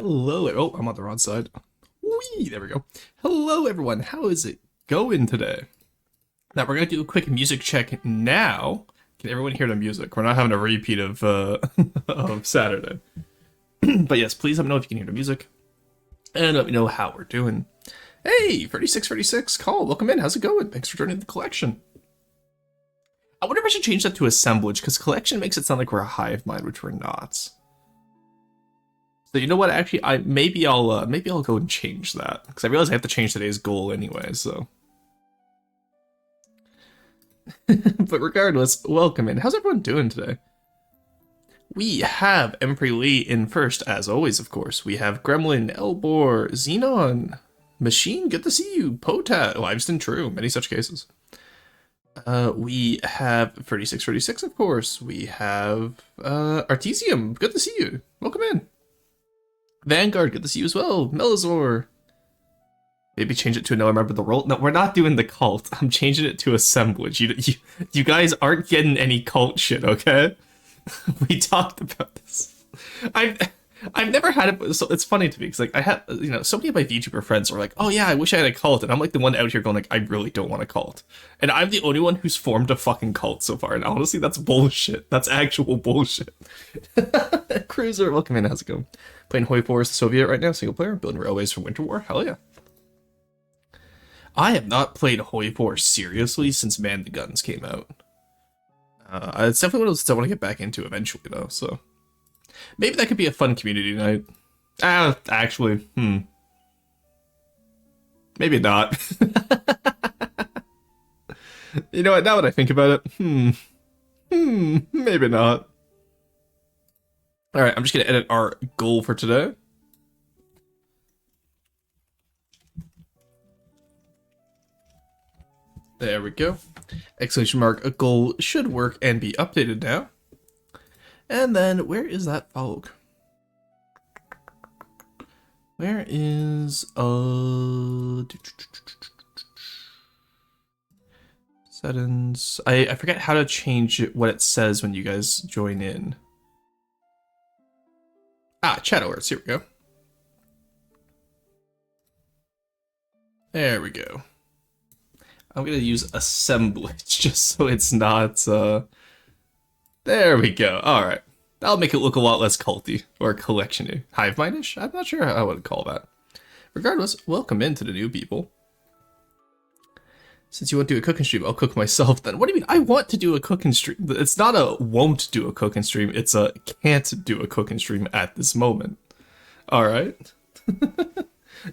Hello. Oh, I'm on the wrong side. Whee! There we go. Hello, everyone. How is it going today? Now, we're going to do a quick music check now. Can everyone hear the music? We're not having a repeat of, of Saturday. But yes, please let me know if you can hear the music. And let me know how we're doing. Hey, 3636, call. Welcome in. How's it going? Thanks for joining the collection. I wonder if I should change that to assemblage, because collection makes it sound like we're a hive mind, which we're not. So you know what? Actually, maybe I'll go and change that, because I realize I have to change today's goal anyway. So, but regardless, welcome in. How's everyone doing today? We have Emprey Lee in first, as always. Of course, we have Gremlin, Elbor, Xenon, Machine. Good to see you. Potat, Liveston, true. Many such cases. We have 3636, of course. We have Artesium. Good to see you. Welcome in. Vanguard, good to see you as well. Melazor. Maybe change it to no, I remember the role. No, we're not doing the cult. I'm changing it to assemblage. You guys aren't getting any cult shit, okay? We talked about this. I've never had it, so it's funny to me because like I have, so many of my VTuber friends are like, oh yeah, I wish I had a cult, and I'm like the one out here going like, I really don't want a cult, and I'm the only one who's formed a fucking cult so far, and honestly, that's bullshit. That's actual bullshit. Cruiser, welcome in. How's it going? Playing Hoi Forest Soviet right now, single player, building railways for Winter War. Hell yeah. I have not played Hoi Forest seriously since Man the Guns came out. It's definitely what I still want to get back into eventually though, so. Maybe that could be a fun community night. Actually, maybe not. You know what, now that I think about it, maybe not. Alright, I'm just gonna edit our goal for today. There we go. Exclamation mark, a goal should work and be updated now. And then, where is that fog? Where is, settings. I forget how to change what it says when you guys join in. Chat alerts, here we go. There we go. I'm gonna use assemblage just so it's not, there we go. Alright. That'll make it look a lot less culty or collection-y. Hive mind-ish? I'm not sure how I would call that. Regardless, welcome in to the new people. Since you won't do a cooking stream, I'll cook myself then. What do you mean? I want to do a cooking stream. It's not a won't do a cooking stream, it's a can't do a cooking stream at this moment. Alright.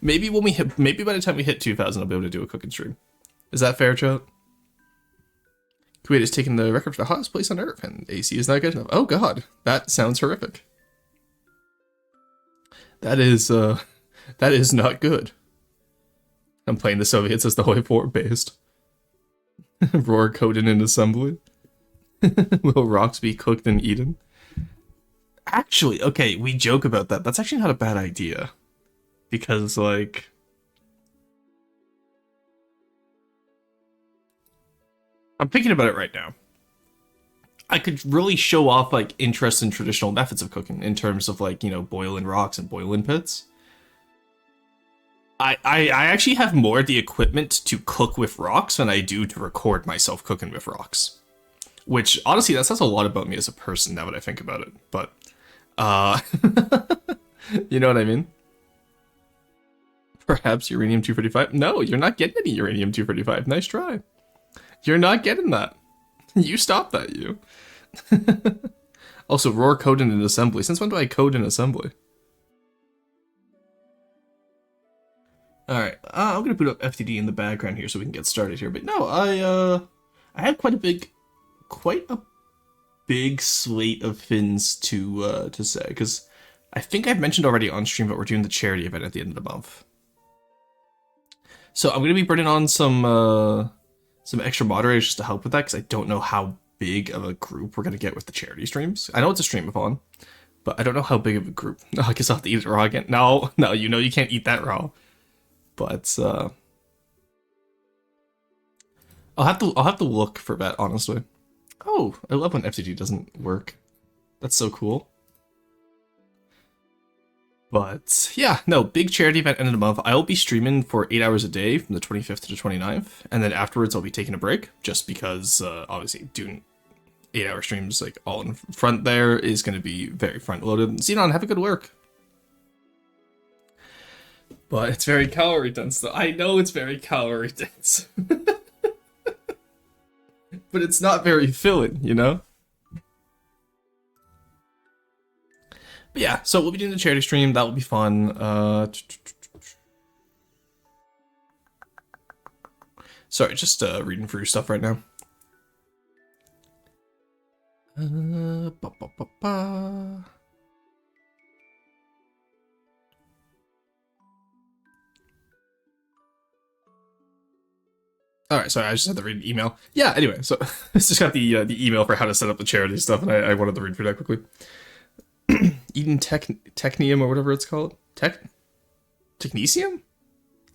Maybe when we hit, maybe by the time we hit 2,000, I'll be able to do a cooking stream. Is that fair, chat? Kuwait has taken the record for the hottest place on Earth, and AC is not good enough. Oh god, that sounds horrific. That is not good. I'm playing the Soviets as the Hoi Fort based. Roar coded in assembly. Will rocks be cooked and eaten? Actually, okay, we joke about that. That's actually not a bad idea. Because, like... I'm thinking about it right now. I could really show off, like, interest in traditional methods of cooking in terms of, like, boiling rocks and boiling pits. I actually have more of the equipment to cook with rocks than I do to record myself cooking with rocks. Which, honestly, that says a lot about me as a person now that I think about it. But, you know what I mean? Perhaps uranium-235? No, you're not getting any uranium-235. Nice try. You're not getting that. You stop that, you. Also, roar code in an assembly. Since when do I code in assembly? Alright, I'm gonna put up FTD in the background here so we can get started here. But no, I have quite a big slate of things to say, because I think I've mentioned already on stream, but we're doing the charity event at the end of the month. So I'm gonna be bringing on some extra moderators just to help with that, because I don't know how big of a group we're gonna get with the charity streams. I know it's a stream-a-thon, but I don't know how big of a group. No, I guess I'll have to eat it raw again. No, you can't eat that raw. But I'll have to look for that, honestly. Oh, I love when FTG doesn't work. That's so cool. But yeah, no, big charity event end of the month. I'll be streaming for 8 hours a day from the 25th to the 29th. And then afterwards, I'll be taking a break just because obviously doing 8-hour streams like all in front there is going to be very front loaded. Xenon, have a good work. But it's very calorie dense though. I know it's very calorie dense. But it's not very filling, you know? But yeah, so we'll be doing the charity stream. That will be fun. Sorry, just reading through stuff right now. Ba, ba, ba, ba. All right, sorry, I just had to read an email. Yeah, anyway, so I just got the email for how to set up the charity stuff, and I wanted to read through that quickly. Eden Technium or whatever it's called. Technetium?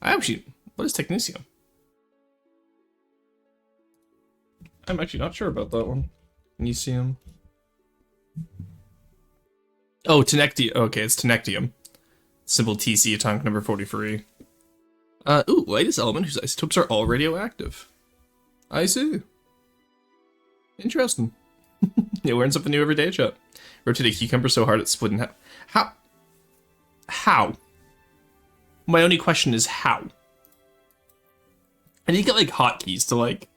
What is Technetium? I'm actually not sure about that one. Technetium. Oh, Tenectium. Okay, it's Tenectium. Simple TC atomic number 43. Ooh, latest element whose isotopes are all radioactive. I see. Interesting. You learn something new every day, chat. Rotate a cucumber so hard it's split in half. How? How? My only question is how? I need to get, like, hotkeys to, like,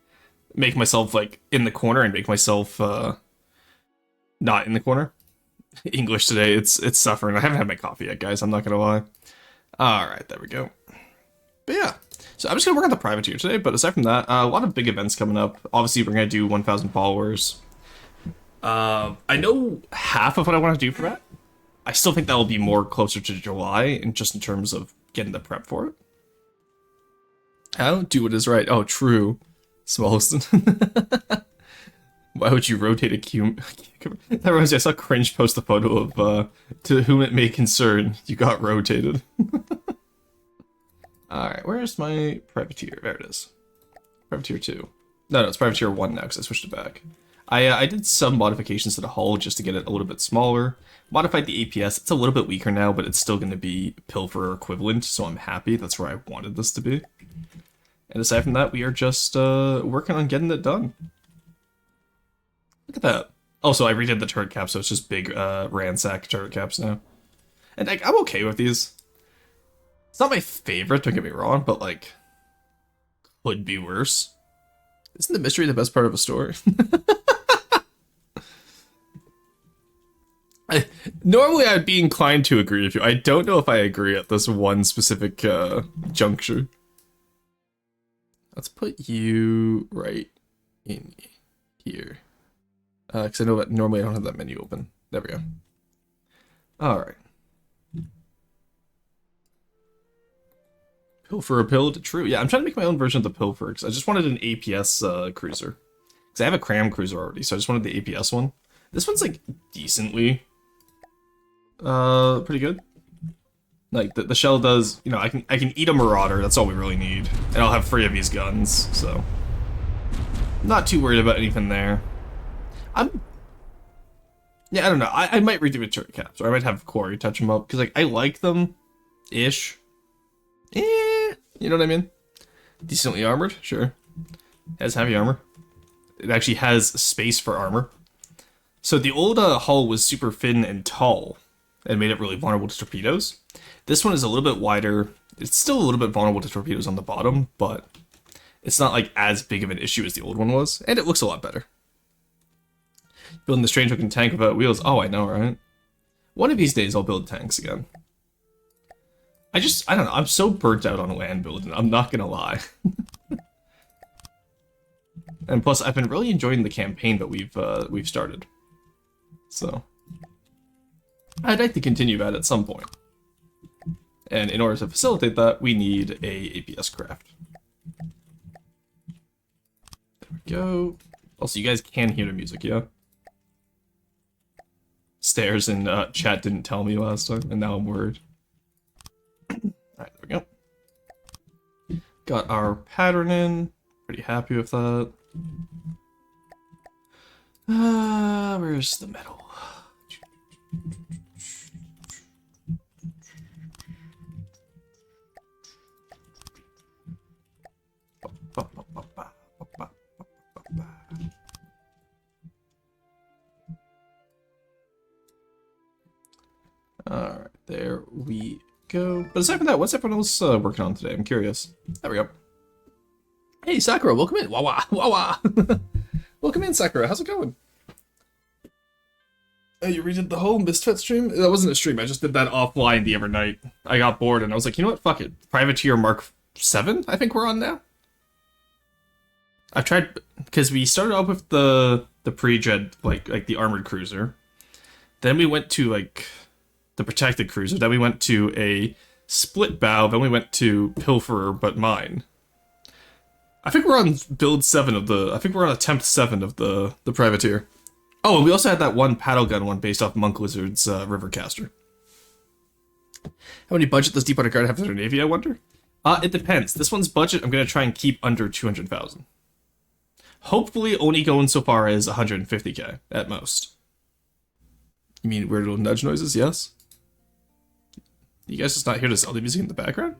make myself, like, in the corner and make myself, not in the corner. English today, it's suffering. I haven't had my coffee yet, guys. I'm not gonna lie. Alright, there we go. But yeah, so I'm just gonna work on the privateer today, but aside from that, a lot of big events coming up. Obviously, we're gonna do 1,000 followers. I know half of what I want to do for that. I still think that will be more closer to July, and just in terms of getting the prep for it. I don't do what is right. Oh, true. Smallest. Why would you rotate a cucumber? That reminds me, I saw Cringe post a photo of, to whom it may concern, you got rotated. Alright, where's my privateer? There it is. Privateer 2. No, it's privateer 1 now, because I switched it back. I did some modifications to the hull just to get it a little bit smaller. Modified the APS. It's a little bit weaker now, but it's still going to be Pilfer equivalent, so I'm happy. That's where I wanted this to be. And aside from that, we are just working on getting it done. Look at that. Also, I redid the turret cap, so it's just big ransack turret caps now. And like, I'm okay with these. It's not my favorite, don't get me wrong, but like, could be worse. Isn't the mystery the best part of a story? Normally I'd be inclined to agree with you. I don't know if I agree at this one specific juncture. Let's put you right in here. Because I know that normally I don't have that menu open. There we go. Alright. Pilfer appealed, true. Yeah, I'm trying to make my own version of the Pilfer, because I just wanted an APS cruiser. Because I have a Cram cruiser already, so I just wanted the APS one. This one's, like, decently pretty good. Like, the shell does, you know, I can eat a Marauder, that's all we really need. And I'll have 3 of these guns, so... not too worried about anything there. Yeah, I don't know, I might redo the turret caps, or I might have Corey touch them up, because, like, I like them-ish. You know what I mean? Decently armored, sure. Has heavy armor. It actually has space for armor. So the old hull was super thin and tall, and made it really vulnerable to torpedoes. This one is a little bit wider. It's still a little bit vulnerable to torpedoes on the bottom, but it's not like as big of an issue as the old one was, and it looks a lot better. Building the strange looking tank without wheels. Oh, I know, right? One of these days I'll build tanks again. I don't know, I'm so burnt out on land building, I'm not gonna lie. And plus, I've been really enjoying the campaign that we've started. So, I'd like to continue that at some point. And in order to facilitate that, we need a APS craft. There we go. Also, you guys can hear the music, yeah? Stairs in chat didn't tell me last time, and now I'm worried. Alright, there we go. Got our pattern in. Pretty happy with that. Where's the metal? we go. But aside from that, what's everyone else working on today? I'm curious. There we go. Hey, Sakura, welcome in. Wawa, wawa. Welcome in, Sakura. How's it going? Oh, you redid the whole Misfit stream? That wasn't a stream. I just did that offline the other night. I got bored and I was like, you know what? Fuck it. Privateer Mark 7, I think we're on now. I've tried, because we started off with the pre-dread, like the armored cruiser. Then we went to like the protected cruiser. Then we went to a split bow. Then we went to pilferer, but mine. I think we're on build 7 of the, I think we're on attempt 7 of the privateer. Oh, and we also had that one paddle gun one based off Monk Lizard's Rivercaster. How many budget does Deepwater Guard have for their Navy, I wonder? It depends. This one's budget, I'm going to try and keep under 200,000. Hopefully only going so far as 150k at most. You mean weird little nudge noises? Yes? You guys just not hear the Zelda music in the background?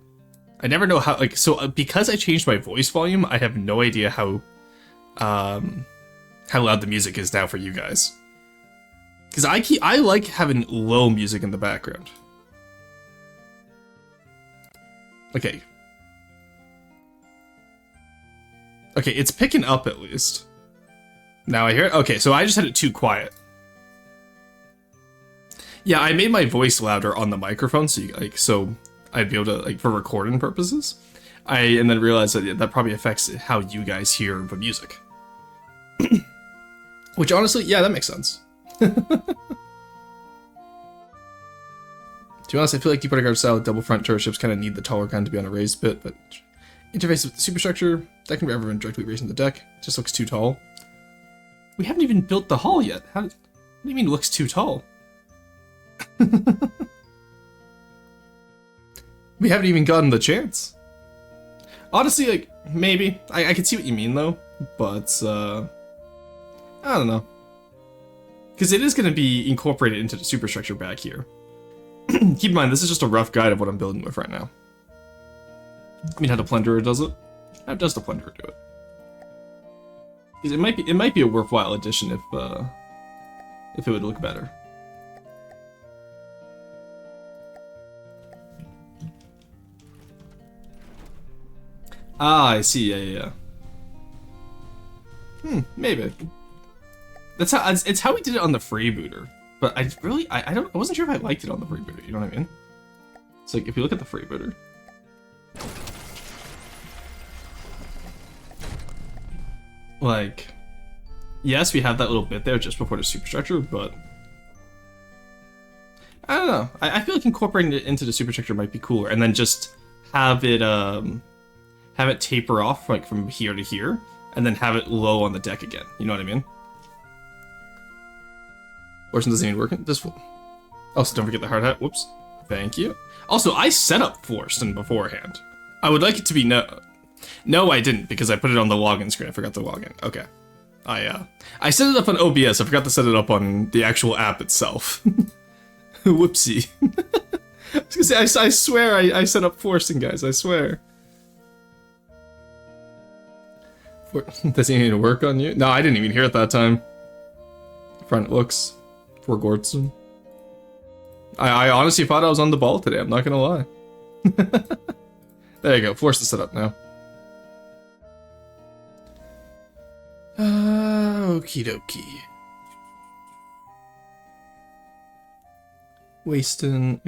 I never know how, like, so because I changed my voice volume, I have no idea how loud the music is now for you guys. Because I like having low music in the background. Okay. Okay, it's picking up at least. Now I hear it? Okay, so I just had it too quiet. Yeah, I made my voice louder on the microphone, so so I'd be able to, like, for recording purposes. And then realized that that probably affects how you guys hear the music. Which honestly, yeah, that makes sense. To be honest, I feel like Deepwater Guard style double front turret ships kind of need the taller gun to be on a raised bit, but interface with the superstructure, that can be everyone directly raising the deck. It just looks too tall. We haven't even built the hull yet. What do you mean it looks too tall? We haven't even gotten the chance. Honestly, like, maybe. I can see what you mean, though, but, I don't know. Because it is going to be incorporated into the superstructure back here. Keep in mind, this is just a rough guide of what I'm building with right now. I mean, how the Plunderer does it? How does the Plunderer do it? Because it might be a worthwhile addition if it would look better. Ah, I see. Yeah. Maybe. That's how it's how we did it on the freebooter. But I wasn't sure if I liked it on the freebooter. You know what I mean? It's like if you look at the freebooter. Like, yes, we have that little bit there just before the superstructure, but I don't know. I feel like incorporating it into the superstructure might be cooler, and then just have it taper off like from here to here, and then have it low on the deck again. You know what I mean? Fortune doesn't even work. This will. Also, don't forget the hard hat. Whoops. Thank you. Also, I set up Forsten beforehand. I would like it to be no. No, I didn't, because I put it on the login screen. I forgot to log in. Okay. I set it up on OBS. I forgot to set it up on the actual app itself. Whoopsie. I was gonna say, I swear I set up Forsten, guys. I swear. Does he need to work on you? No, I didn't even hear it that time. Front looks. For Gordson. I honestly thought I was on the ball today, I'm not gonna lie. There you go, force the setup now. Okie dokie. Wasting.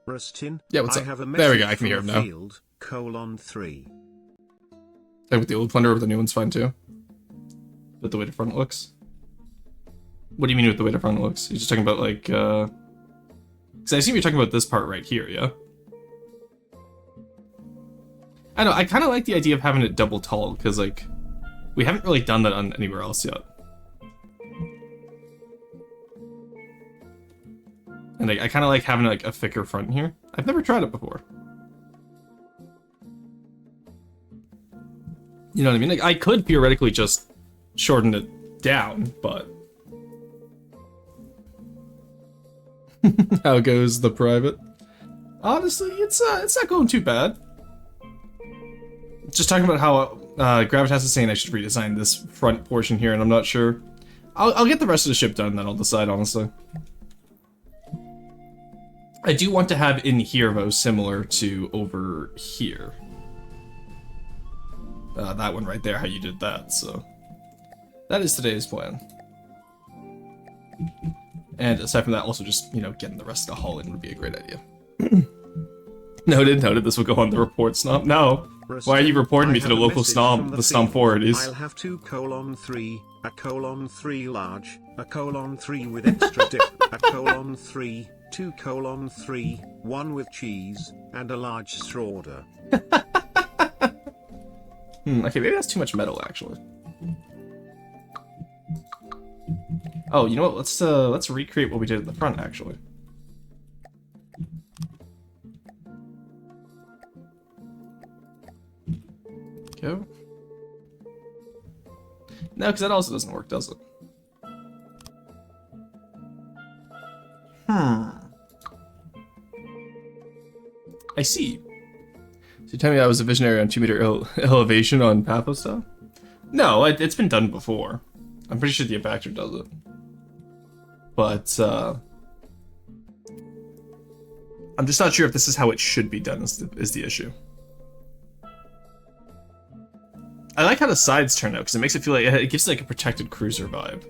Rustin, Yeah, what's I up? have a There we go, I can hear him now. Field, :3. Like with the old Plunderer, the new one's fine too. But the way the front looks. What do you mean with the way the front looks? You're just talking about like, because I assume you're talking about this part right here, yeah? I know, I kind of like the idea of having it double tall, because like, we haven't really done that on anywhere else yet. And I kind of like having like a thicker front here. I've never tried it before. You know what I mean? Like, I could theoretically just shorten it down, but... How goes the private? Honestly, it's not going too bad. Just talking about how Gravitas is saying I should redesign this front portion here, and I'm not sure. I'll get the rest of the ship done, and then I'll decide, honestly. I do want to have in here, though, similar to over here. That one right there, how you did that, so. That is today's plan. And aside from that, also just, you know, getting the rest of the haul in would be a great idea. Noted, this will go on the report, Stomp. No! Why are you reporting me to the local Stomp, the Stomp authorities? I'll have 2:3, a :3 large, a :3 with extra dip, a :3, 2:3, 1 with cheese, and a large strauder. Okay, maybe that's too much metal, actually. Oh, you know what? Let's recreate what we did at the front, actually. Go. No, because that also doesn't work, does it? I see. So you tell me I was a visionary on 2-meter elevation on Pathos stuff? No, it's been done before. I'm pretty sure the Abactor does it. But, I'm just not sure if this is how it should be done is the issue. I like how the sides turn out, because it makes it feel like, it gives like a protected cruiser vibe.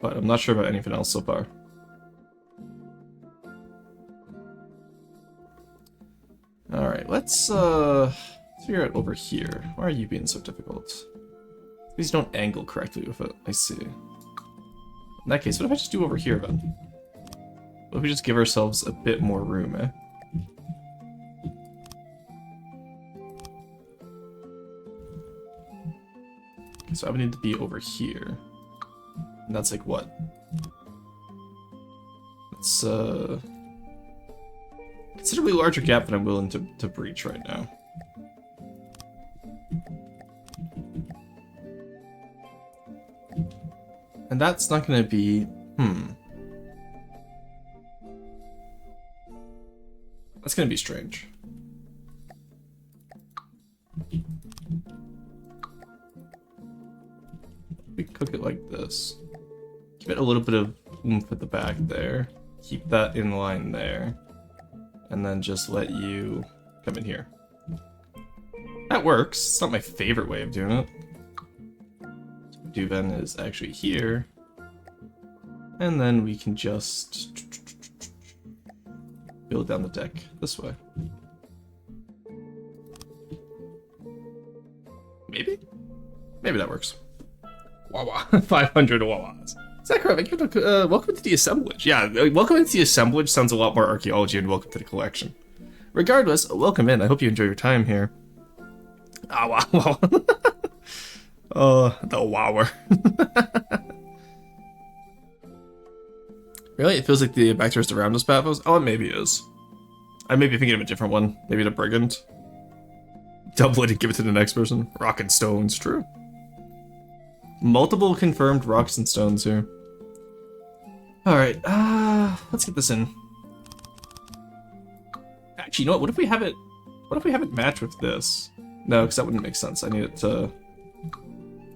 But I'm not sure about anything else so far. Alright, let's figure out over here. Why are you being so difficult? These don't angle correctly with it, I see. In that case, what if I just do over here then? What if we just give ourselves a bit more room, eh? Okay, so I would need to be over here. And that's like what? It's considerably larger gap than I'm willing to breach right now. And that's not gonna be, That's gonna be strange. We cook it like this. Give it a little bit of oomph at the back there. Keep that in line there. And then just let you come in here. That works. It's not my favorite way of doing it. So what we do then is actually here. And then we can just build down the deck this way. Maybe? Maybe that works. Wawa. 500 Wawas. Sakura, welcome to the assemblage. Yeah, welcome to the assemblage sounds a lot more archaeology and welcome to the collection. Regardless, welcome in. I hope you enjoy your time here. Ah, wow. Oh, the wower. Really? It feels like the Bacterius around us, Pathos? Oh, it maybe is. I may be thinking of a different one. Maybe the Brigand. Double it and give it to the next person. Rock and stones, true. Multiple confirmed rocks and stones here. Alright, let's get this in. Actually, you know what? What if we have it match with this? No, because that wouldn't make sense. I need it to...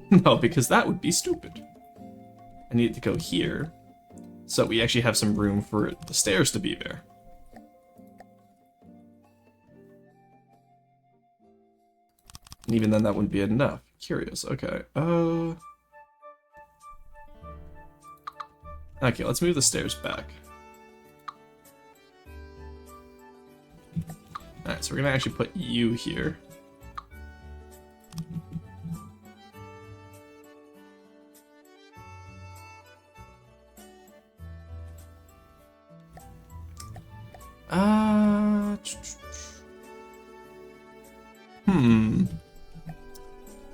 No, because that would be stupid. I need it to go here, so we actually have some room for the stairs to be there. And even then, that wouldn't be enough. Curious, okay. Okay, let's move the stairs back. Alright, so we're gonna actually put you here.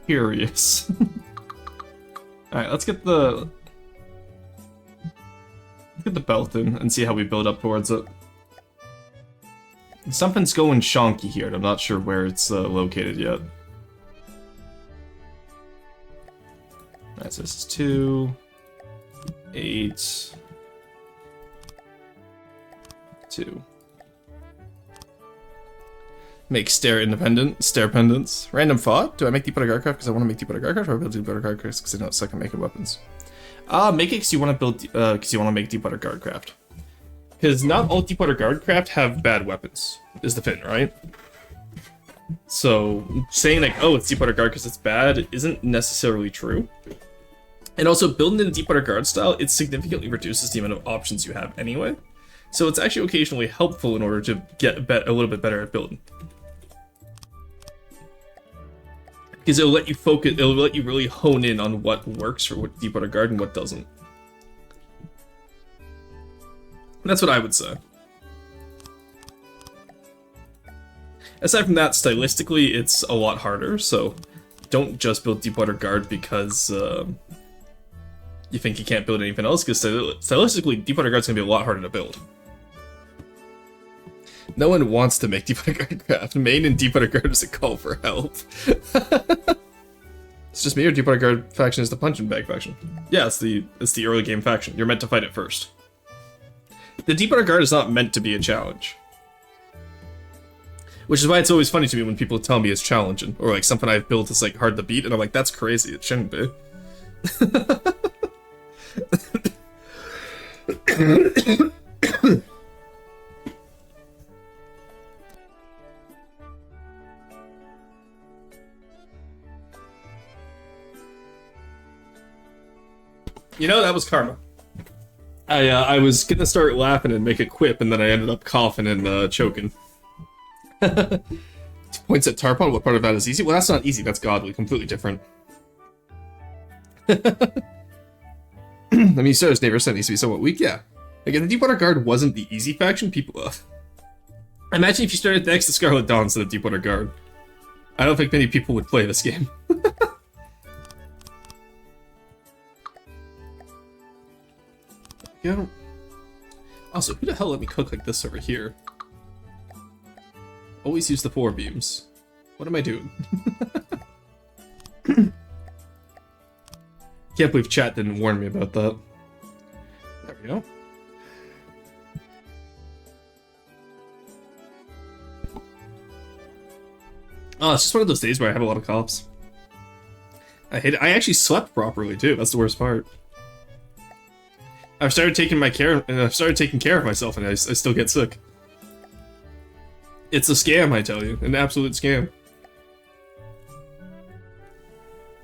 Curious. Alright, let's get the belt in and see how we build up towards it. Something's going shonky here, and I'm not sure where it's located yet. Alright, so this is 2, 8, 2. Make stair pendants. Random thought. Do I make deep water guardcraft because I want to make deep water guardcraft, or I build deep water guardcraft because I know it's second making weapons? Make it because you want to build, because you want to make deep water guardcraft. Because not all Deepwater Guard craft have bad weapons, is the thing, right? So saying like, oh, it's Deepwater Guard because it's bad isn't necessarily true. And also, building in a Deepwater Guard style, it significantly reduces the amount of options you have anyway. So it's actually occasionally helpful in order to get a little bit better at building. Because it'll let you focus, it'll let you really hone in on what works for what Deepwater Guard and what doesn't. That's what I would say. Aside from that, stylistically, it's a lot harder, so don't just build Deepwater Guard because you think you can't build anything else, because stylistically, Deepwater Guard's gonna be a lot harder to build. No one wants to make Deepwater Guard craft. Main in Deepwater Guard is a call for help. It's just me or Deepwater Guard faction is the punching bag faction. Yeah, it's the early game faction. You're meant to fight it first. The Deepwater Guard is not meant to be a challenge. Which is why it's always funny to me when people tell me it's challenging, or like something I've built is like hard to beat, and I'm like, that's crazy, it shouldn't be. You know, that was karma. I was gonna start laughing and make a quip, and then I ended up coughing and choking. Points at Tarpon, what part of that is easy? Well, that's not easy, that's godly, completely different. I mean, you said his neighbor said needs to be somewhat weak, yeah. Again, the Deepwater Guard wasn't the easy faction, people imagine if you started next to Scarlet Dawn instead of Deepwater Guard. I don't think many people would play this game. Yeah. Also, who the hell let me cook like this over here? Always use the 4 beams. What am I doing? Can't believe chat didn't warn me about that. There we go. Oh, it's just one of those days where I have a lot of cops. I hate it. I actually slept properly too. That's the worst part. I've started taking care of myself, and I still get sick. It's a scam, I tell you, an absolute scam.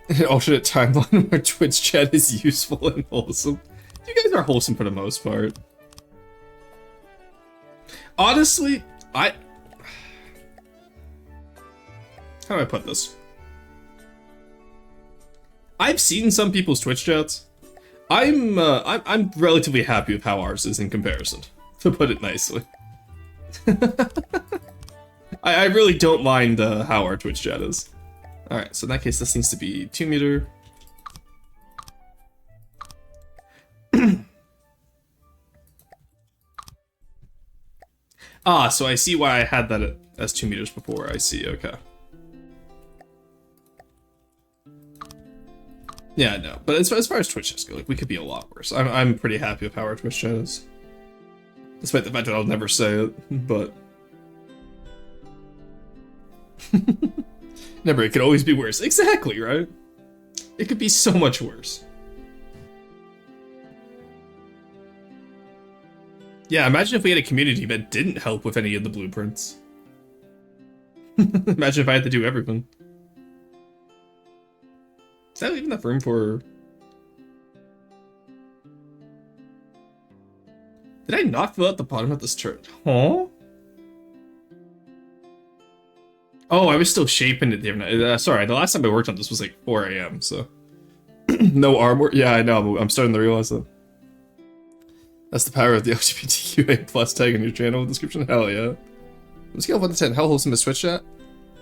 An alternate timeline where Twitch chat is useful and wholesome. You guys are wholesome for the most part. Honestly, how do I put this? I've seen some people's Twitch chats. I'm relatively happy with how ours is in comparison, to put it nicely. I really don't mind how our Twitch chat is. Alright, so in that case, this needs to be 2 meter. Ah, so I see why I had that as 2 meters before. I see, okay. Yeah, no, but as far as Twitch chats go, like, we could be a lot worse. I'm pretty happy with how our Twitch chat is. Despite the fact that I'll never say it, but... Remember, it could always be worse. Exactly, right? It could be so much worse. Yeah, imagine if we had a community that didn't help with any of the blueprints. Imagine if I had to do everything. Is that even enough room for... Did I not fill out the bottom of this chart? Huh? Oh, I was still shaping it the other night. Sorry, the last time I worked on this was like 4 AM, so... No armor? Yeah, I know, I'm starting to realize that. That's the power of the LGBTQA plus tag in your channel description? Hell yeah. On a scale of 1 to 10, how wholesome is Twitch chat?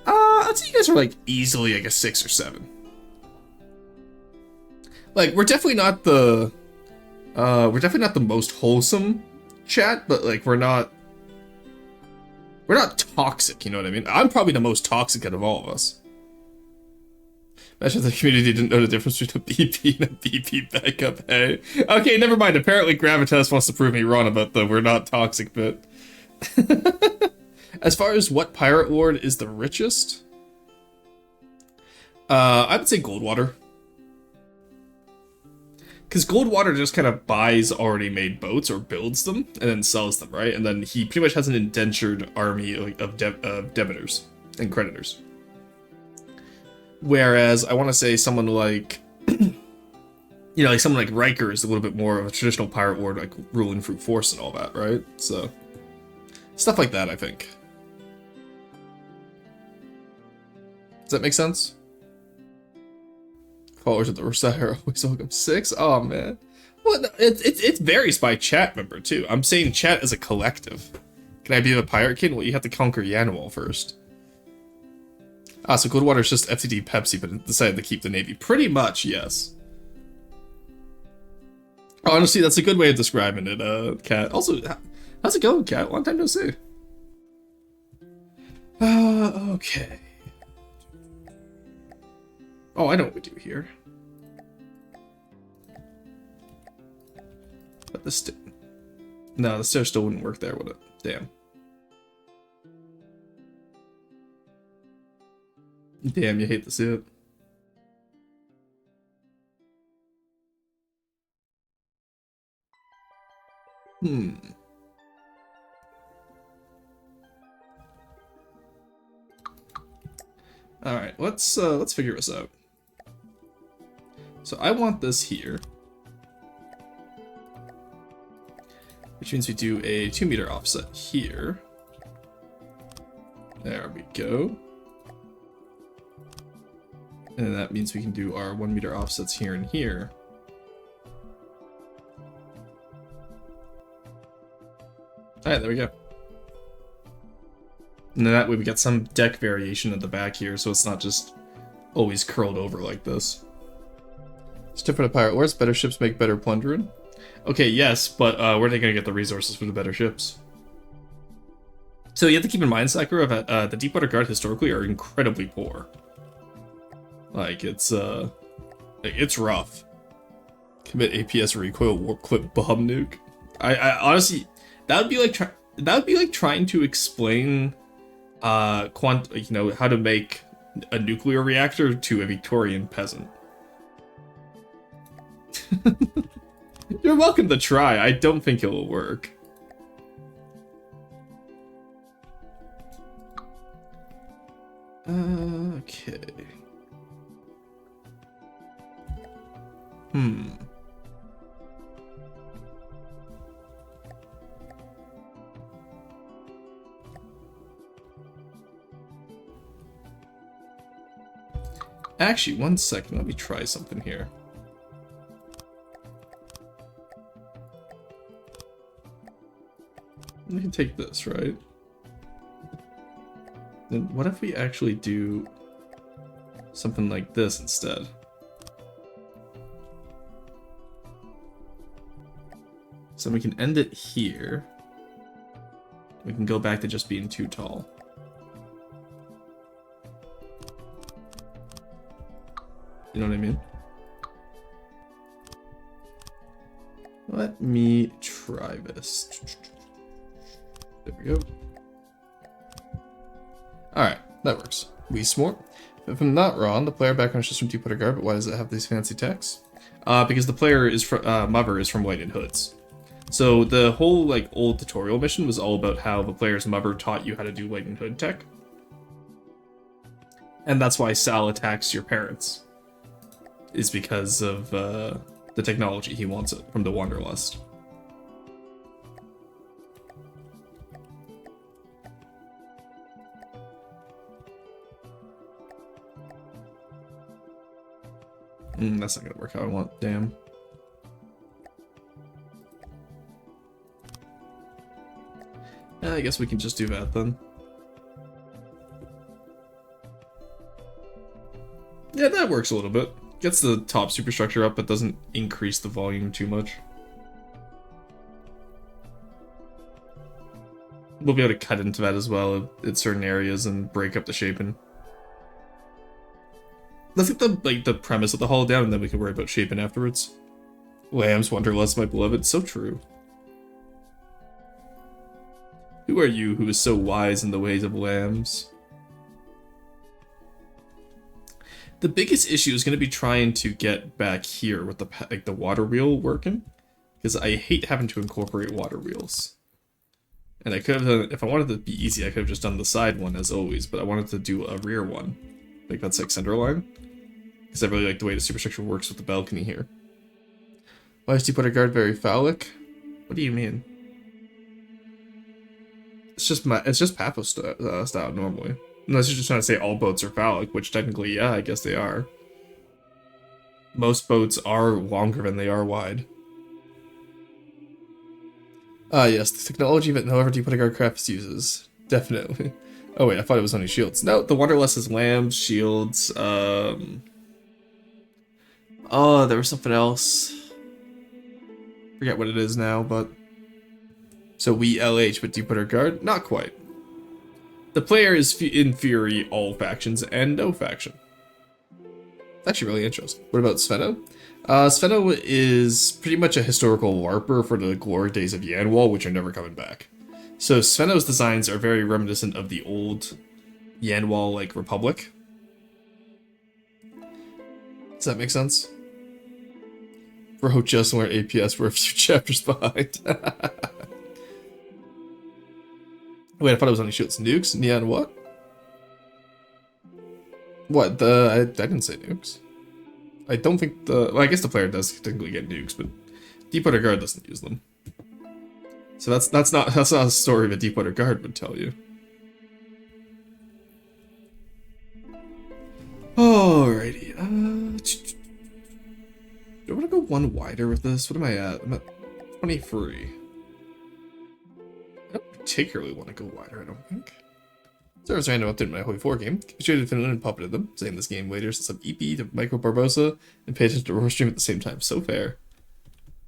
I'd say you guys are like easily like a 6 or 7. Like, we're definitely not the most wholesome chat, but like we're not toxic, you know what I mean? I'm probably the most toxic out of all of us. Imagine if the community didn't know the difference between a BP and a BP backup, hey? Okay, never mind. Apparently Gravitas wants to prove me wrong about the we're not toxic bit. As far as what pirate lord is the richest, I would say Goldwater. because Goldwater just kind of buys already made boats or builds them and then sells them, right? And then he pretty much has an indentured army of debitors and creditors. Whereas I want to say someone like, like someone like Riker is a little bit more of a traditional pirate lord, like ruling through force and all that, right? So stuff like that, I think. Does that make sense? Followers of the Rosetta are always welcome. 6? Oh, man. Well, it varies by chat member, too. I'm saying chat as a collective. Can I be a pirate king? Well, you have to conquer Yanwal first. Ah, so Goldwater's just FTD Pepsi, but it decided to keep the Navy. Pretty much, yes. Honestly, that's a good way of describing it, Kat. Also, how's it going, Kat? Long time no see. Okay. Oh, I know what we do here. But no, the stairs still wouldn't work there, would it? Damn. Damn, you hate to see it. All right, let's figure this out. So I want this here, which means we do a 2-meter offset here. There we go. And that means we can do our 1-meter offsets here and here. Alright, there we go. And then that way we get some deck variation at the back here, so it's not just always curled over like this. It's different at Pirate Wars. Better ships make better plundering. Okay, yes, but where are they going to get the resources for the better ships? So you have to keep in mind, Sakura, that the Deepwater Guard historically are incredibly poor. Like, it's rough. Commit APS recoil warp clip bomb nuke. I honestly, that would be like trying to explain, how to make a nuclear reactor to a Victorian peasant. You're welcome to try. I don't think it will work. Okay. Actually, one second. Let me try something here. We can take this, right? Then what if we actually do something like this instead? So we can end it here. We can go back to just being too tall. You know what I mean? Let me try this. There we go. Alright, that works. We smart. If I'm not wrong, the player background is just from Deepwater Guard, but why does it have these fancy texts? Because the player is from Mother is from Lightning Hoods. So the whole old tutorial mission was all about how the player's mother taught you how to do Lightning Hood tech. And that's why Sal attacks your parents. Is because of the technology. He wants it from the Wanderlust. That's not gonna work how I want, damn. I guess we can just do that then. Yeah, that works a little bit. Gets the top superstructure up, but doesn't increase the volume too much. We'll be able to cut into that as well at certain areas and break up the shaping. Let's get the premise of the hull down, and then we can worry about shaping afterwards. Lambs, Wanderlust, my beloved. So true. Who are you who is so wise in the ways of lambs? The biggest issue is going to be trying to get back here with the water wheel working, because I hate having to incorporate water wheels. And I could have done, if I wanted to be easy, I could have just done the side one as always, but I wanted to do a rear one. Like that's like center line. Because I really like the way the superstructure works with the balcony here. Why is Deepwater Guard very phallic? What do you mean? It's just Paphos style normally. Unless you're just trying to say all boats are phallic, which technically, yeah, I guess they are. Most boats are longer than they are wide. Ah, yes, the technology that however Deepwater Guard crafts uses. Definitely. Oh wait, I thought it was only shields. No, the Wanderlust is lambs, shields, oh, there was something else. Forget what it is now, but... So we LH, but Deepwater Guard? Not quite. The player is, in theory, all factions and no faction. It's actually really interesting. What about Sveno? Sveno is pretty much a historical LARPer for the glory days of Yanwall, which are never coming back. So Sveno's designs are very reminiscent of the old Yanwall, like, Republic. Does that make sense? Bro, just where APS were a few chapters behind. Wait, I thought it was only shields. Nukes? Neon what? What? I didn't say nukes. I don't think the... Well, I guess the player does technically get nukes, but Deepwater Guard doesn't use them. So that's not a story that Deepwater Guard would tell you. Alrighty. Do I want to go one wider with this? What am I at? I'm at 23. I don't particularly want to go wider, I don't think. Servers random update my Holy 4 game. Captured Finland and puppeted them. Saying this game later since I'm EP to Micro Barbosa and paid attention to Roar Stream at the same time. So fair.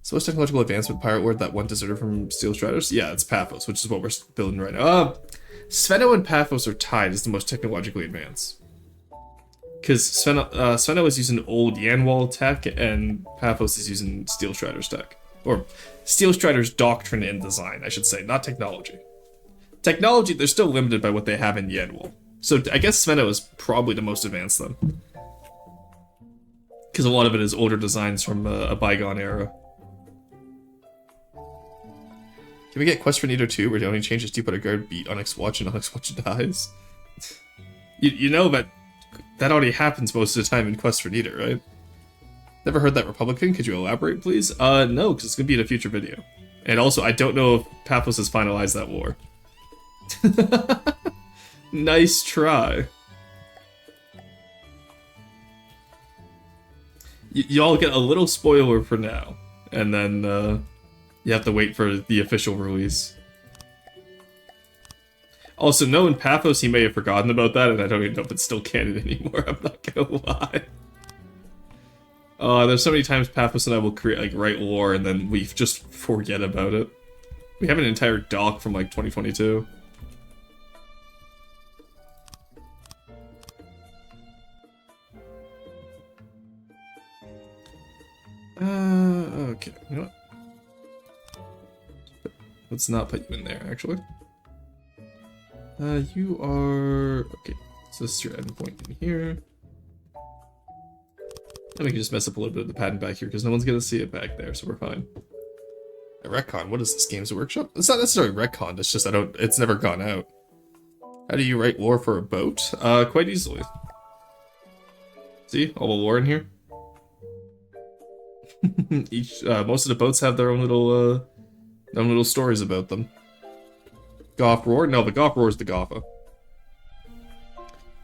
So what's technological advancement pirate word that one deserter from Steel Striders? Yeah, it's Paphos, which is what we're building right now. Sveno and Paphos are tied as the most technologically advanced. Because Sveno is using old Yanwall tech and Paphos is using Steel Striders tech. Or Steel Striders doctrine and design, I should say, not technology. Technology, they're still limited by what they have in Yanwall. So I guess Sveno is probably the most advanced then. Because a lot of it is older designs from a bygone era. Can we get Quest for Nito 2 where the only change is Deepwater Guard beat Onyx Watch and Onyx Watch dies? you know that already happens most of the time in Quest for Nito, right? Never heard that Republic thing? Could you elaborate, please? No, because it's going to be in a future video. And also, I don't know if Paphos has finalized that war. Nice try. Y'all get a little spoiler for now, and then you have to wait for the official release. Also, knowing Paphos, he may have forgotten about that, and I don't even know if it's still canon anymore. I'm not gonna lie. There's so many times Paphos and I will write lore, and then we just forget about it. We have an entire doc from like 2022. Okay, you know what? Let's not put you in there, actually. You are... Okay, so this is your endpoint in here. And we can just mess up a little bit of the pattern back here, because no one's gonna see it back there, so we're fine. A retcon, what is this, Games Workshop? It's not necessarily retcon, it's just it's never gone out. How do you write lore for a boat? Quite easily. See, all the lore in here? Most of the boats have their own little stories about them. Goth Roar? No, the Goth Roar is the Gotha.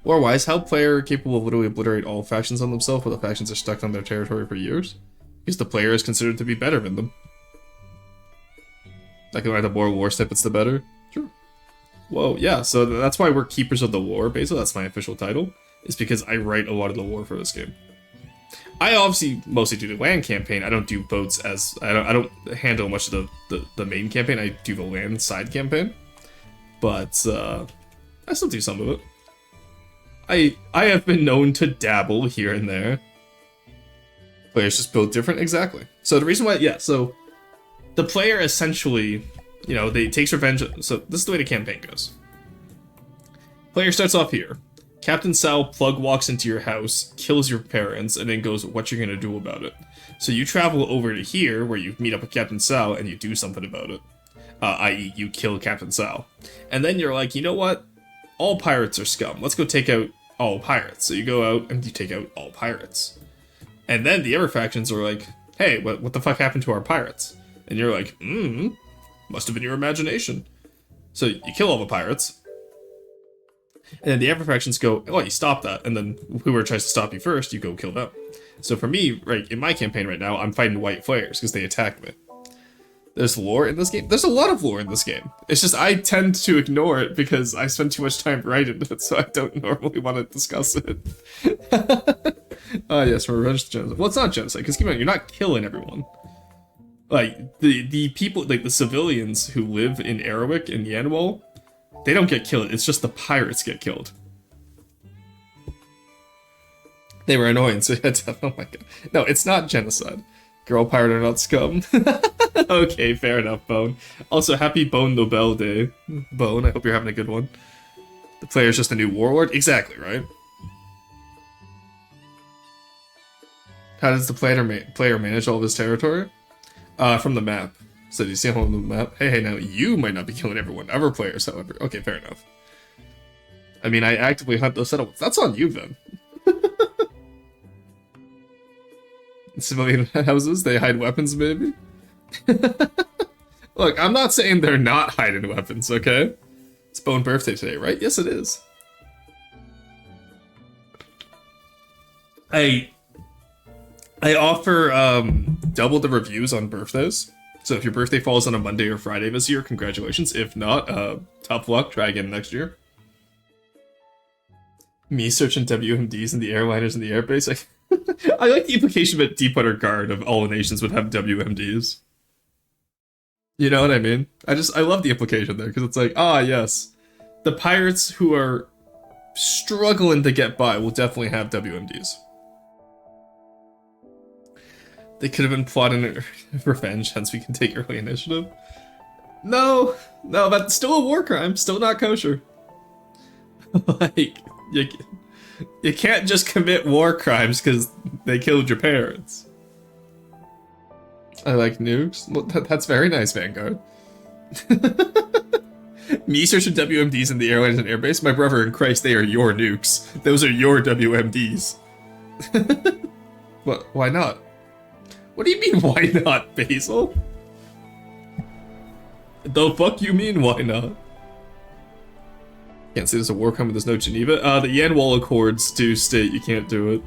Lore-wise, how player capable of literally obliterate all factions on themselves while the factions are stuck on their territory for years? Because the player is considered to be better than them. Like, the more war snippets, the better? Sure. Whoa, yeah, so that's why we're Keepers of the Lore, basically. That's my official title. Is because I write a lot of the lore for this game. I obviously mostly do the land campaign. I don't do boats as... I don't handle much of the main campaign. I do the land side campaign. But, I still do some of it. I have been known to dabble here and there. Players just build different, exactly. So the reason why, yeah, so... The player essentially, you know, takes revenge... So this is the way the campaign goes. Player starts off here. Captain Sal plug walks into your house, kills your parents, and then goes, what you gonna do about it? So you travel over to here, where you meet up with Captain Sal, and you do something about it. I.e. you kill Captain Sal. And then you're like, you know what? All pirates are scum. Let's go take out all pirates. So you go out and you take out all pirates. And then the other factions are like, hey, what the fuck happened to our pirates? And you're like, must have been your imagination. So you kill all the pirates. And then the other factions go, oh, you stop that. And then whoever tries to stop you first, you go kill them. So for me, right, in my campaign right now, I'm fighting white flares because they attack me. There's lore in this game. There's a lot of lore in this game. It's just I tend to ignore it because I spend too much time writing it, so I don't normally want to discuss it. Yes, revenge genocide. Well, it's not genocide, because keep in mind, you're not killing everyone. Like, the people, like the civilians who live in Arawick and Yanwal, they don't get killed. It's just the pirates get killed. They were annoying, so oh my god. No, it's not genocide. Girl pirate are not scum. Okay, fair enough, Bone. Also, happy Bone Nobel Day. Bone, I hope you're having a good one. The player's just a new warlord? Exactly, right? How does the player manage all of his territory? From the map. So do you see him on the map? Hey, now you might not be killing everyone. Other players, however. Okay, fair enough. I mean, I actively hunt those settlements. That's on you, then. Civilian houses, they hide weapons, maybe? Look, I'm not saying they're not hiding weapons, okay? It's Bone birthday today, right? Yes, it is. I offer double the reviews on birthdays. So if your birthday falls on a Monday or Friday this year, congratulations. If not, tough luck, try again next year. Me searching WMDs in the airliners in the airbase. I like the implication that Deepwater Guard of all nations would have WMDs. You know what I mean? I love the implication there, because it's like, yes. The pirates who are struggling to get by will definitely have WMDs. They could have been plotting revenge, hence we can take early initiative. No, that's still a war crime, still not kosher. Like, you can't just commit war crimes because they killed your parents. I like nukes. Well, that's very nice, Vanguard. Me searching WMDs in the airlines and airbase? My brother in Christ, they are your nukes. Those are your WMDs. What? Why not? What do you mean, why not, Basil? The fuck you mean, why not? Can't say there's a war crime when there's no Geneva. The Yanwal Accords do state you can't do it.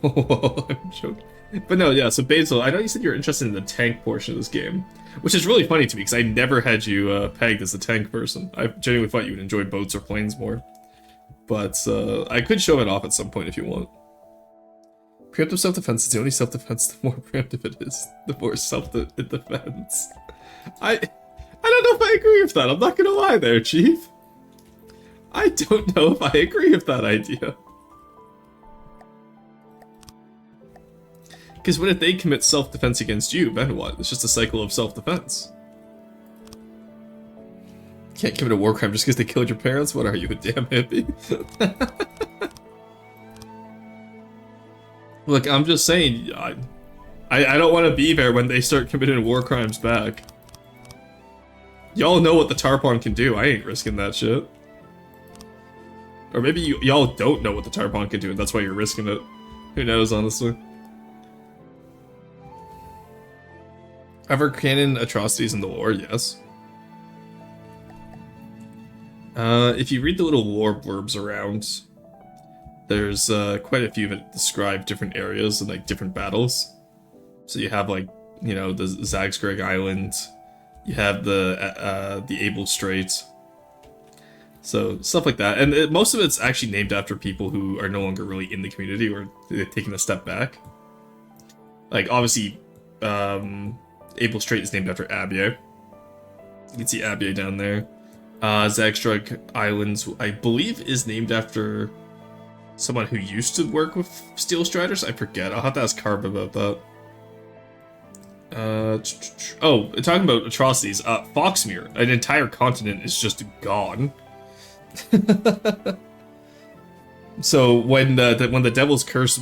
Oh, I'm joking. But no, yeah, so Basil, I know you said you're interested in the tank portion of this game, which is really funny to me, because I never had you pegged as a tank person. I genuinely thought you would enjoy boats or planes more. But I could show it off at some point if you want. Preemptive self-defense is the only self-defense. The more preemptive it is, the more self-defense. I don't know if I agree with that. I'm not gonna lie there, Chief. I don't know if I agree with that idea. Because what if they commit self-defense against you, then what? It's just a cycle of self-defense. Can't commit a war crime just because they killed your parents? What are you, a damn hippie? Look, I'm just saying, I don't want to be there when they start committing war crimes back. Y'all know what the Tarpon can do. I ain't risking that shit. Or maybe y'all don't know what the Tarpon can do, and that's why you're risking it. Who knows, honestly. Ever canon atrocities in the lore? Yes. If you read the little lore blurbs around, there's quite a few that describe different areas and like different battles. So you have like, you know, the Zagsgreg Island, you have the Able Strait, so stuff like that. And most of it's actually named after people who are no longer really in the community or they've taken a step back. Like obviously, Able Strait is named after Abier. You can see Abier down there. Zagstrug Islands, I believe, is named after someone who used to work with Steel Striders. I forget. I'll have to ask Carb about that. Oh, talking about atrocities, Foxmere, an entire continent is just gone. So when the Devil's Curse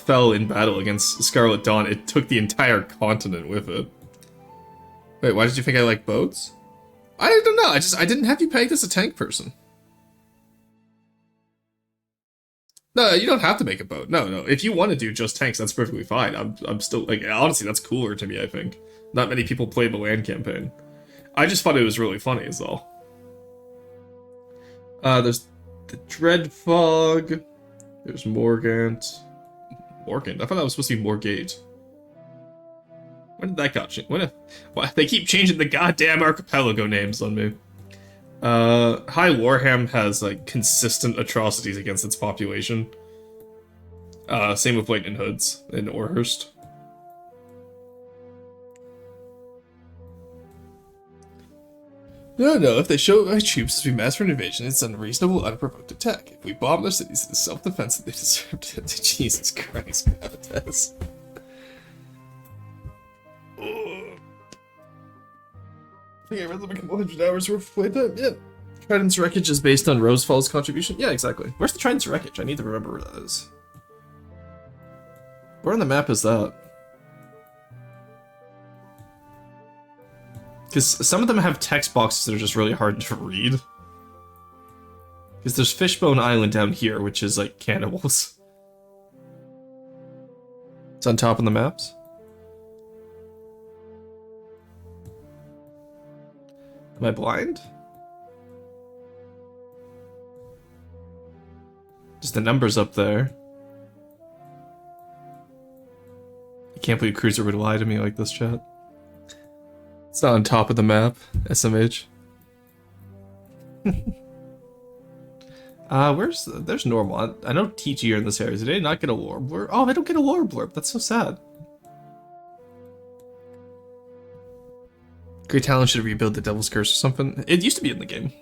fell in battle against Scarlet Dawn, it took the entire continent with it. Wait, why did you think I like boats? I don't know. I didn't have you pegged as a tank person. No, you don't have to make a boat. No. If you want to do just tanks, that's perfectly fine. I'm still like honestly, that's cooler to me. I think not many people play the land campaign. I just thought it was really funny, is all. There's the Dread Fog. There's Morgant. Morgant? I thought that was supposed to be Morgate. When did that got changed? Why they keep changing the goddamn archipelago names on me. High Warham has like consistent atrocities against its population. Same with Lightning Hoods in Orhurst. No, if they show our troops as we mass for an invasion, it's unreasonable, unprovoked attack. If we bomb their cities, it is self-defense that they deserved it. Jesus Christ, Gravitas. I think I read them a couple hundred hours worth of playtime, yeah. Trident's Wreckage is based on Rosefall's contribution? Yeah, exactly. Where's the Trident's Wreckage? I need to remember where that is. Where on the map is that? Because some of them have text boxes that are just really hard to read. Because there's Fishbone Island down here, which is like cannibals. It's on top of the maps. Am I blind? Just the numbers up there. I can't believe Cruiser would lie to me like this, chat. It's not on top of the map, SMH. There's normal. I know TG are in this area. Did they not get a lore blurb? Oh, they don't get a lore blurb. That's so sad. Great Talon should rebuild the Devil's Curse or something. It used to be in the game.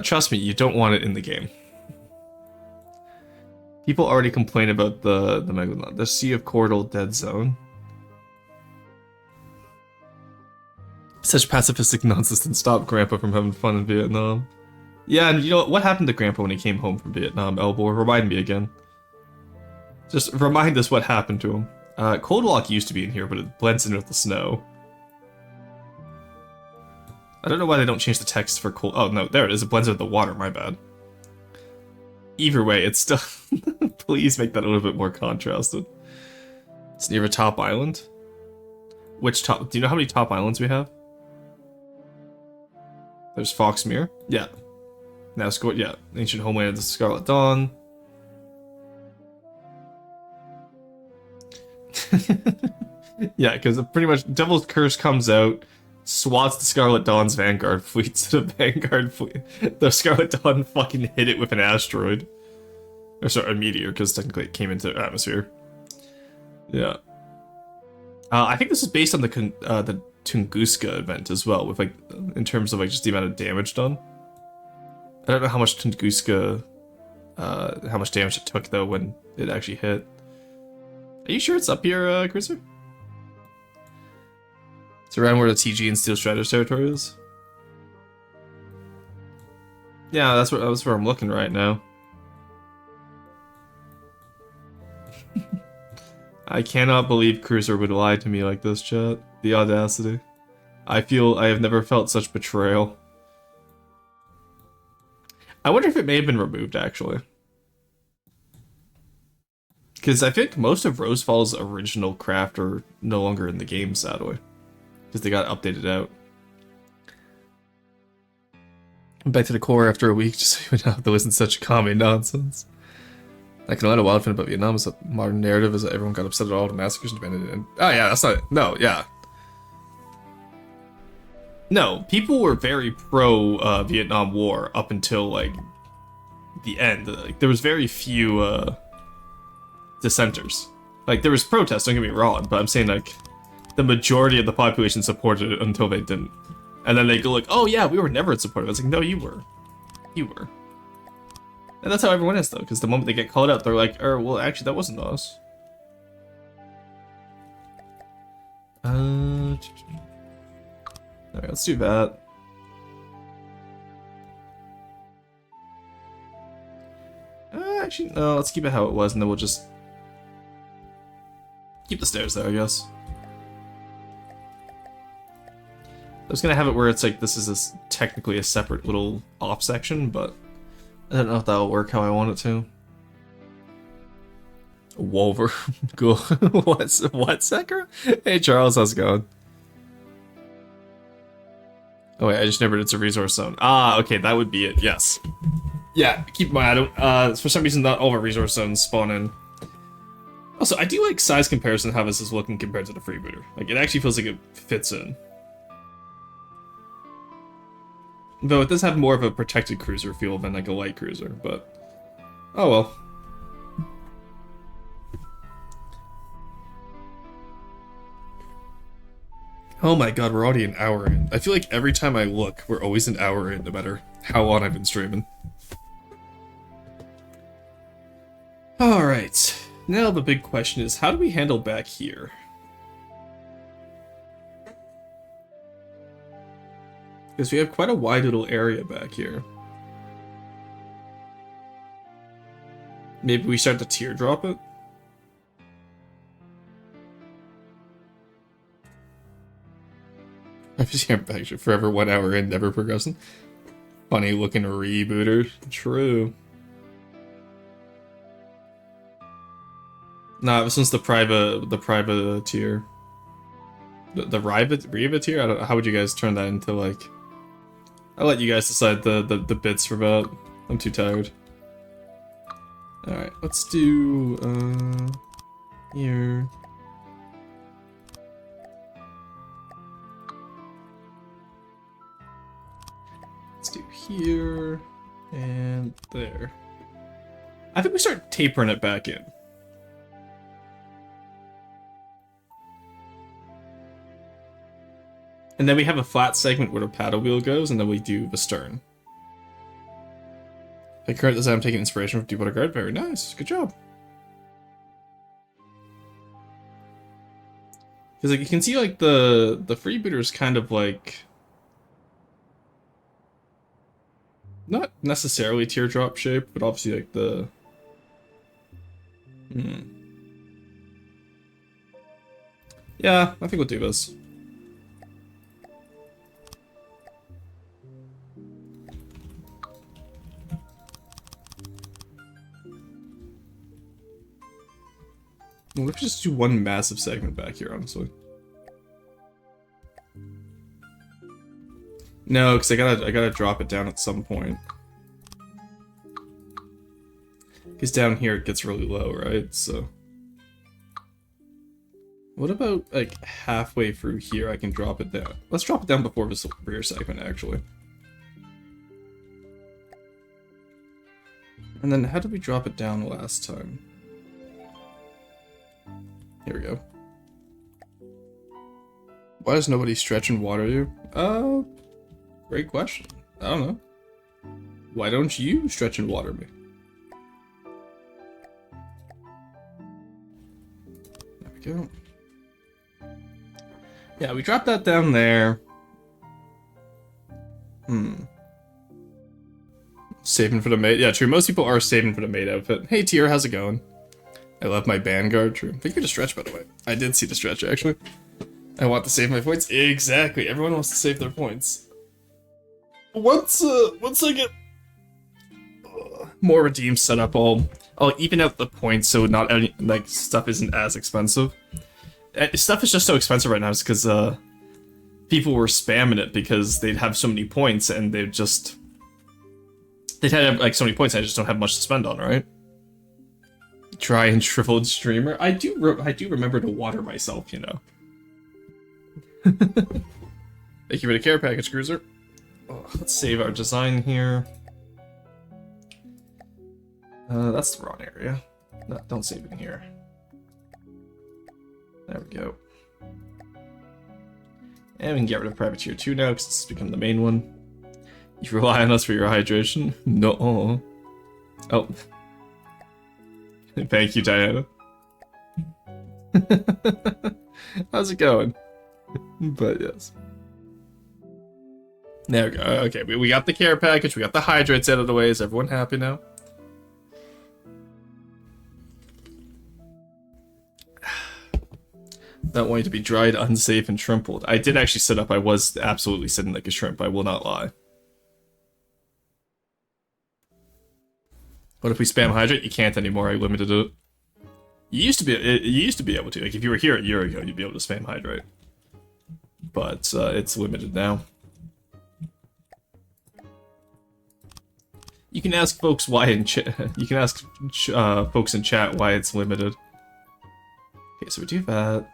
Trust me, you don't want it in the game. People already complain about the Megalodon. The Sea of Cordal Dead Zone. Such pacifistic nonsense and stop Grandpa from having fun in Vietnam. Yeah, and you know what happened to Grandpa when he came home from Vietnam, Elbor? Remind me again. Just remind us what happened to him. Cold Lock used to be in here, but it blends in with the snow. I don't know why they don't change the text for cold. Oh, no, there it is. It blends in with the water, my bad. Either way, it's still... Please make that a little bit more contrasted. It's near a top island. Which top... Do you know how many top islands we have? There's Foxmere. Yeah. Now, yeah. Ancient Homeland of the Scarlet Dawn. Yeah, because pretty much Devil's Curse comes out, swats the Scarlet Dawn's Vanguard fleet to the Vanguard fleet. The Scarlet Dawn fucking hit it with an asteroid. Or sorry, a meteor, because technically it came into the atmosphere. Yeah. I think this is based on the Tunguska event as well, with like in terms of like just the amount of damage done. I don't know how much Tunguska, how much damage it took though when it actually hit. Are you sure it's up here, Cruiser? It's around where the TG and Steel Strider's territory is. Yeah, that's where I'm looking right now. I cannot believe Cruiser would lie to me like this, chat. The audacity. I feel I have never felt such betrayal. I wonder if it may have been removed, actually. Because I think most of Rosefall's original craft are no longer in the game, sadly. Because they got updated out. Back to the core after a week, just so you would not have to listen to such common nonsense. I can let a wild thing about Vietnam is that modern narrative is that everyone got upset at all the massacres and abandoned it. Oh yeah, that's not it. No, yeah. No, people were very pro Vietnam War up until like the end. Like there was very few dissenters. Like there was protests, don't get me wrong, but I'm saying like the majority of the population supported it until they didn't. And then they go like, oh yeah, we were never in support of it. It's like, no, you were. You were. And that's how everyone is, though, because the moment they get called out, they're like, well, actually, that wasn't us. Alright, let's do that. Actually, no, let's keep it how it was, and then we'll just keep the stairs there, I guess. I was gonna have it where it's like this is technically a separate little off section, but I don't know if that'll work how I want it to. Wolver. Cool. What, Sakura? Hey Charles, how's it going? Oh wait, I just remembered it's a resource zone. Ah, okay, that would be it, yes. Yeah, keep in mind, for some reason not all of our resource zones spawn in. Also, I do like size comparison how this is looking compared to the freebooter. Like, it actually feels like it fits in. Though it does have more of a protected cruiser feel than like a light cruiser, but oh well. Oh my god, we're already an hour in. I feel like every time I look, we're always an hour in, no matter how long I've been streaming. Alright, now the big question is, how do we handle back here? Because we have quite a wide little area back here. Maybe we start to teardrop it? I'm just here actually forever 1 hour in, never progressing. Funny looking rebooter. True. Nah, this one's the private tier. The Riva tier? I don't know. How would you guys turn that into, like... I'll let you guys decide the bits for about. I'm too tired. Alright, let's do, here. Let's do here, and there. I think we start tapering it back in. And then we have a flat segment where the paddle wheel goes, and then we do the stern. The current design, I'm taking inspiration from Deepwater Guard. Very nice. Good job. Because like you can see, like the freebooter is kind of like not necessarily teardrop shape, but obviously like the yeah, I think we'll do this. We could just do one massive segment back here, honestly. No, because I gotta drop it down at some point. Because down here it gets really low, right? So what about like halfway through here? I can drop it down. Let's drop it down before this rear segment, actually. And then how did we drop it down last time? Here we go. Why does nobody stretch and water you? Great question. I don't know. Why don't you stretch and water me? There we go. Yeah, we dropped that down there. Saving for the maid. Yeah, true. Most people are saving for the maid outfit. Hey, Tier, how's it going? I love my Vanguard, true. Thank you for the stretch, by the way. I did see the stretch, actually. I want to save my points. Exactly. Everyone wants to save their points. Once I get more redeems set up, I'll even out the points so not any, like, stuff isn't as expensive. Stuff is just so expensive right now because people were spamming it because they'd have so many points and they'd have like so many points and I just don't have much to spend on, right? Dry and shriveled streamer. I do remember to water myself, you know. Thank you for the care package, Cruiser. Oh, let's save our design here. That's the wrong area. No, don't save it in here. There we go. And we can get rid of Privateer 2 now, because this has become the main one. You rely on us for your hydration? No. Oh. Thank you, Diana. How's it going? But yes. There we go. Okay, we got the care package, we got the hydrates out of the way. Is everyone happy now? Not wanting to be dried, unsafe, and shrimpled. I did actually sit up. I was absolutely sitting like a shrimp. I will not lie. What if we spam hydrate? You can't anymore. I limited it. You used to be able to. Like if you were here a year ago, you'd be able to spam hydrate. But it's limited now. You can ask folks why in chat. You can ask folks in chat why it's limited. Okay, so we do that.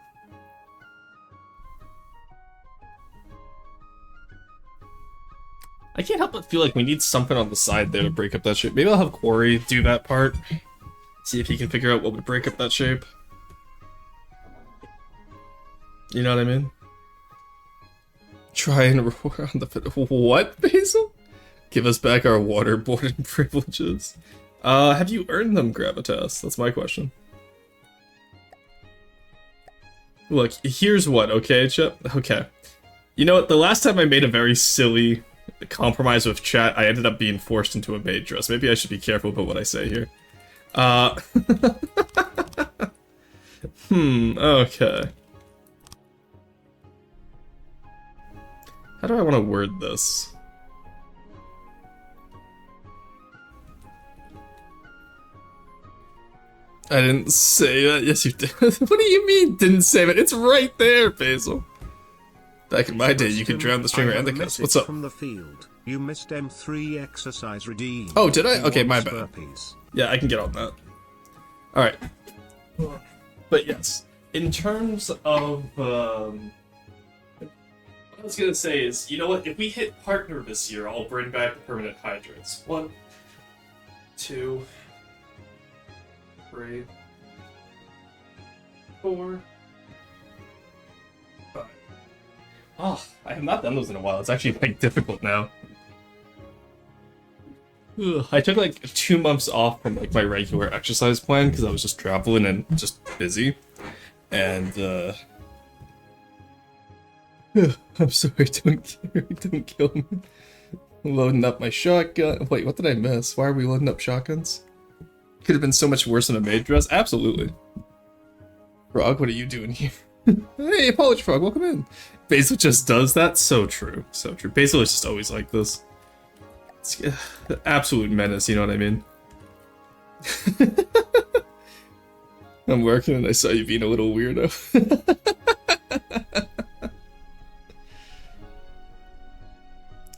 I can't help but feel like we need something on the side there to break up that shape. Maybe I'll have Quarry do that part. See if he can figure out what would break up that shape. You know what I mean? Try and roar on the pit. What, Basil? Give us back our waterboarding privileges. Have you earned them, Gravitas? That's my question. Look, here's what, okay, Chip? Okay. You know what, the last time I made a very silly compromise with chat, I ended up being forced into a maid dress. Maybe I should be careful about what I say here. Okay. How do I want to word this? I didn't say that. Yes, you did. What do you mean, didn't say that? It's right there, Basil. Back in my day, you could drown the streamer and the cuss. What's up? From the field. You missed M3 exercise redeem. Oh, did I? Okay, my bad. Yeah, I can get on that. Alright. But yes, in terms of, what I was gonna say is, you know what, if we hit partner this year, I'll bring back the permanent hydrates. 1, 2, 3, 4, 5. Oh, I have not done those in a while. It's actually like difficult now. Ugh, I took like 2 months off from like my regular exercise plan because I was just traveling and just busy. And I'm sorry, don't kill me. Loading up my shotgun. Wait, what did I miss? Why are we loading up shotguns? Could have been so much worse than a maid dress. Absolutely. Frog, what are you doing here? Hey, Apology Frog, welcome in. Basil just does that. So true. So true. Basil is just always like this. It's absolute menace, you know what I mean? I'm working and I saw you being a little weirdo.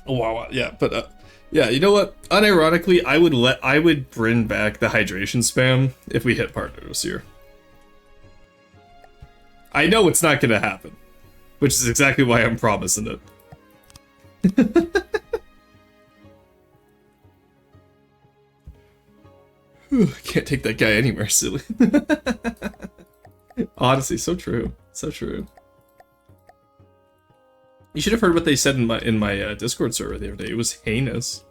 Oh, wow, yeah, but yeah, you know what? Unironically, I would bring back the hydration spam if we hit partner this year. I know it's not gonna happen, which is exactly why I'm promising it. Can't take that guy anywhere, silly. Honestly, so true. So true. You should have heard what they said in my Discord server the other day. It was heinous.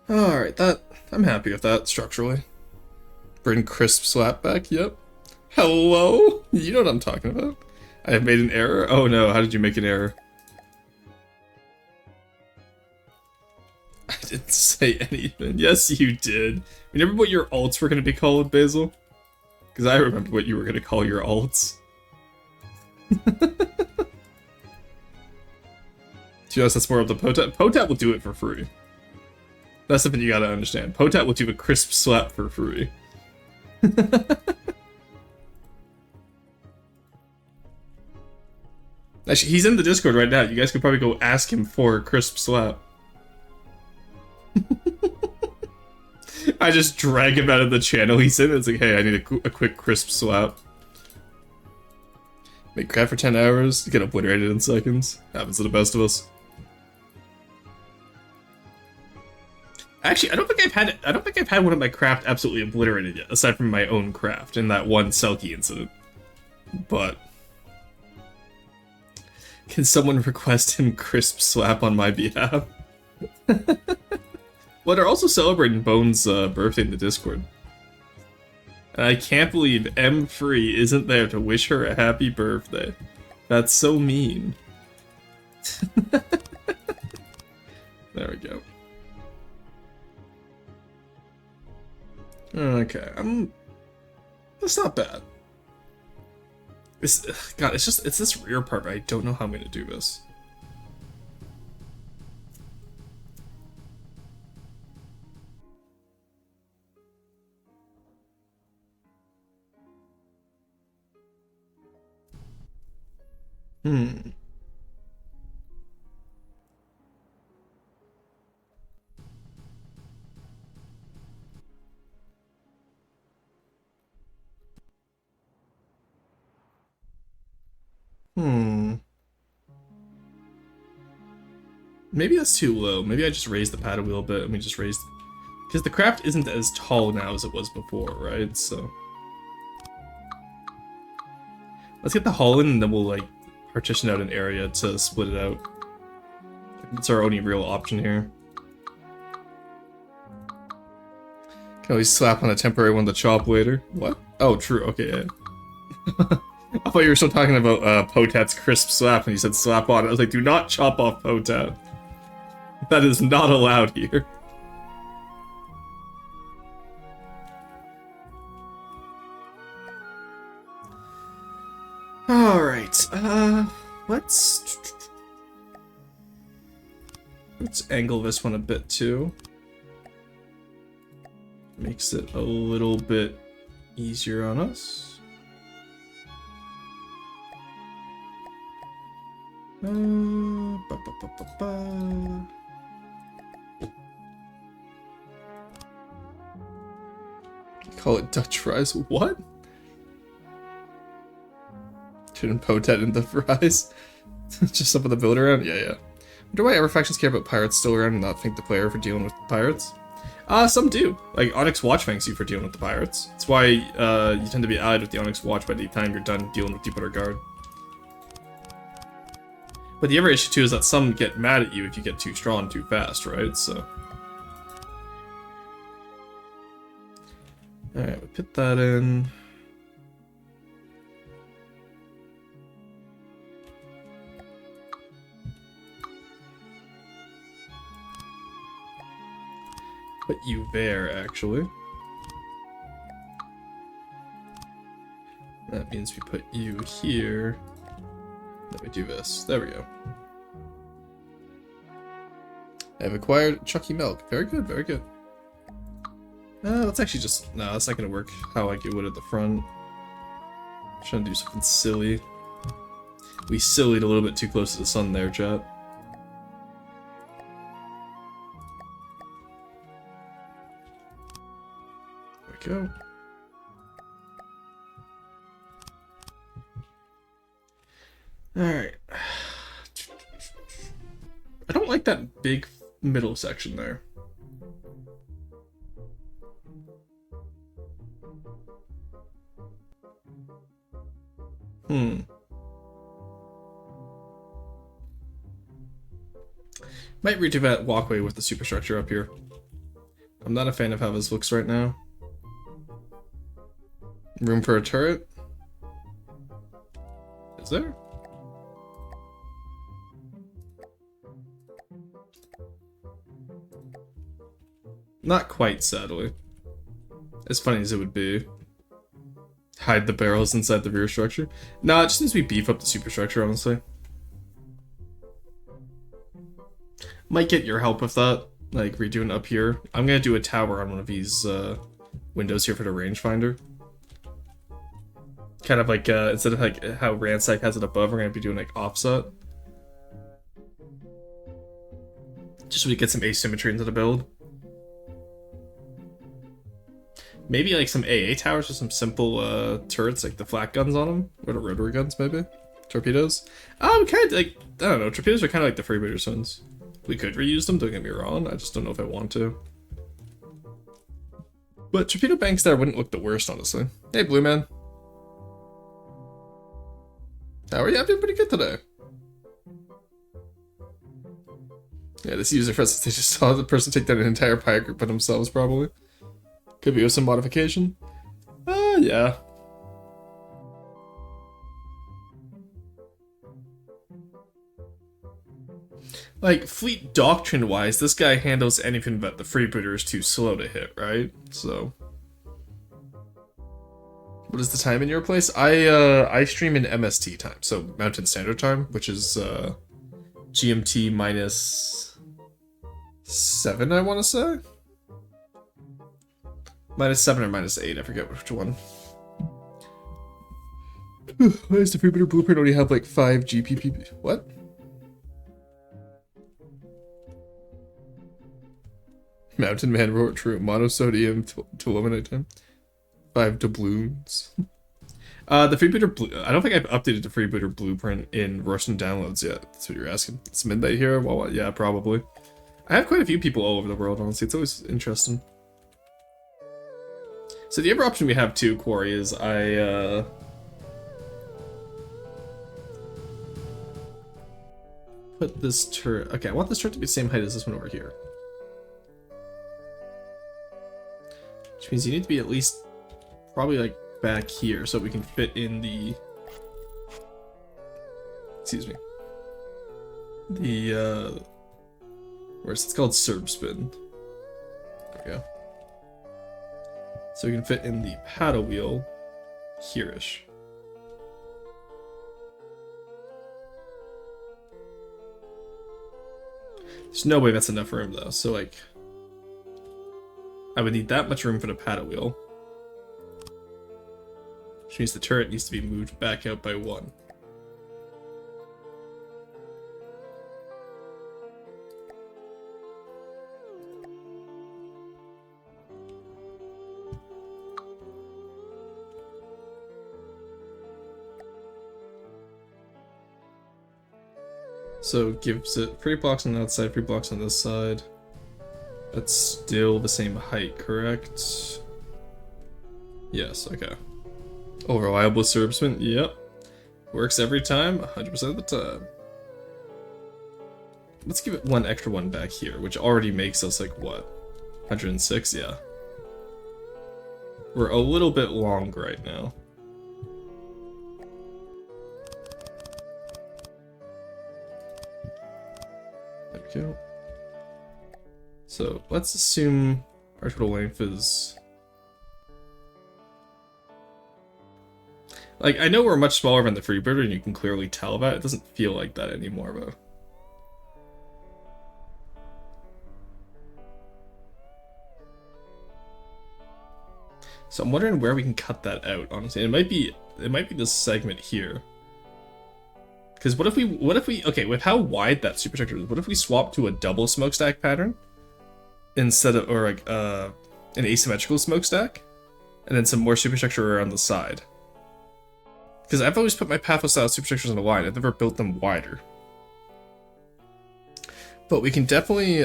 Alright, I'm happy with that, structurally. Bring crisp slap back, yep. Hello? You know what I'm talking about. I have made an error? Oh no, how did you make an error? I didn't say anything. Yes, you did. Remember what your alts were going to be called, Basil? Because I remember what you were going to call your alts. To be honest, that's more of the Potat. Potat will do it for free. That's something you gotta understand. Potat will do a crisp slap for free. Actually, he's in the Discord right now. You guys could probably go ask him for a crisp slap. I just drag him out of the channel he's in. It's like, hey, I need a quick crisp slap. Make craft for 10 hours, get obliterated in seconds. Happens to the best of us. Actually, I don't think I've had one of my craft absolutely obliterated yet, aside from my own craft in that one Selkie incident. But can someone request him crisp slap on my behalf? Well, they're also celebrating Bone's birthday in the Discord. And I can't believe M3 isn't there to wish her a happy birthday. That's so mean. There we go. Okay, that's not bad. God, it's this rear part, but I don't know how I'm gonna do this. Hmm. Maybe that's too low. Maybe I just raised the paddle wheel a bit and we just raised... Because the craft isn't as tall now as it was before, right? So... Let's get the hull in and then we'll, like, partition out an area to split it out. That's our only real option here. Can always slap on a temporary one to chop later. What? Oh, true. Okay, yeah. I thought you were still talking about Potat's crisp slap and you said slap on. I was like, do not chop off Potat. That is not allowed here. Alright, let's angle this one a bit too. Makes it a little bit easier on us. Call it Dutch fries. What? Shouldn't Potat in the fries? Just up with the build around? Yeah, yeah. Wonder why other factions care about pirates still around and not thank the player for dealing with pirates? Some do. Like, Onyx Watch thanks you for dealing with the pirates. That's why you tend to be allied with the Onyx Watch by the time you're done dealing with Deepwater Guard. But the other issue too is that some get mad at you if you get too strong too fast, right? So... Alright, we put that in. Put you there, actually. That means we put you here. Then we do this. There we go. I have acquired Chucky Milk. Very good, very good. Let's actually just... No, that's not going to work how like it would at the front. I'm trying to do something silly. We sillied a little bit too close to the sun there, chat. There we go. Alright. I don't like that big middle section there. Might redo that walkway with the superstructure up here. I'm not a fan of how this looks right now. Room for a turret? Is there? Not quite, sadly. As funny as it would be. Hide the barrels inside the rear structure. Nah, it just needs to be beef up the superstructure, honestly. Might get your help with that, like redoing up here. I'm gonna do a tower on one of these windows here for the rangefinder. Kind of like, instead of like how Ransack has it above, we're gonna be doing like offset. Just so we get some asymmetry into the build. Maybe like some AA towers with some simple turrets, like the flat guns on them, or the rotary guns maybe. Torpedoes. Kind of like, I don't know, torpedoes are kind of like the freebooters ones. We could reuse them, don't get me wrong, I just don't know if I want to. But torpedo banks there wouldn't look the worst, honestly. Hey, Blue Man. How are you? I'm doing pretty good today. Yeah, this user, for instance, they just saw the person take down an entire pirate group by themselves, probably. Could be with some modification. Yeah. Like, fleet doctrine-wise, this guy handles anything but the freebooter is too slow to hit, right? So... What is the time in your place? I stream in MST time, so Mountain Standard Time, which is GMT minus 7, I want to say? Minus 7 or minus 8, I forget which one. Why does the freebooter blueprint only have like 5 GPP? What? Mountain Man wrote true. Monosodium to eliminate him. 5 doubloons. The freebooter I don't think I've updated the freebooter blueprint in Russian downloads yet. That's what you're asking. It's midnight here? Well, yeah, probably. I have quite a few people all over the world, honestly. It's always interesting. So the other option we have too, Quarry, is I put this turret. Okay, I want this turret to be the same height as this one over here. Which means you need to be at least probably like back here so we can fit in the, excuse me, the where's it's called Serb spin. There we go. So we can fit in the paddle wheel here-ish. There's no way that's enough room though, so like I would need that much room for the paddle wheel. Which means the turret needs to be moved back out by 1. So it gives it 3 blocks on that side, 3 blocks on this side. That's still the same height, correct? Yes, okay. Oh, reliable serviceman? Yep. Works every time, 100% of the time. Let's give it 1 extra one back here, which already makes us like, what? 106? Yeah. We're a little bit long right now. There we go. So let's assume our total length is... Like, I know we're much smaller than the freebooter, and you can clearly tell that. It doesn't feel like that anymore, though. So I'm wondering where we can cut that out, honestly. It might be this segment here. Because what if we, okay, with how wide that superstructure is, what if we swap to a double smokestack pattern? Instead of, or like, an asymmetrical smokestack? And then some more superstructure around the side. Because I've always put my patho-style superstructures on the line. I've never built them wider. But we can definitely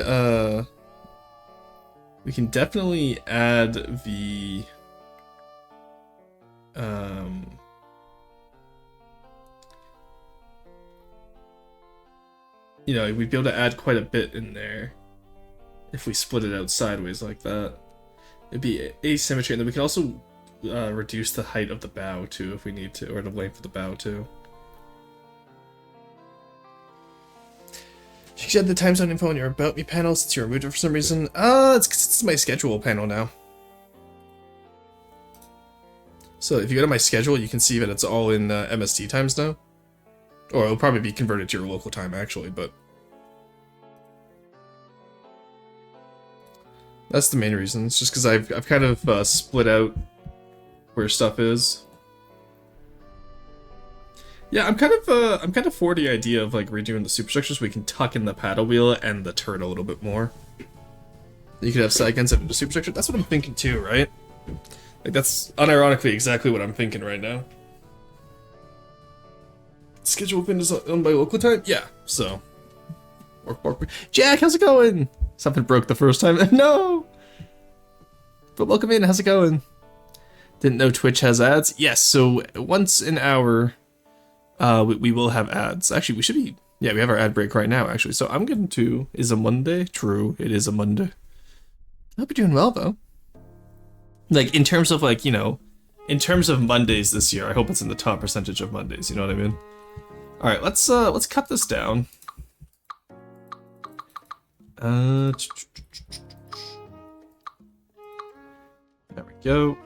add the you know, we'd be able to add quite a bit in there if we split it out sideways like that. It'd be asymmetry, and then we can also reduce the height of the bow too if we need to, or the length of the bow too. She said the time zone info on your About Me panel since you removed it for some reason. It's my schedule panel now. So if you go to my schedule, you can see that it's all in MST times now. Or it'll probably be converted to your local time actually, but that's the main reason. It's just because I've kind of split out where stuff is. Yeah, I'm kind of for the idea of like redoing the superstructure so we can tuck in the paddle wheel and the turret a little bit more. You could have side guns under the superstructure. That's what I'm thinking too, right? Like that's unironically exactly what I'm thinking right now. Schedule pin is on my local time? Yeah, so. Work. Jack, how's it going? Something broke the first time. No! But welcome in, how's it going? Didn't know Twitch has ads? Yes, so once an hour, we will have ads. Actually, we should be, yeah, we have our ad break right now, actually. So I'm getting to, is a Monday? True, it is a Monday. I hope you're doing well, though. Like, in terms of, like, you know, in terms of Mondays this year, I hope it's in the top percentage of Mondays, you know what I mean? Alright, let's cut this down. There we go.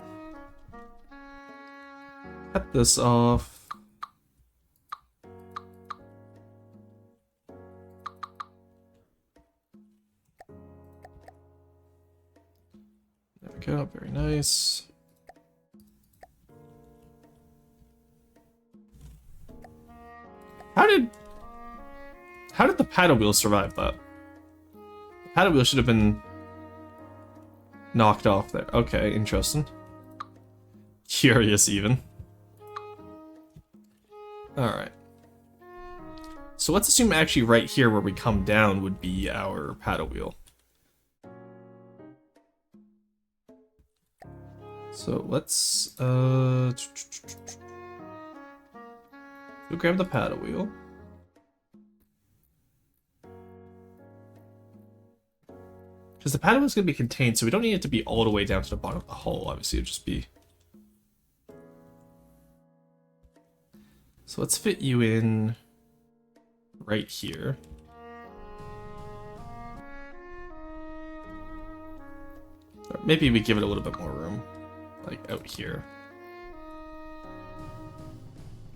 Cut this off. There we go, very nice. How did the paddle wheel survive that? The paddle wheel should have been knocked off there. Okay, interesting. Curious even. Alright. So let's assume actually right here where we come down would be our paddle wheel. So let's go grab the paddle wheel. Because the paddle wheel is going to be contained, so we don't need it to be all the way down to the bottom of the hull. Obviously, it'll just be... So let's fit you in right here. Or maybe we give it a little bit more room, like out here.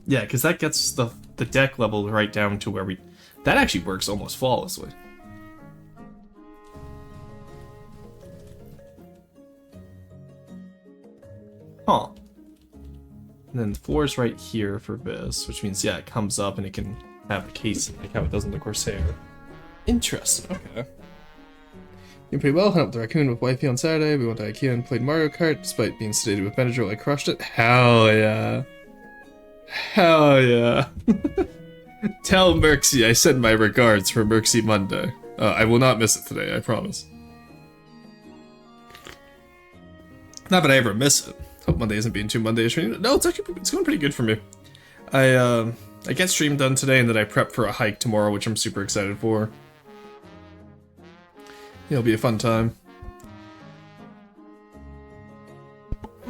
Yeah, because that gets the deck level right down to where we... That actually works almost flawlessly. Huh. And then the floor's right here for this, which means, yeah, it comes up and it can have a case like how it does in the Corsair. Interesting, okay. Doing pretty well, hung up the raccoon with wifey on Saturday, we went to IKEA and played Mario Kart, despite being sedated with Benadryl, I crushed it. Hell yeah. Hell yeah. Tell Merxy I send my regards for Merxy Monday. I will not miss it today, I promise. Not that I ever miss it. Hope Monday isn't being too Monday-ish. No, it's going pretty good for me. I get stream done today and then I prep for a hike tomorrow, which I'm super excited for. It'll be a fun time.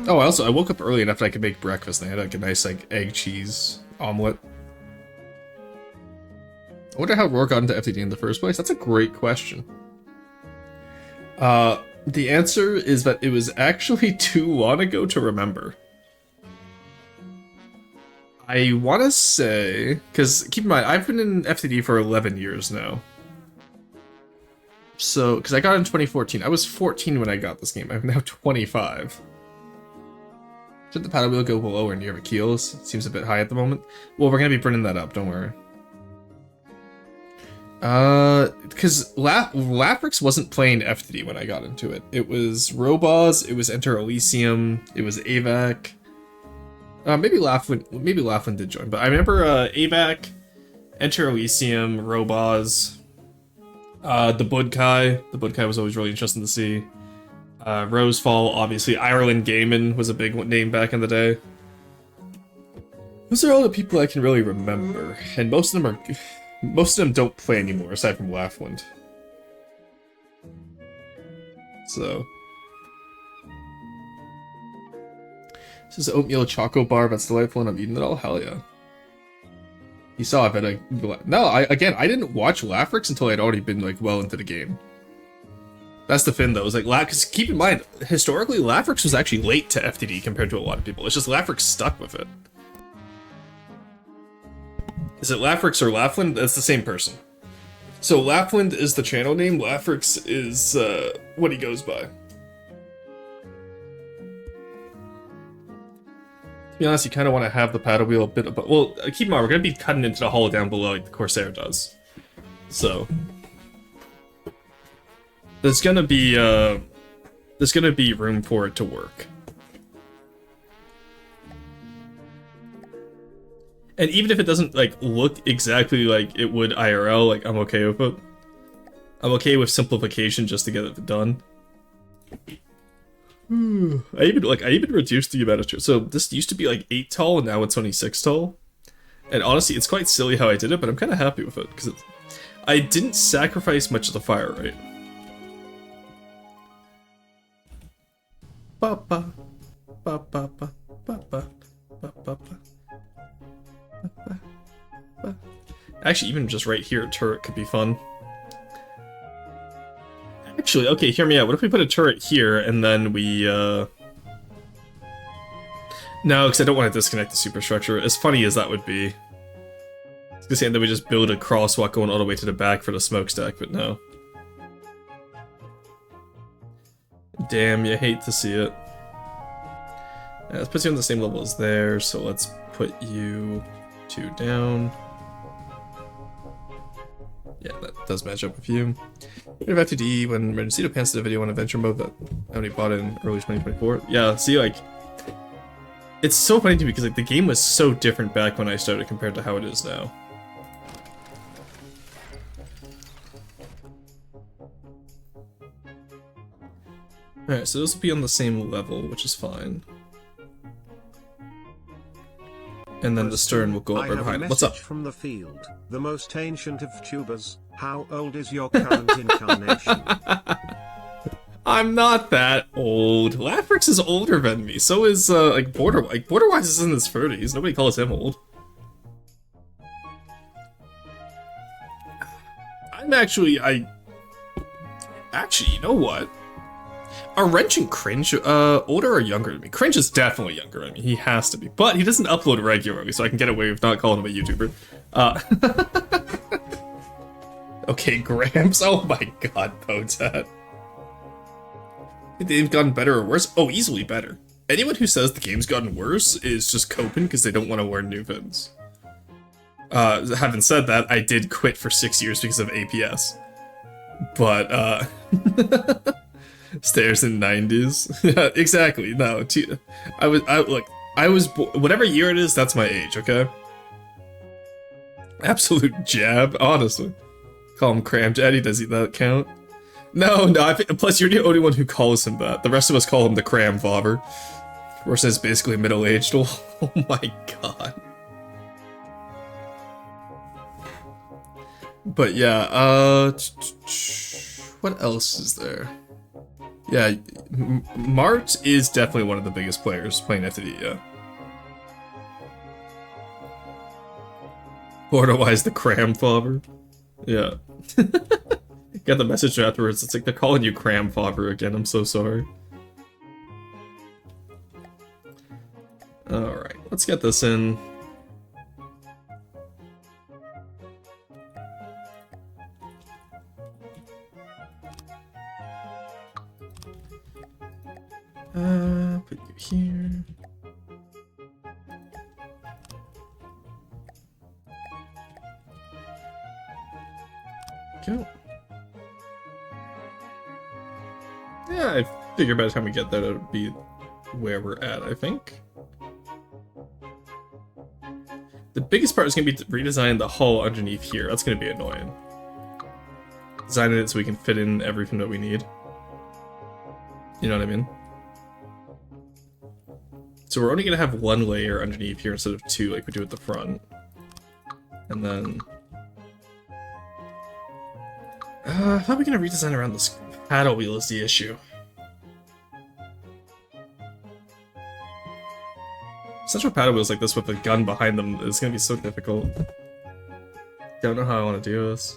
Oh, I woke up early enough that I could make breakfast and I had like a nice like egg cheese omelet. I wonder how Roar got into FTD in the first place. That's a great question. The answer is that it was actually too long ago to remember. I want to say, because keep in mind, I've been in FTD for 11 years now. So, because I got in 2014. I was 14 when I got this game. I'm now 25. Should the paddle wheel go lower near the keels? It seems a bit high at the moment. Well, we're going to be bringing that up, don't worry. Because Lafrix wasn't playing FTD when I got into it. It was Roboz, it was Enter Elysium, it was AVAC. Maybe Laughlin did join, but I remember AVAC, Enter Elysium, Roboz, the Budkai. The Budkai was always really interesting to see. Rosefall, obviously. Ireland Gaiman was a big name back in the day. Those are all the people I can really remember, and most of them don't play anymore, aside from Laughlin. So. This is oatmeal choco bar that's delightful and I'm eating it all. Hell yeah. You saw it, but no, I didn't watch Lafrix until I'd already been like well into the game. That's the thing though, it was like, because keep in mind, historically Lafrix was actually late to FTD compared to a lot of people. It's just Lafrix stuck with it. Is it Lafrix or Laughlin? That's the same person. So Laughlin is the channel name, Lafrix is what he goes by. To be honest, you kind of want to have the paddle wheel a bit above. Well, keep in mind, we're going to be cutting into the hull down below like the Corsair does. So there's going to be room for it to work. And even if it doesn't like look exactly like it would IRL, like I'm okay with it. I'm okay with simplification just to get it done. I even reduced the amount of so this used to be like 8 tall and now it's only 6 tall. And honestly, it's quite silly how I did it, but I'm kind of happy with it because I didn't sacrifice much of the fire rate. Ba ba ba ba ba Actually, even just right here, a turret could be fun. Actually, okay, hear me out. What if we put a turret here and then we, No, because I don't want to disconnect the superstructure. As funny as that would be. I was gonna say, and then we just build a crosswalk going all the way to the back for the smokestack, but no. Damn, you hate to see it. Yeah, let's put you on the same level as there, so let's put you 2 down. Yeah, that does match up with you. We have FTD when Regencedo pants did a video on adventure mode that I only bought in early 2024. Yeah, see, like, it's so funny to me because like the game was so different back when I started compared to how it is now. Alright, so this will be on the same level, which is fine. And then the stern will go up right behind it. What's up? From the field, the most ancient of Vtubers. How old is your current incarnation? I'm not that old. Lafrix is older than me. So is like Borderwise is in his 30s. Nobody calls him old. Actually, you know what? Are Wrench and Cringe older or younger than me? Cringe is definitely younger than me. He has to be. But he doesn't upload regularly, so I can get away with not calling him a YouTuber. Okay, Gramps. Oh my god, Potat. They've gotten better or worse? Oh, easily better. Anyone who says the game's gotten worse is just coping because they don't want to learn new things. Having said that, I did quit for 6 years because of APS. But, stairs in 90s. Yeah, exactly. No, I was whatever year it is, that's my age, okay? Absolute jab, honestly. Call him Cram Daddy, does that count? No, plus you're the only one who calls him that. The rest of us call him the Cram Father. Versus basically middle-aged. Oh my god. But yeah, what else is there? Yeah, Mart is definitely one of the biggest players playing FTD, yeah. Otherwise, the Cram Father. Yeah. Got the message afterwards, it's like they're calling you Cram Father again, I'm so sorry. Alright, let's get this in. Put you here. Go. Yeah, I figure by the time we get there, it'll be where we're at, I think. The biggest part is going to be redesigning the hull underneath here. That's going to be annoying. Designing it so we can fit in everything that we need. You know what I mean? So we're only going to have one layer underneath here instead of two like we do at the front. And then... how are we going to redesign around this paddle wheel is the issue. Central paddle wheels like this with a gun behind them is going to be so difficult. Don't know how I want to do this.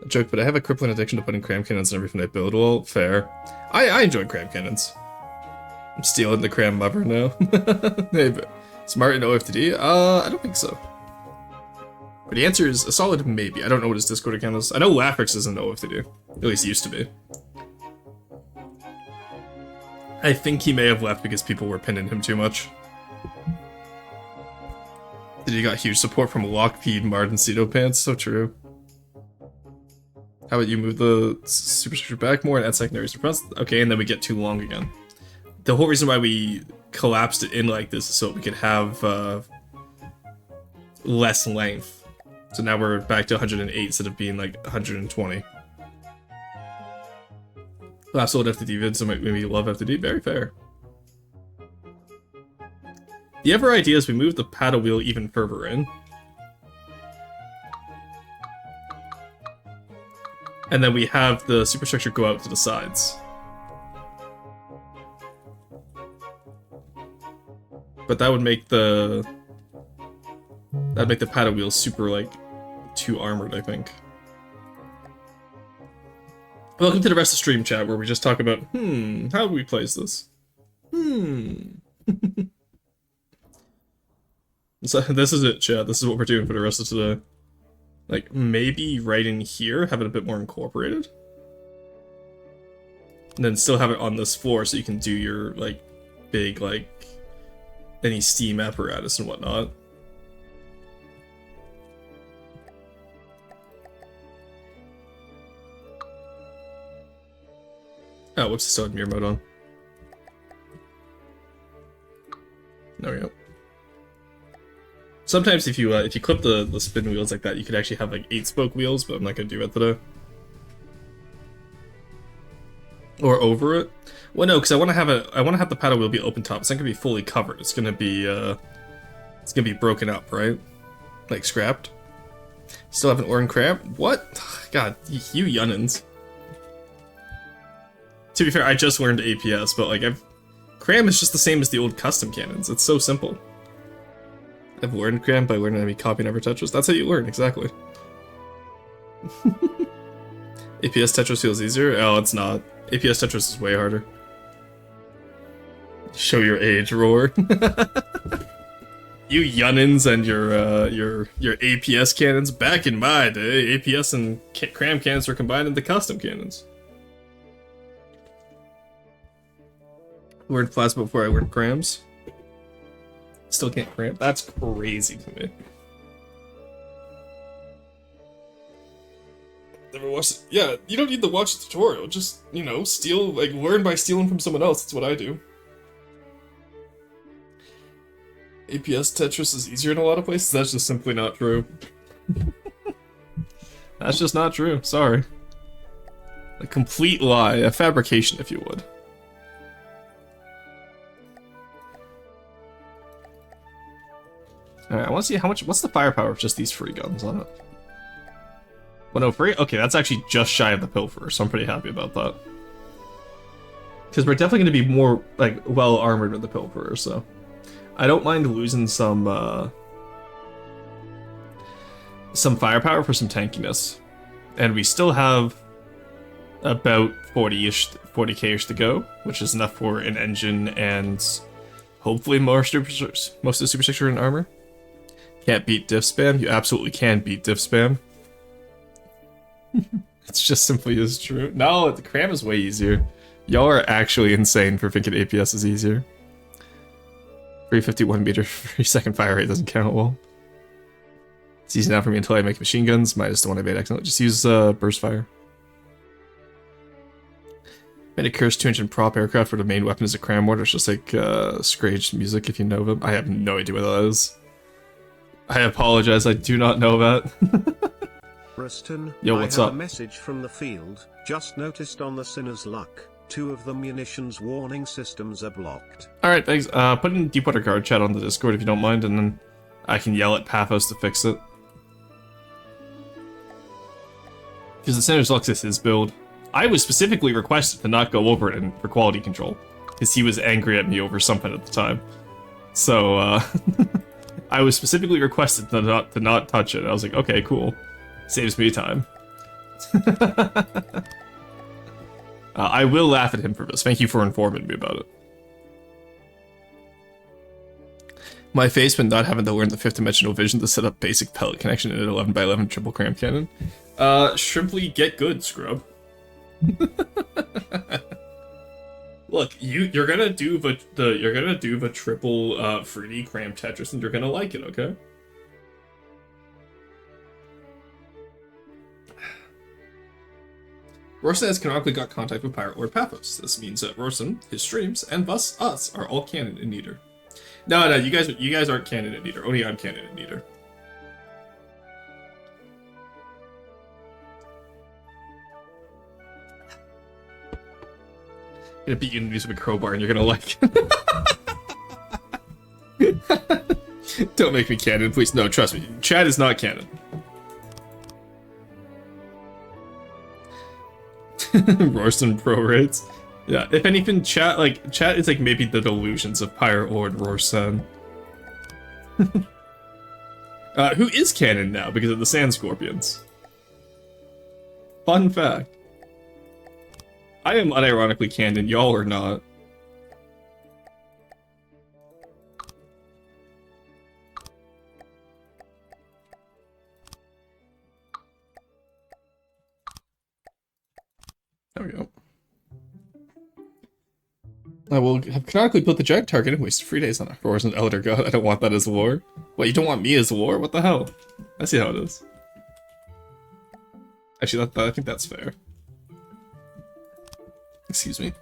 A joke, but I have a crippling addiction to putting cram cannons in everything I build. Well, fair. I enjoy cram cannons. I'm stealing the cram lever now. Hey, but smart in OFTD? I don't think so. But the answer is a solid maybe. I don't know what his Discord account is. I know Lafrix is in OFTD. At least he used to be. I think he may have left because people were pinning him too much. Did he got huge support from Lockpeed, Martin, Cedo Pants? So true. How about you move the superstructure back more and add secondaries to front? Okay, and then we get too long again. The whole reason why we collapsed it in like this is so we could have less length. So now we're back to 108 instead of being like 120. Last old FTD vid, so maybe love FTD. Very fair. The other idea is we move the paddle wheel even further in. And then we have the superstructure go out to the sides. But that would make the... That'd make the paddle wheels super, like, too armored, I think. Welcome to the rest of stream chat, where we just talk about, how do we place this? So this is it, chat. This is what we're doing for the rest of today. Like, maybe right in here, have it a bit more incorporated. And then still have it on this floor so you can do your, like, big, like, any steam apparatus and whatnot. Oh, whoops, I still had mirror mode on. There we go. Sometimes if you clip the spin wheels like that, you could actually have like 8-spoke wheels, but I'm not gonna do that today. Or over it. Well, no, because I want to have the paddle wheel be open top. It's not gonna be fully covered. It's gonna be broken up, right? Like scrapped. Still have an Orin cramp? What? God, you yunnins. To be fair, I just learned APS, but like cram is just the same as the old custom cannons. It's so simple. I've learned cram by learning how to copy never Tetris. That's how you learn, exactly. APS Tetris feels easier? Oh, it's not. APS Tetris is way harder. Show your age, Roar. You yunnins and your APS cannons. Back in my day, APS and cram cannons were combined into custom cannons. Learned plasma before I learned crams. Still can't cram. That's crazy to me. Never watched it. Yeah, you don't need to watch the tutorial. Just, you know, learn by stealing from someone else. That's what I do. APS Tetris is easier in a lot of places. That's just simply not true. That's just not true. Sorry. A complete lie. A fabrication, if you would. Alright, I want to see how much. What's the firepower of just these free guns on it? 103? Okay, that's actually just shy of the Pilferer, so I'm pretty happy about that. Because we're definitely going to be more, like, well armored with the Pilferer, so. I don't mind losing some firepower for some tankiness. And we still have about 40k-ish to go, which is enough for an engine and hopefully most of the super structure and armor. Can't beat diff spam? You absolutely can beat diff spam. It's just simply is true. No, the cram is way easier. Y'all are actually insane for thinking APS is easier. 351 meter per second fire rate doesn't count well. It's easy now for me until I make machine guns, minus the one I made accidentally. Just use burst fire. Made a cursed 2-engine prop aircraft where the main weapon is a cram mortar. It's just like Scrage music if you know them. I have no idea what that is. I apologize, I do not know that. Ruston, yo, what's I have up? A message from the field. Just noticed on the Sinner's Luck, 2 of the munitions warning systems are blocked. Alright, thanks. Put in Deepwater Guard chat on the Discord if you don't mind, and then I can yell at Paphos to fix it. Because the Sinner's Luck is his build. I was specifically requested to not go over it for quality control, because he was angry at me over something at the time. So, I was specifically requested to not touch it. I was like, okay, cool. Saves me time. I will laugh at him for this. Thank you for informing me about it. My face when not having to learn the 5th dimensional vision to set up basic pellet connection in an 11x11 triple cram cannon. Simply get good, scrub. Look, you're gonna do the triple 3D cram Tetris and you're gonna like it, okay? Rorson has canonically got contact with Pirate Lord Paphos. This means that Rorson, his streams, and thus us are all canon in Neater. No, you guys aren't canon in Neater. Only I'm canon in Neater. I'm gonna beat you in the news with a crowbar and you're gonna like it. Don't make me canon, please. No, trust me. Chad is not canon. Rorson pro rates. Yeah, if anything, chat is like maybe the delusions of Pyre Ord Rorsan. Who is canon now because of the Sand Scorpions. Fun fact. I am unironically canon, y'all are not. There we go. I will have canonically put the Giant Target and waste 3 days on it. Roar is an Elder God. I don't want that as lore. Wait, you don't want me as lore? What the hell? I see how it is. Actually, I think that's fair. Excuse me.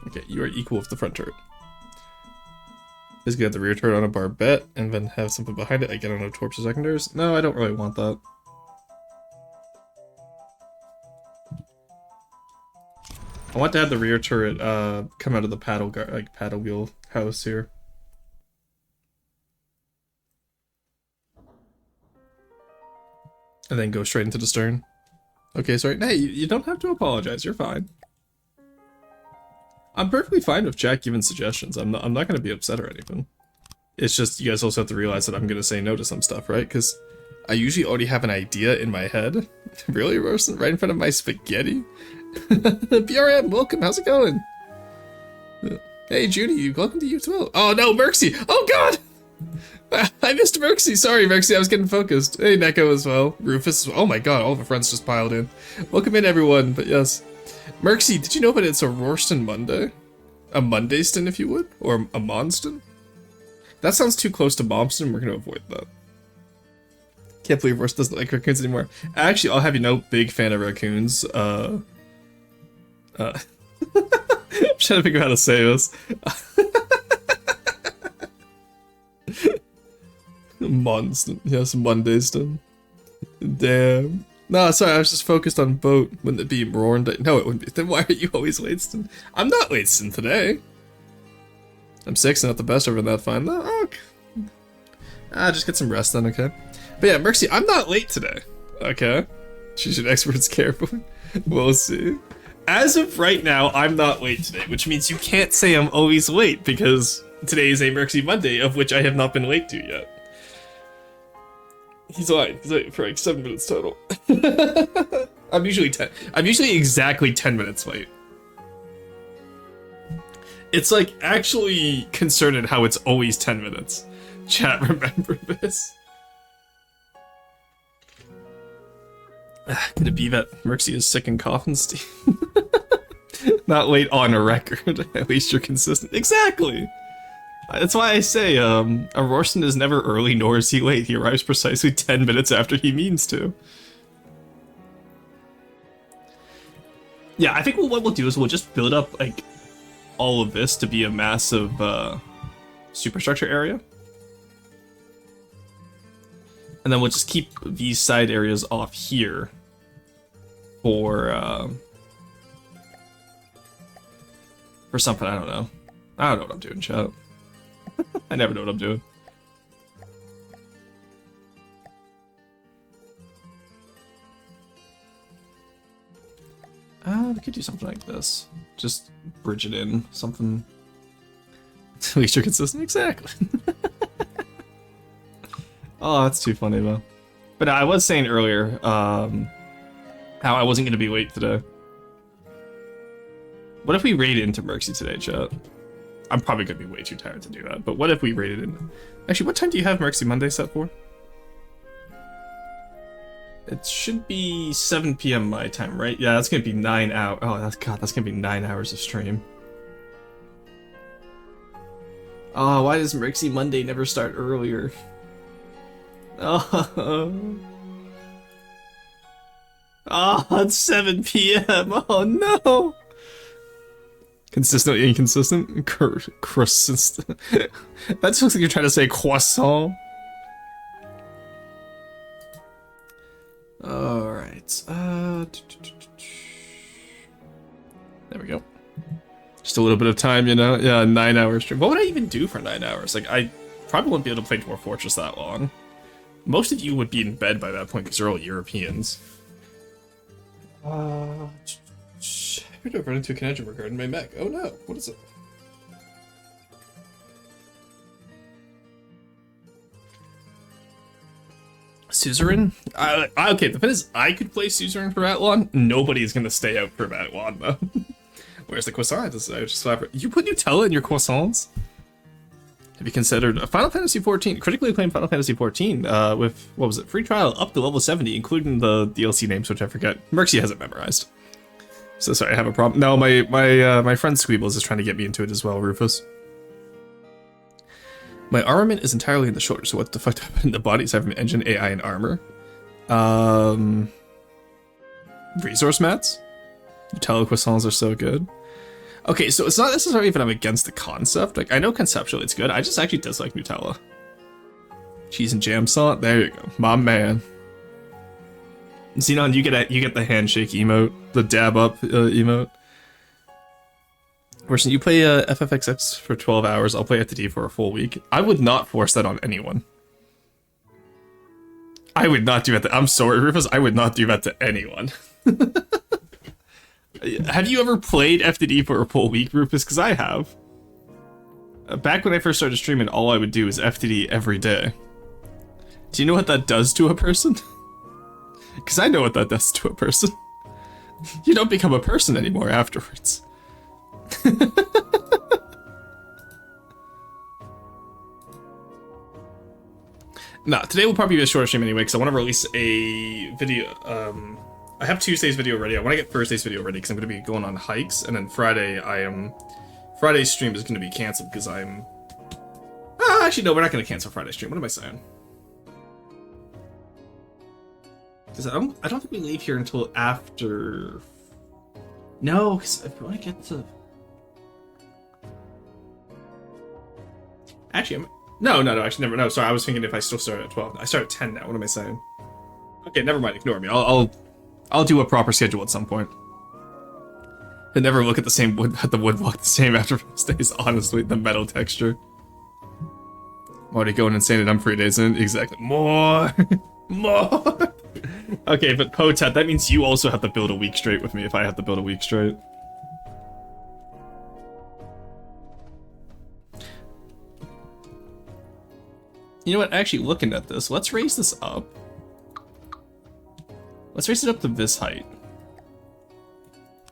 Okay, you are equal with the front turret. Basically have the rear turret on a barbette and then have something behind it. I get on no torps or secondaries. No, I don't really want that. I want to have the rear turret come out of the paddle wheel house here. And then go straight into the stern. Okay, sorry. Hey, you don't have to apologize. You're fine. I'm perfectly fine with Jack giving suggestions. I'm not going to be upset or anything. It's just you guys also have to realize that I'm going to say no to some stuff, right? Because I usually already have an idea in my head. Really, Rosen? Right in front of my spaghetti? BRM, welcome. How's it going? Hey, Judy, welcome to you too. Oh, no, Merxy. Oh, God. I missed Merxy. Sorry, Merxy. I was getting focused. Hey, Neko as well. Rufus. Oh, my God. All the friends just piled in. Welcome in, everyone. But yes. Merxy, did you know that it's a Rorston Monday? A Mondayston, if you would? Or a Monston? That sounds too close to Momston. We're going to avoid that. Can't believe Rorston doesn't like raccoons anymore. Actually, I'll have you know, big fan of raccoons. I'm trying to figure out how to say this. Monston. Yes, Mondayston. Damn. No, sorry, I was just focused on boat. Wouldn't it be Roarn? No, it wouldn't be. Then why are you always Ladeston? I'm not Ladeston today. I'm 6 and not the best over that fine. No, okay. Just get some rest then, okay? But yeah, Merxy, I'm not late today. Okay? Choose your experts carefully. We'll see. As of right now, I'm not late today, which means you can't say I'm always late because today is a Merxy Monday, of which I have not been late to yet. He's lying. He's late for like 7 minutes total. I'm usually exactly 10 minutes late. It's like actually concerted how it's always 10 minutes. Chat, remember this. Could it be that Merxy is sick and coughing, Steve? Not late on a record. At least you're consistent. Exactly. That's why I say, a Rorston is never early nor is he late. He arrives precisely 10 minutes after he means to. Yeah, I think what we'll do is we'll just build up, like, all of this to be a massive, superstructure area. And then we'll just keep these side areas off here for something, I don't know. I don't know what I'm doing, chat. I never know what I'm doing. We could do something like this. Just bridge it in, something. At least you're consistent, exactly. Oh, that's too funny though. But I was saying earlier, how I wasn't gonna be late today. What if we raided into Merxy today, chat? I'm probably gonna be way too tired to do that, but what if we raided in? Actually, what time do you have Merxy Monday set for? It should be 7 PM my time, right? Yeah, that's gonna be 9 hours. Oh, that's gonna be 9 hours of stream. Oh, why does Merxy Monday never start earlier? Oh, it's 7 PM. Oh no. Consistently inconsistent? Croissant. That looks like you're trying to say croissant. Alright. There we go. Just a little bit of time, you know? Yeah, 9 hours stream. What would I even do for 9 hours? Like, I probably wouldn't be able to play Dwarf Fortress that long. Most of you would be in bed by that point because you're all Europeans. I heard I've run into a conundrum regarding my mech. Oh no, what is it? Suzerain? Okay, the thing is, I could play Suzerain for that long. Nobody's gonna stay out for that long, though. Where's the croissant? You put Nutella in your croissants? Have you considered Final Fantasy XIV, critically acclaimed Final Fantasy XIV, with, what was it, free trial up to level 70, including the DLC names, which I forget. Merxy has it memorized. So sorry, I have a problem. No, my friend Squeebles is trying to get me into it as well, Rufus. My armament is entirely in the shoulder, so what the fuck do I put in the body aside from engine, AI, and armor? Resource mats? Nutella croissants are so good. Okay, so it's not necessarily even I'm against the concept. Like, I know conceptually it's good. I just actually dislike Nutella. Cheese and jam sauce. There you go, my man. Xenon, you get the handshake emote, the dab up emote. Person, you play FFXX for 12 hours. I'll play FTD for a full week. I would not force that on anyone. I would not do that. I'm sorry, Rufus. I would not do that to anyone. Have you ever played FTD for a full week, Rufus? Because I have. Back when I first started streaming, all I would do is FTD every day. Do you know what that does to a person? Because I know what that does to a person. You don't become a person anymore afterwards. Nah, today will probably be a shorter stream anyway, because I want to release a video. I have Tuesday's video ready. I want to get Thursday's video ready, because I'm going to be going on hikes, and then Friday's stream is going to be canceled, because I'm... actually, no, we're not going to cancel Friday's stream. What am I saying? Because I don't think we leave here until after... No, because if we want to get to... Actually, no, actually, never. No, sorry, I was thinking if I still start at 12. I start at 10 now. What am I saying? Okay, never mind. Ignore me. I'll do a proper schedule at some point. And never look at the same wood, at the woodblock the same after days. Honestly, the metal texture. I'm already going insane, and I'm 3 days in. Exactly. More, more. Okay, but Potat, that means you also have to build a week straight with me. If I have to build a week straight. You know what, actually looking at this, let's raise this up. Let's raise it up to this height.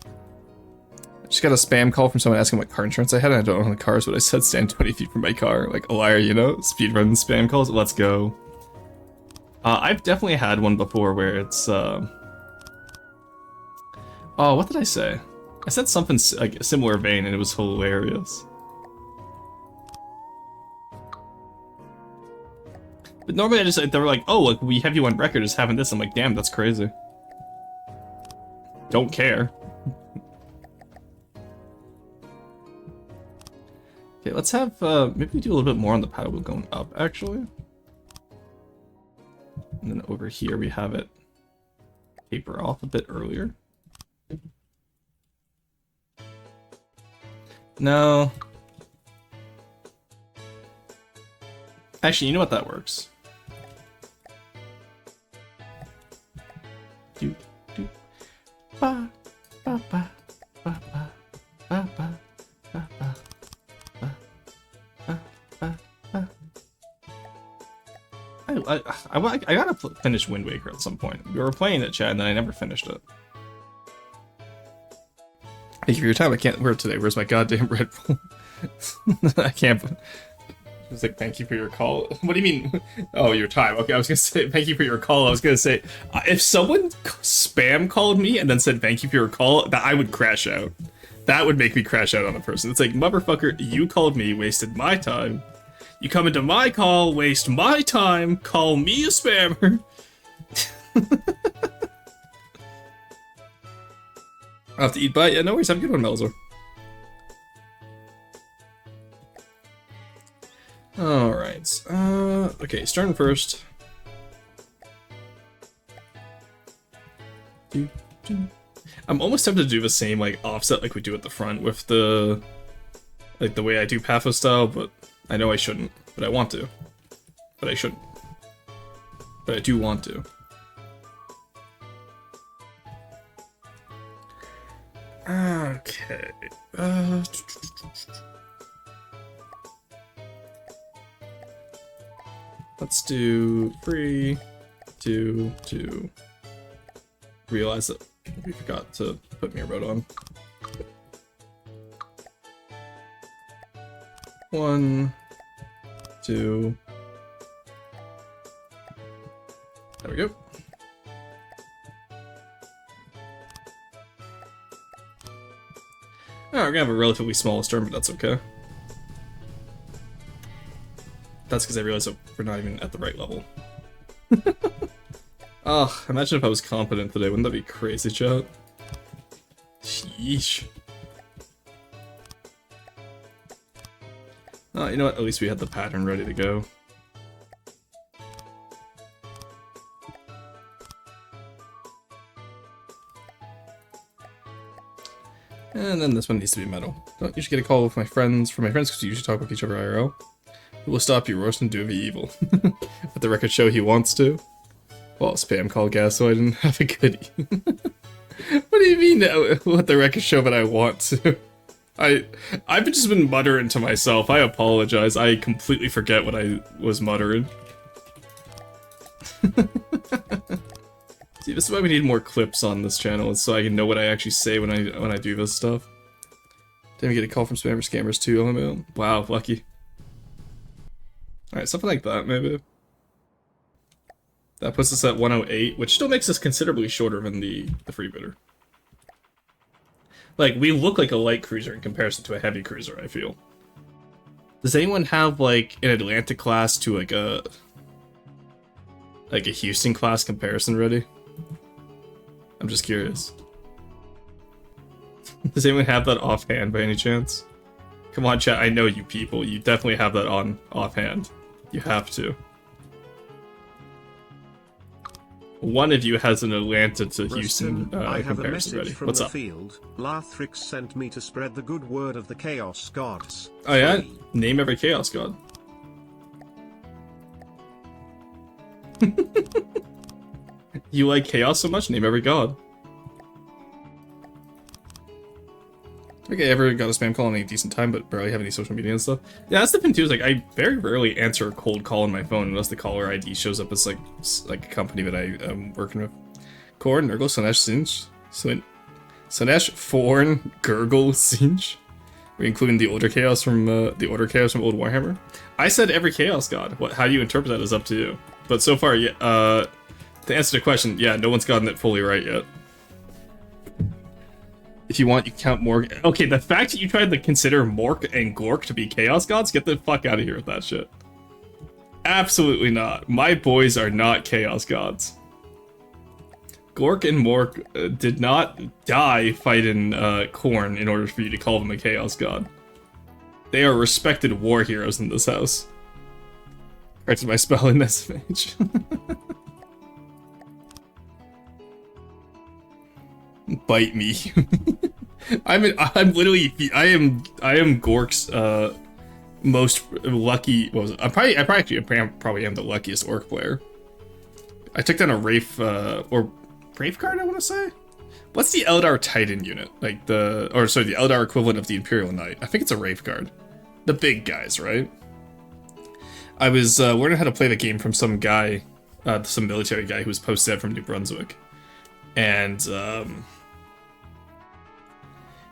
I just got a spam call from someone asking what car insurance I had, and I don't own the cars, but I said stand 20 feet from my car. Like a liar, you know? Speedrun spam calls, let's go. I've definitely had one before where it's, oh, what did I say? I said something like a similar vein, and it was hilarious. But normally I just, they were like, oh, look, we have you on record as having this. I'm like, damn, that's crazy. Don't care. Okay, let's have, maybe we do a little bit more on the paddle wheel going up, actually. And then over here we have it taper off a bit earlier. No. Actually, you know what, that works. Do, do. Ba, ba, ba, ba, ba, ba, ba, ba, ba, ba, ba, ba, ba. I gotta finish Wind Waker at some point. We were playing it, Chad, and then I never finished it. Thank you for your time. I can't. Where today? Where's my goddamn Red Bull? I can't. I was like, thank you for your call. What do you mean? Oh, your time. Okay, I was gonna say thank you for your call. I was gonna say if someone spam called me and then said thank you for your call, that I would crash out. That would make me crash out on a person. It's like, motherfucker, you called me, wasted my time. You come into my call, waste my time, call me a spammer. I'll have to eat bite. Yeah, no worries. Have a good one, Melzor. Alright. Okay, starting first. I'm almost tempted to do the same, like, offset like we do at the front with the... like, the way I do Pathos style, but I know I shouldn't. But I want to. But I shouldn't. But I do want to. Okay. Let's do 3, 2, 2. Realize that we forgot to put mirror mode on. 1, 2. There we go. Oh, we're gonna have a relatively small stern, but that's okay. That's because I realized that we're not even at the right level. Oh, imagine if I was competent today. Wouldn't that be crazy, chat? Sheesh. You know what? At least we had the pattern ready to go. And then this one needs to be metal. Don't usually get a call from my friends because we usually talk with each other IRL. Who will stop you, roast and do the evil? But the record show he wants to. Well, spam call gas, so I didn't have a goodie. What do you mean, what the record show that I want to? I've just been muttering to myself. I apologize. I completely forget what I was muttering. See, this is why we need more clips on this channel, so I can know what I actually say when I do this stuff. Didn't get a call from spammer scammers too. Oh, wow, lucky. Alright, something like that, maybe. That puts us at 108, which still makes us considerably shorter than the freebooter. Like, we look like a light cruiser in comparison to a heavy cruiser, I feel. Does anyone have, like, an Atlantic class to, like a Houston class comparison ready? I'm just curious. Does anyone have that offhand by any chance? Come on, chat, I know you people. You definitely have that on offhand. You have to. One of you has an Atlanta to Houston I have a comparison message ready. from What's the up? field. Lathrix sent me to spread the good word of the Chaos Gods. Oh yeah? Name every Chaos God. You like chaos so much? Name every god. Okay, ever got a spam call in any decent time, but barely have any social media and stuff? Yeah, that's the thing too, is like, I very rarely answer a cold call on my phone unless the caller ID shows up as like a company that I am working with. Korn, Nurgle, Slanesh, Sinch, Slanesh, Forn, Gurgle, Sinch. Are we including the older chaos from Old Warhammer? I said every chaos god. How do you interpret that is up to you. But so far, yeah, to answer the question, yeah, no one's gotten it fully right yet. If you want, you count Morg. Okay, the fact that you tried to consider Mork and Gork to be Chaos Gods, get the fuck out of here with that shit. Absolutely not. My boys are not Chaos Gods. Gork and Mork did not die fighting Khorne in order for you to call them a Chaos God. They are respected war heroes in this house. Corrected my spell in this mage. Bite me. I am Gork's most lucky. What was it? I probably am the luckiest orc player. I took down a Wraith or Wraith card, I want to say. What's the Eldar Titan unit? Like the Eldar equivalent of the Imperial Knight. I think it's a Wraith card. The big guys, right? I was learning how to play the game from some guy, some military guy who was posted from New Brunswick, and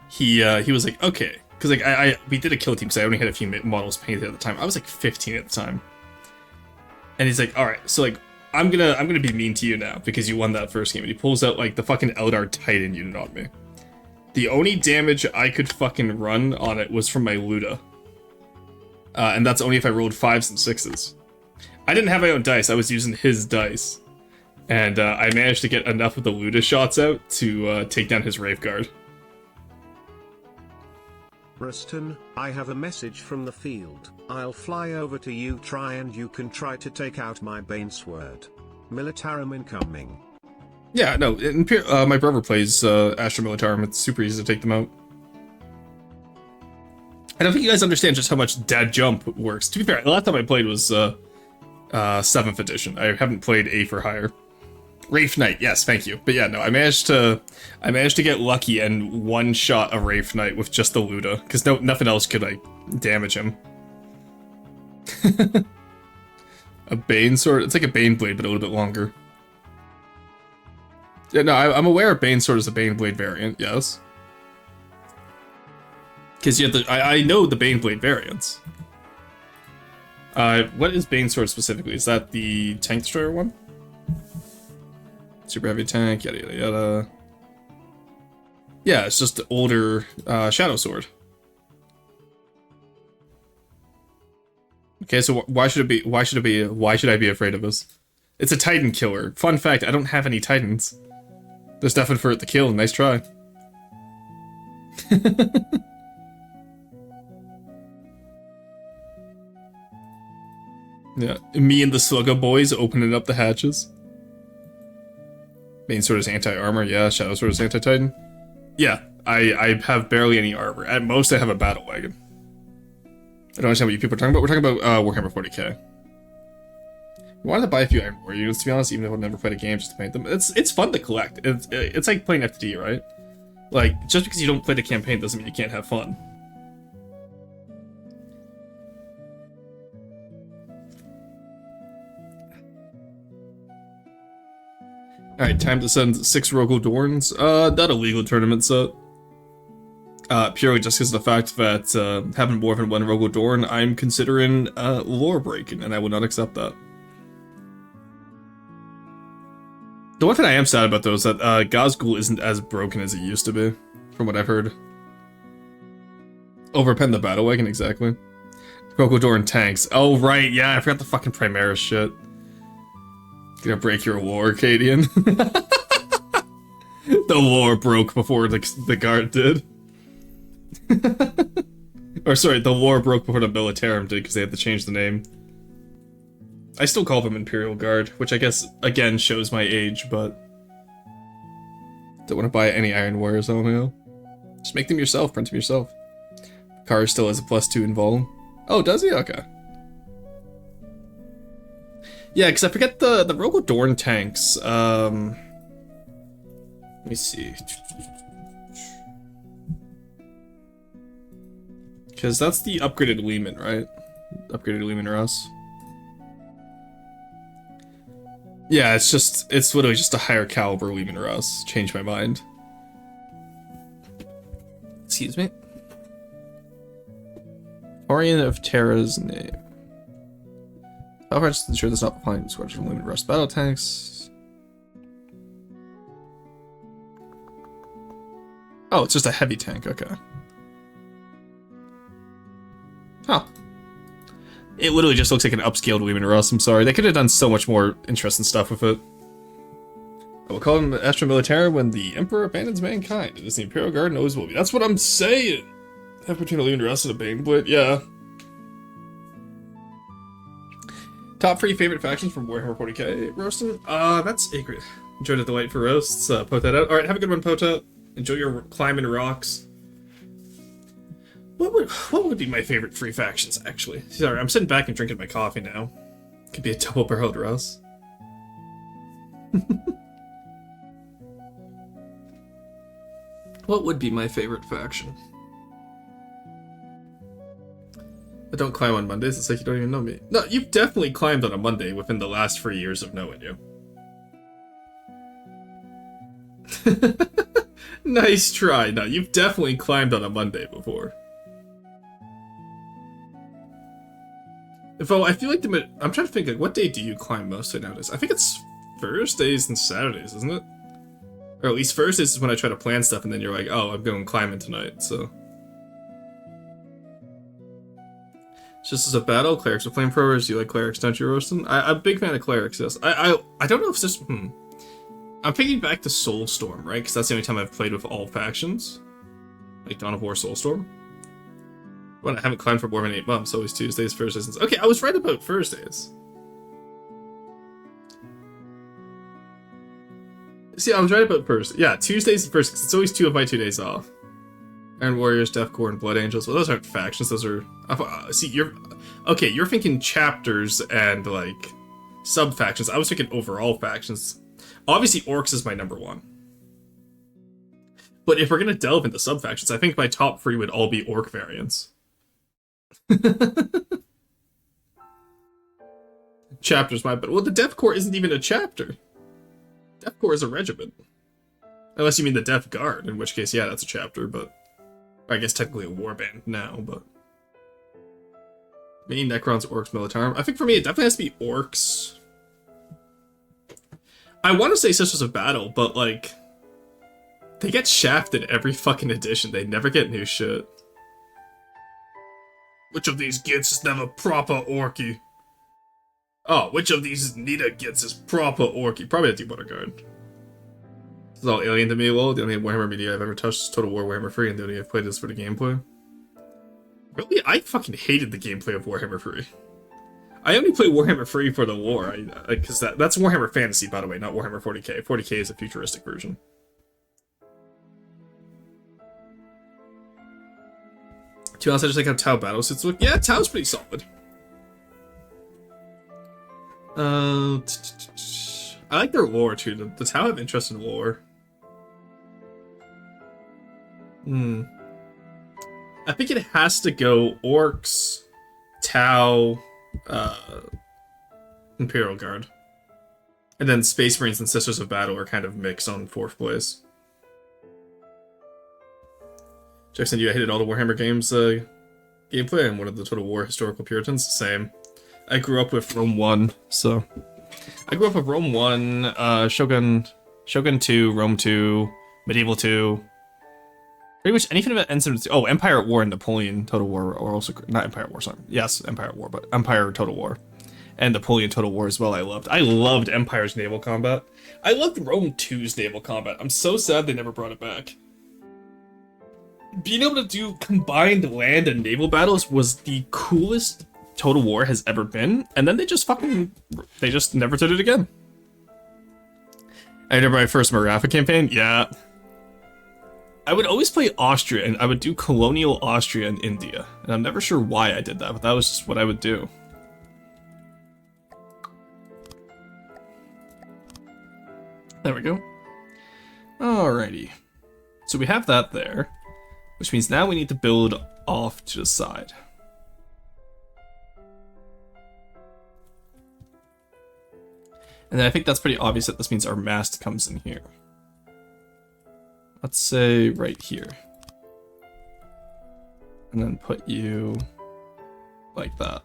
he was like, okay, because like we did a kill team, so I only had a few models painted at the time. I was like 15 at the time, and he's like, all right, so like I'm gonna be mean to you now because you won that first game. And he pulls out like the fucking Eldar Titan unit on me. The only damage I could fucking run on it was from my Luda. And that's only if I rolled 5s and 6s. I didn't have my own dice, I was using his dice. And I managed to get enough of the Luda shots out to take down his Wraith Guard. Ruston, I have a message from the field. I'll fly over to you and you can try to take out my Banesword. Militarum incoming. Yeah, no, my brother plays Astra Militarum, it's super easy to take them out. I don't think you guys understand just how much Dad Jump works. To be fair, the last time I played was 7th edition. I haven't played A for higher. Wraith Knight, yes, thank you. But yeah, no, I managed to get lucky and one-shot a Wraith Knight with just the Luda, because nothing else could like damage him. A Bane Sword, it's like a Bane Blade, but a little bit longer. Yeah, no, I'm aware of Bane Sword is a Bane Blade variant, yes. Because you have I know the Bane Blade variants. What is Bane Sword specifically? Is that the Tank Destroyer one? Super heavy tank, yada yada yada. Yeah, it's just the older Shadow Sword. Okay, so why should I be afraid of this? It's a Titan killer. Fun fact, I don't have any Titans. There's nothing for it to kill. Nice try. Yeah, me and the Slugga boys opening up the hatches. Main sword is anti-armor, yeah. Shadow sword is anti-titan. Yeah, I have barely any armor. At most, I have a battle wagon. I don't understand what you people are talking about. We're talking about Warhammer 40k. I wanted to buy a few Iron Warrior units, to be honest, even if I've never played a game, just to paint them. It's fun to collect. It's like playing FTD, right? Like, just because you don't play the campaign doesn't mean you can't have fun. Alright, time to send 6 Rogel Dorns. Not a legal tournament set. Purely just because of the fact that having more than one Rogel Dorn, I'm considering lore breaking, and I will not accept that. The one thing I am sad about though is that Gazgul isn't as broken as it used to be, from what I've heard. Overpen the battle wagon, exactly. Rogel Dorn tanks. Oh right, yeah, I forgot the fucking Primaris shit. Gonna break your lore, Cadian. The lore broke before the guard did. Or sorry, the lore broke before the Militarum did because they had to change the name. I still call them Imperial Guard, which I guess, again, shows my age, but... Don't want to buy any Iron Warriors, I don't know. Just make them yourself, print them yourself. Car still has a +2 in Vol. Oh, does he? Okay. Yeah, because I forget the Rogel Dorn tanks. Let me see. Because that's the upgraded Lehman, right? Upgraded Lehman Russ. Yeah, it's literally just a higher caliber Lehman Russ. Changed my mind. Excuse me. Orion of Terra's name. Alvarez ensure this not applying to squads from Lehman Russ battle tanks. Oh, it's just a heavy tank, okay. Huh. It literally just looks like an upscaled Lehman Russ, I'm sorry. They could have done so much more interesting stuff with it. I will call him Astra Militarum when the Emperor abandons mankind. It is the Imperial Guard and always will be. That's what I'm saying! Have between a Lehman Russ and a Baneblade, yeah. Top 3 favorite factions from Warhammer 40k roasting? That's Acrid. Enjoyed the delight for roasts, pote that out. Alright, have a good one, Pote. Enjoy your climbing rocks. What would be my favorite 3 factions, actually? Sorry, I'm sitting back and drinking my coffee now. Could be a double-barreled Russ. What would be my favorite faction? I don't climb on Mondays, it's like you don't even know me. No, you've definitely climbed on a Monday within the last 3 years of knowing you. Nice try. No, you've definitely climbed on a Monday before. Though I feel like I'm trying to think, like, what day do you climb mostly nowadays? I think it's Thursdays and Saturdays, isn't it? Or at least Thursdays is when I try to plan stuff and then you're like, oh, I'm going climbing tonight, so. It's just as a battle, clerics are flamethrowers. You like clerics, don't you, Roastin? I'm a big fan of clerics, yes. I don't know if it's just, I'm thinking back to Soulstorm, right? Because that's the only time I've played with all factions. Like Dawn of War, Soulstorm. Well, I haven't climbed for more than 8 months, always Tuesdays, Thursdays. Okay, I was right about Thursdays. See, I was right about Thursdays. Yeah, Tuesdays and Thursdays. It's always 2 of my 2 days off. Iron Warriors, Deathcore, and Blood Angels. Well, those aren't factions. Those are... see, you're thinking chapters and, like, sub-factions. I was thinking overall factions. Obviously, Orcs is my #1. But if we're gonna delve into sub-factions, I think my top 3 would all be Orc variants. Chapters, but well, the Death Corps isn't even a chapter. Death Corps is a regiment. Unless you mean the Death Guard, in which case, yeah, that's a chapter, but... I guess technically a warband now, but... Me, Necrons, Orcs, Militarum. I think for me, it definitely has to be Orcs. I want to say Sisters of Battle, but, like... They get shafted every fucking edition. They never get new shit. Which of these gits is never proper Orky? Oh, which of these Nita gits is proper Orky? Probably a Deepwater Guard. This is all alien to me, lol. The only Warhammer media I've ever touched is Total War Warhammer 3, and the only I've played is for the gameplay. Really? I fucking hated the gameplay of Warhammer 3. I only play Warhammer 3 for the lore, because that's Warhammer Fantasy, by the way, not Warhammer 40k. 40k is a futuristic version. To be honest, I just like how Tau battlesuits look. Yeah, Tau's pretty solid. I like their lore too. The Tau have interest in lore. I think it has to go Orcs, Tau, Imperial Guard. And then Space Marines and Sisters of Battle are kind of mixed on 4th place. Jackson, you hated all the Warhammer games gameplay and one of the Total War historical Puritans? Same. I grew up with Rome 1, so... I grew up with Rome 1, Shogun 2, Rome 2, Medieval 2... Pretty much anything about Ensign... Oh, Empire at War and Napoleon Total War are also... Not Empire at War, sorry. Yes, Empire at War, but Empire Total War. And Napoleon Total War as well, I loved. I loved Empire's naval combat. I loved Rome 2's naval combat. I'm so sad they never brought it back. Being able to do combined land and naval battles was the coolest Total War has ever been. And then they just never did it again. I remember my first Maratha campaign? Yeah. I would always play Austria, and I would do colonial Austria in India. And I'm never sure why I did that, but that was just what I would do. There we go. Alrighty. So we have that there, which means now we need to build off to the side. And then I think that's pretty obvious that this means our mast comes in here. Let's say right here. And then put you like that.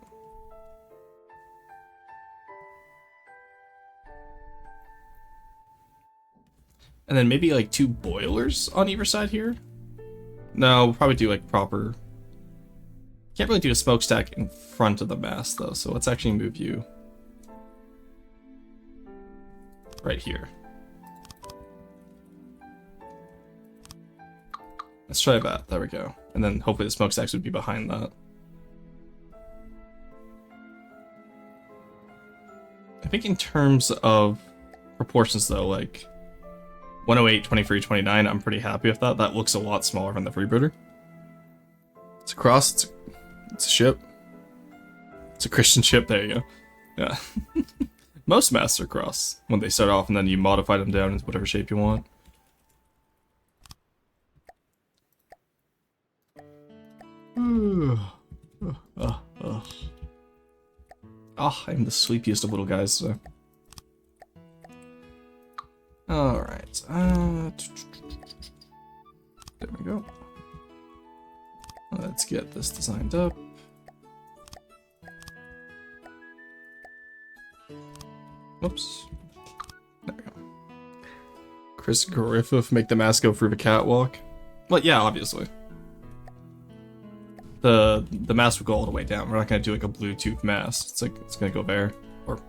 And then maybe like 2 boilers on either side here. No, we'll probably do like proper... Can't really do a smokestack in front of the mast though, so let's actually move you right here. Let's try that. There we go. And then hopefully the smokestacks would be behind that. I think in terms of proportions though, like 108, 23, 29, I'm pretty happy with that. That looks a lot smaller than the Freebirder. It's a cross. It's a ship. It's a Christian ship. There you go. Yeah. Most masts are cross when they start off, and then you modify them down into whatever shape you want. I'm the sleepiest of little guys, so. Alright. There we go. Let's get this designed up. Whoops. There we go. Chris Griffith make the mask go through the catwalk. Well, yeah, obviously. The mast will go all the way down. We're not gonna do like a Bluetooth mast. It's like it's gonna go there, or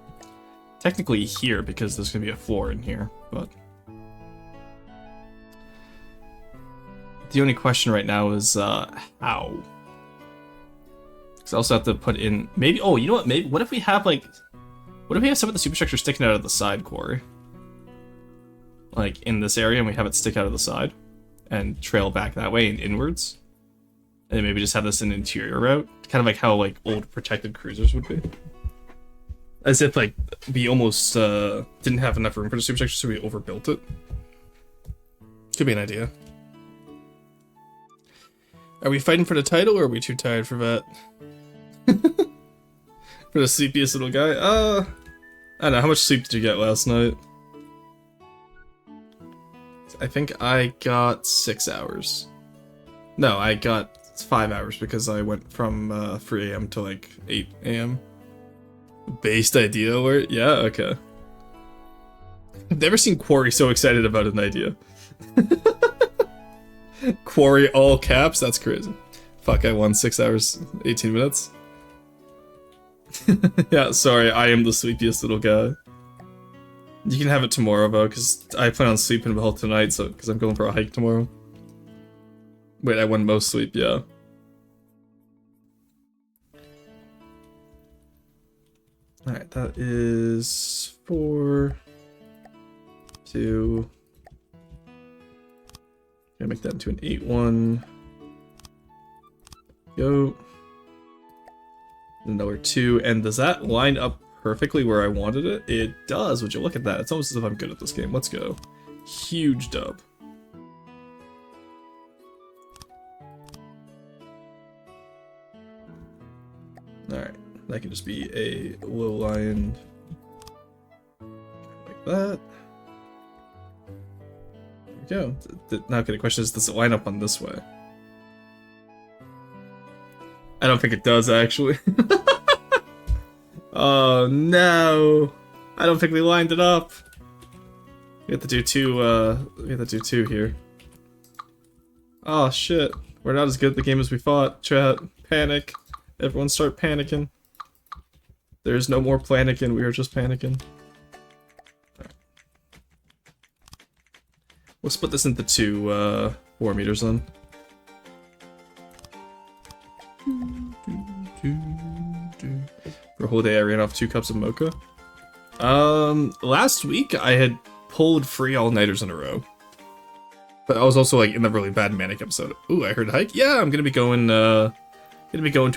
technically here because there's gonna be a floor in here. But the only question right now is how. Because I also have to put in maybe. Oh, you know what? Maybe what if we have like, what if we have some of the superstructure sticking out of the side, Corey? Like in this area, and we have it stick out of the side and trail back that way and inwards. And then maybe just have this an interior route, kind of like how like old protected cruisers would be. As if like we almost didn't have enough room for the superstructure, so we overbuilt it. Could be an idea. Are we fighting for the title, or are we too tired for that? For the sleepiest little guy? I don't know. How much sleep did you get last night? I think I got 6 hours. No, I got 5 hours because I went from 3 AM to like 8 AM. Based idea alert? Yeah, okay. I've never seen Quarry so excited about an idea. Quarry all caps? That's crazy. Fuck, I won 6 hours, 18 minutes. Yeah, sorry, I am the sleepiest little guy. You can have it tomorrow though, because I plan on sleeping well tonight, so because I'm going for a hike tomorrow. Wait, I won most sleep, yeah. Alright, that is 4, 2. Gonna make that into an 8-1. Go. Another 2. And does that line up perfectly where I wanted it? It does. Would you look at that? It's almost as if I'm good at this game. Let's go. Huge dub. Alright. That can just be a low line like that. There we go. Now, okay, the question is, does it line up on this way? I don't think it does, actually. Oh no! I don't think we lined it up. We have to do two here. Oh shit. We're not as good at the game as we thought. Chat. Panic. Everyone start panicking. There's no more panicking, we are just panicking. Right. We'll split this into 2 4 meters then. For a whole day I ran off 2 cups of mocha. Last week I had pulled 3 all-nighters in a row. But I was also like in the really bad manic episode. Ooh, I heard hike. Yeah, I'm gonna be going to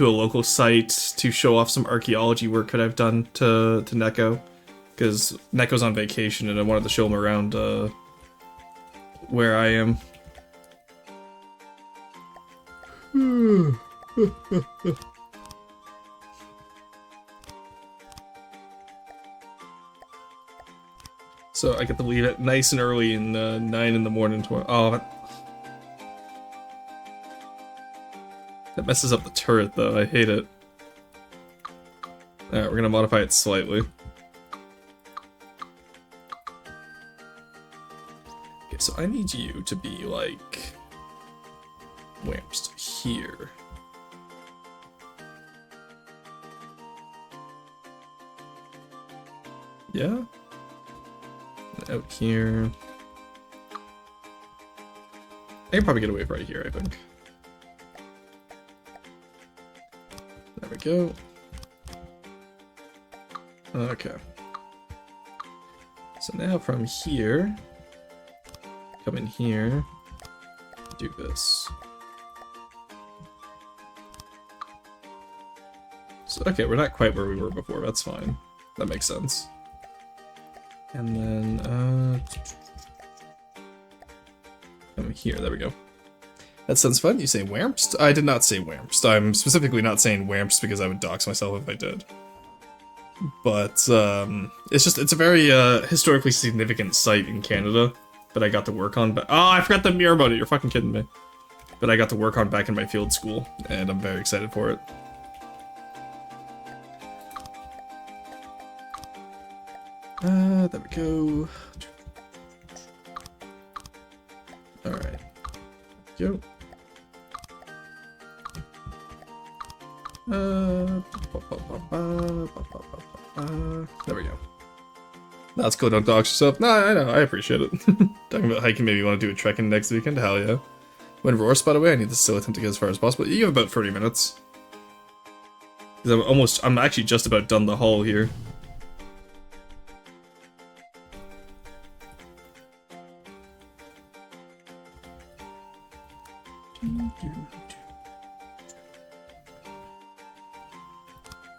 a local site to show off some archaeology work that I've done to Neko. Because Neko's on vacation and I wanted to show him around where I am. So I get to leave it nice and early in 9 in the morning tomorrow. Oh, that messes up the turret though, I hate it. Alright, we're gonna modify it slightly. Okay, so I need you to be like... Wamps here. Yeah? Out here. I can probably get away right here, I think. There we go. Okay. So now from here, come in here, do this. So, okay, we're not quite where we were before, that's fine. That makes sense. And then, come here, there we go. That sounds fun. You say wamps? I did not say wamps. I'm specifically not saying wamps because I would dox myself if I did. But, it's a very, historically significant site in Canada that I got to work on, but- Oh, I forgot the mirror about it, you're fucking kidding me. But I got to work on back in my field school, and I'm very excited for it. There we go. Alright. Go. There we go. That's cool, don't dox yourself. No, I know, I appreciate it. Talking about hiking, maybe you want to do a trekking next weekend? Hell yeah. When Roar's, by the way, I need to still attempt to get as far as possible. You have about 30 minutes. Because I'm actually just about done the haul here.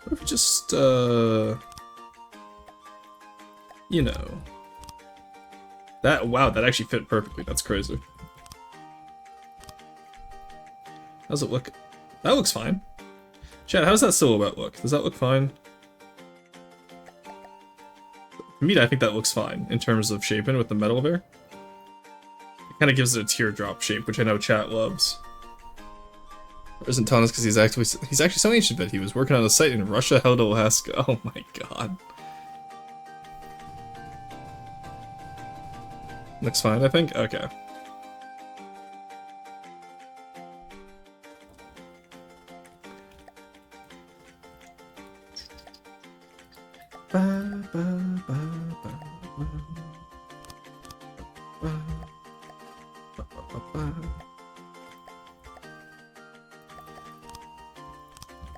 What if we just, you know... Wow, that actually fit perfectly, that's crazy. How's it look? That looks fine. Chad, how does that silhouette look? Does that look fine? For me, I think that looks fine, in terms of shaping with the metal there. It kind of gives it a teardrop shape, which I know chat loves. Isn't telling us because he's actually so ancient that he was working on a site in Russia held Alaska. Oh my god. Looks fine, I think? Okay.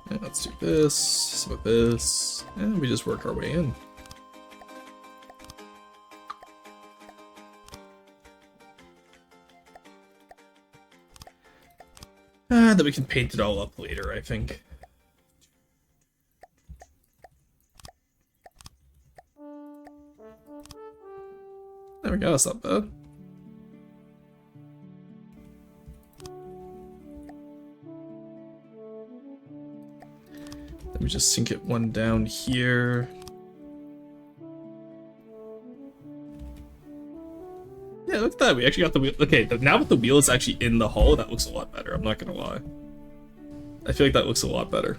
And let's do this, some of this, and we just work our way in. Then we can paint it all up later, I think. There we go, that's not bad. Let me just sink it one down here. Yeah, look at that. We actually got the wheel. Okay, now that the wheel is actually in the hull, that looks a lot better. I'm not gonna lie. I feel like that looks a lot better.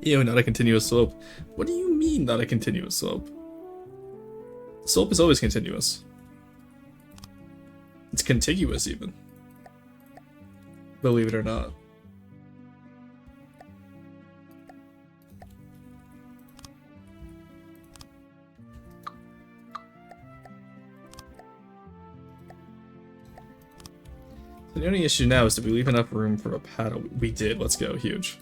Ew, not a continuous slope. What do you mean, not a continuous slope? Slope is always continuous. It's contiguous, even. Believe it or not. So the only issue now is, did we leave enough room for a paddle? We did. Let's go. Huge.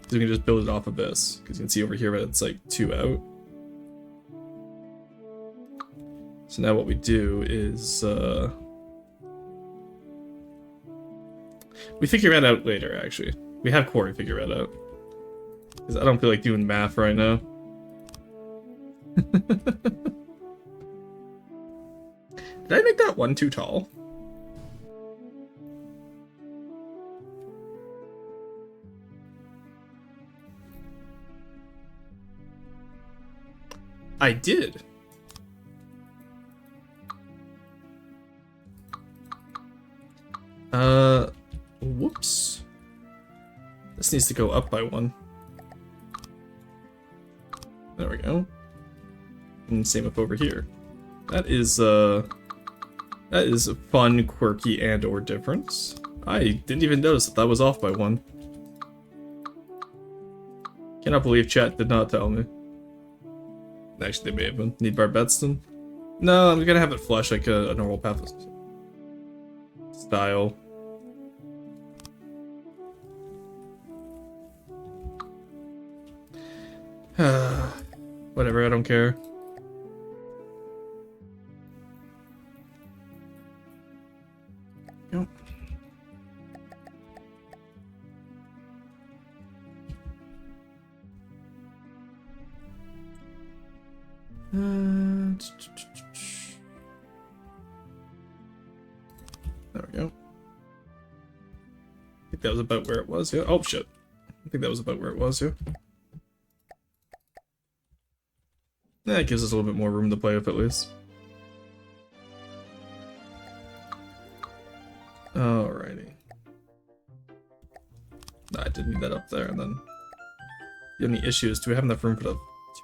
So we can just build it off of this. Because you can see over here that it's like 2 out. So now what we do is, we figure that out later, actually. We have Corey figure that out. Because I don't feel like doing math right now. Did I make that one too tall? I did. Whoops. This needs to go up by 1. There we go. And same up over here. That is a fun, quirky, and or difference. I didn't even notice that that was off by 1. Cannot believe chat did not tell me. Actually, they may have been. Need Barbetston? No, I'm gonna have it flush like a normal path style. Whatever, I don't care. Yep. There we go. I think that was about where it was, yeah. Oh shit. I think that was about where it was, yeah. That gives us a little bit more room to play with at least. Alrighty. Nah, I didn't need that up there, and then the only issue is, do we have enough room for the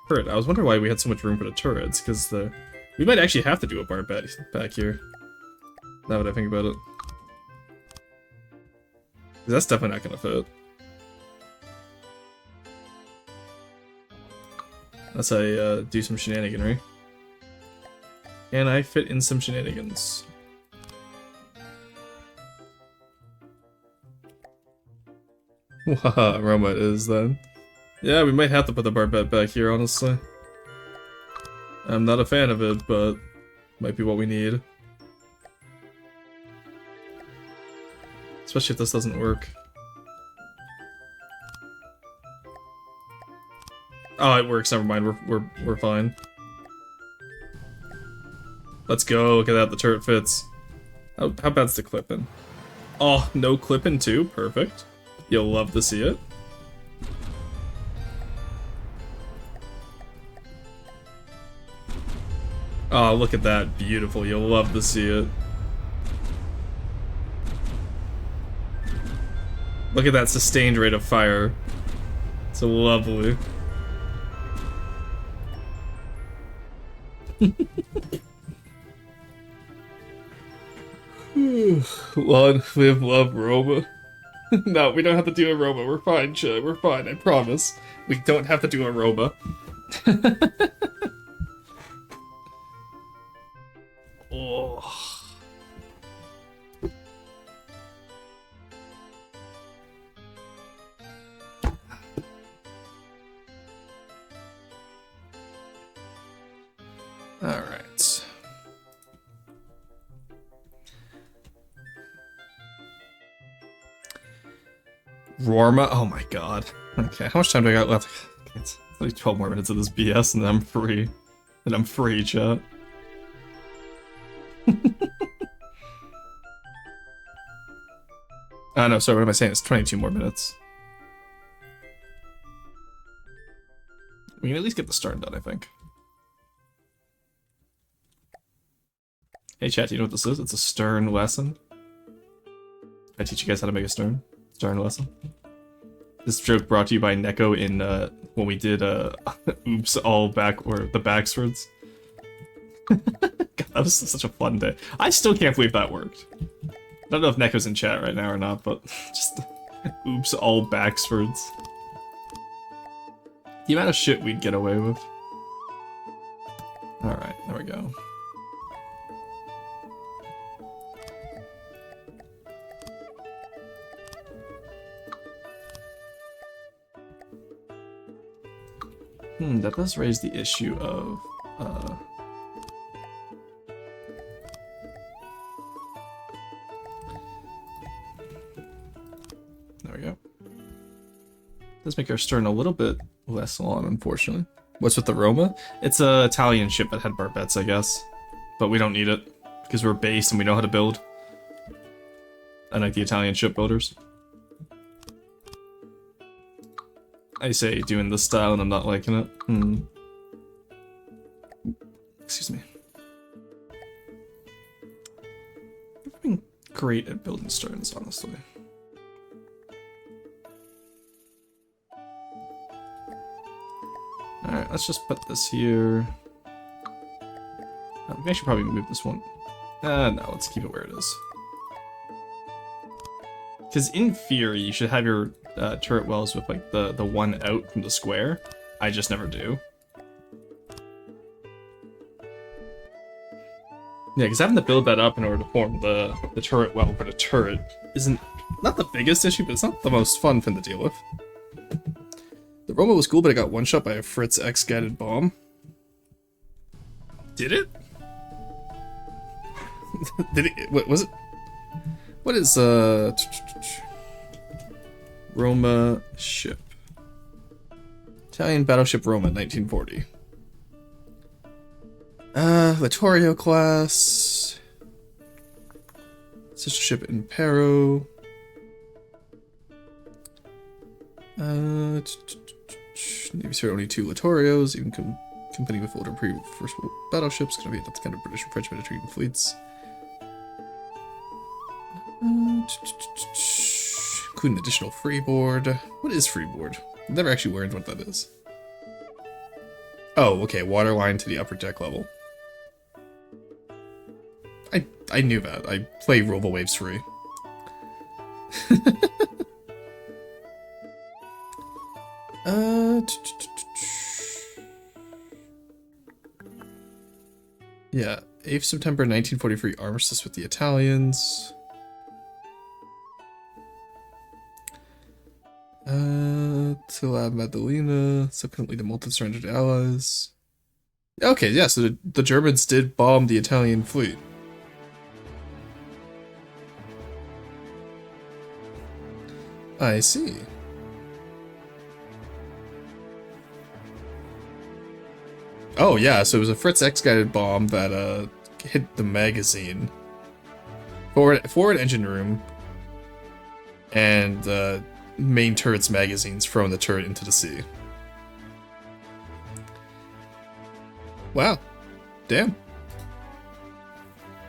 turret? I was wondering why we had so much room for the turrets, because we might actually have to do a bar back here. Now that I think about it. Because that's definitely not gonna fit. Unless I do some shenaniganry. Can I fit in some shenanigans? Wow, robot is then. Yeah, we might have to put the barbette back here, honestly. I'm not a fan of it, but might be what we need. Especially if this doesn't work. Oh, it works. Never mind. We're fine. Let's go. Look at that. The turret fits. How bad's the clipping? Oh, no clipping too. Perfect. You'll love to see it. Oh, look at that. Beautiful. You'll love to see it. Look at that sustained rate of fire. So lovely. Live, love, Roma. No, we don't have to do a Roma. We're fine, Chad. We're fine. I promise. We don't have to do a Roma. Oh. Alright. Rorma, oh my god. Okay, how much time do I got left? It's like 12 more minutes of this BS and then I'm free. And I'm free, chat. No, sorry, what am I saying? It's 22 more minutes. We can at least get the stern done, I think. Hey chat, do you know what this is? It's a stern lesson. I teach you guys how to make a stern lesson. This joke brought to you by Neko in when we did oops all back or the backswords. God, that was such a fun day. I still can't believe that worked. I don't know if Neko's in chat right now or not, but just oops all backswords. The amount of shit we'd get away with. Alright, there we go. That does raise the issue of, there we go. Does make our stern a little bit less long, unfortunately. What's with the Roma? It's a Italian ship that had barbettes, I guess. But we don't need it, because we're based and we know how to build. Unlike the Italian shipbuilders. I say doing this style and I'm not liking it. Excuse me. I've been great at building sterns, honestly. Alright, let's just put this here. I should probably move this one. No, let's keep it where it is. Because in theory, you should have your turret wells with like the one out from the square. I just never do. Yeah, because having to build that up in order to form the turret well for the turret isn't not the biggest issue, but it's not the most fun thing to deal with. The Roma was cool, but it got one shot by a Fritz X guided bomb. Did it? Did it? What was it? What is Roma ship? Italian battleship Roma, 1940. Littorio class. Sister ship Impero. Navy spare only 2 Littorios, even company with older pre-First World battleships, gonna be enough to kind of British and French Mediterranean fleets. Including additional freeboard. What is freeboard? I've never actually learned what that is. Oh, okay, water line to the upper deck level. I knew that. I play Robo Waves free. Yeah, 8th September 1943 armistice with the Italians. Tila Madalena, subsequently the multi-surrendered allies. Okay, yeah, so the Germans did bomb the Italian fleet. I see. Oh yeah, so it was a Fritz X guided bomb that hit the magazine. Forward engine room. And main turret's magazines, throwing the turret into the sea. Wow. Damn.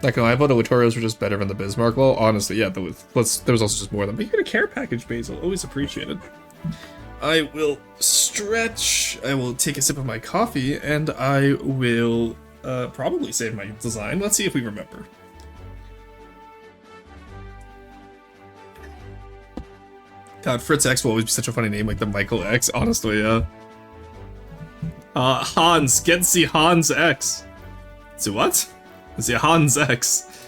Not gonna lie, I thought the Littorios were just better than the Bismarck. Well, honestly, yeah, there was also just more of them. But you got a care package, Basil. Always appreciated. I will stretch, I will take a sip of my coffee, and I will probably save my design. Let's see if we remember. God, Fritz X will always be such a funny name, like the Michael X, honestly, yeah. Hans, get see Hans X. See what? See Hans X.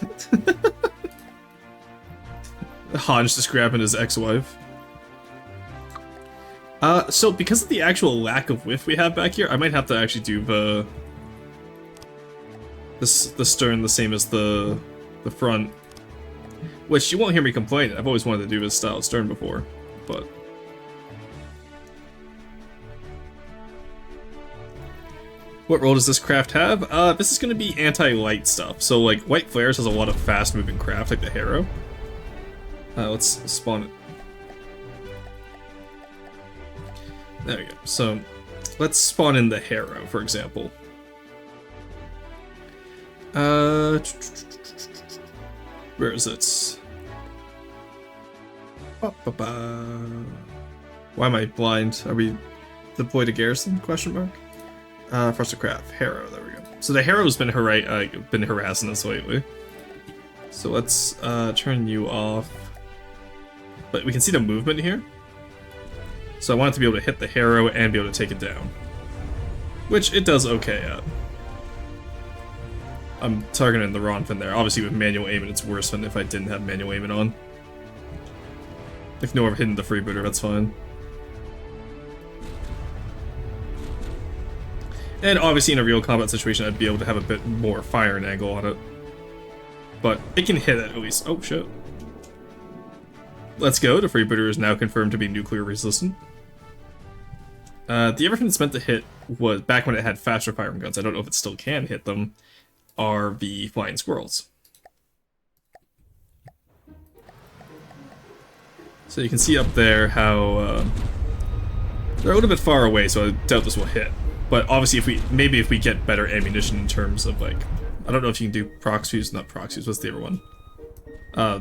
Hans just grabbing his ex-wife. So because of the actual lack of width we have back here, I might have to actually do the... the stern the same as the front. Which you won't hear me complain. I've always wanted to do this style of stern before, but what role does this craft have? This is going to be anti-light stuff. So like White Flares has a lot of fast-moving craft, like the Harrow. Let's spawn it. There we go. So let's spawn in the Harrow, for example. Where is it? Why am I blind? Are we deployed to garrison? Question mark. First craft Harrow. There we go. So the Harrow's been harassing us lately. So let's turn you off. But we can see the movement here. So I want it to be able to hit the Harrow and be able to take it down, which it does okay at. I'm targeting the wrong fin there. Obviously with manual aiming it's worse than if I didn't have manual aiming on. If no, I've hidden the freebooter, that's fine. And obviously in a real combat situation I'd be able to have a bit more firing angle on it. But it can hit it at least. Oh shit. Let's go. The freebooter is now confirmed to be nuclear resistant. The everything it's meant to hit was back when it had faster firing guns. I don't know if it still can hit them. Are the flying squirrels. So you can see up there how they're a little bit far away, so I doubt this will hit. But obviously, if we get better ammunition in terms of like, I don't know if you can do prox fuse, not prox fuse. What's the other one?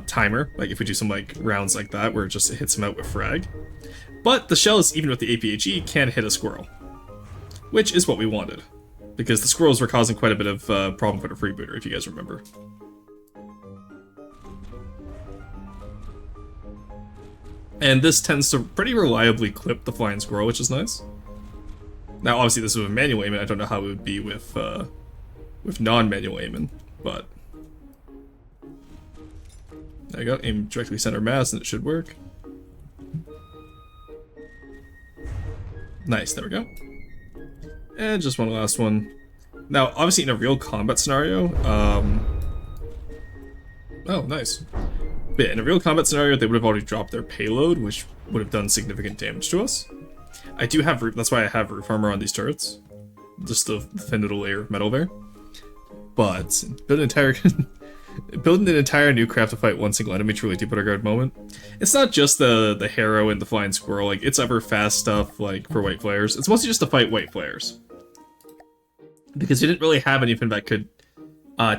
Timer. Like if we do some like rounds like that where it just hits them out with frag. But the shells, even with the APHE, can hit a squirrel, which is what we wanted. Because the squirrels were causing quite a bit of problem for the freebooter, if you guys remember. And this tends to pretty reliably clip the flying squirrel, which is nice. Now, obviously, this is with manual aiming. I don't know how it would be with non-manual aiming, but there you go. Aim directly center mass, and it should work. Nice. There we go. And just one last one. Now, obviously in a real combat scenario, oh, nice. But yeah, in a real combat scenario, they would have already dropped their payload, which would have done significant damage to us. I do have, that's why I have roof armor on these turrets. Just the thin little layer of metal there. But, building an entire new craft to fight one single enemy truly do put a guard moment. It's not just the Harrow and the flying squirrel, like it's ever fast stuff like for White Flares. It's mostly just to fight White Flares. Because we didn't really have anything that could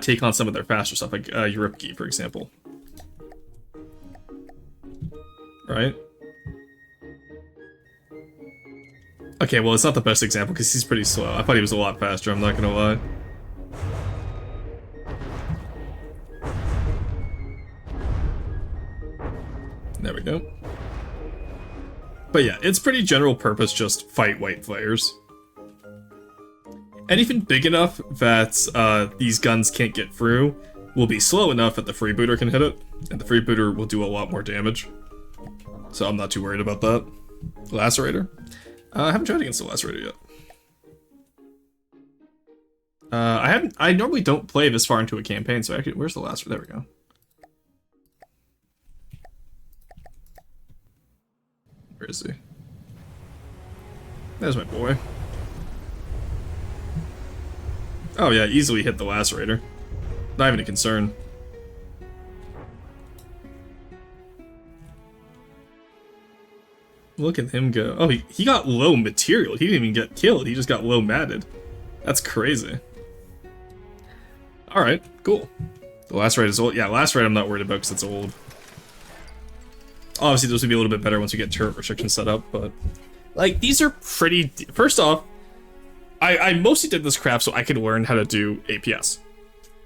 take on some of their faster stuff, like Uripki, for example. Right? Okay, well it's not the best example because he's pretty slow. I thought he was a lot faster, I'm not gonna lie. There we go. But yeah, it's pretty general purpose, just fight White Flares. Anything big enough that these guns can't get through will be slow enough that the freebooter can hit it, and the freebooter will do a lot more damage. So I'm not too worried about that. Lacerator? I haven't tried against the Lacerator yet. I normally don't play this far into a campaign, so actually, where's the Lacerator? There we go. Where is he? There's my boy. Oh yeah, easily hit the Lacerator. Not even a concern. Look at him go. Oh, he got low material. He didn't even get killed. He just got low matted. That's crazy. Alright, cool. The Lacerator is old. Yeah, Lacerator I'm not worried about because it's old. Obviously, those would be a little bit better once we get turret restrictions set up, but... Like, these are pretty... First off, I mostly did this craft so I could learn how to do APS.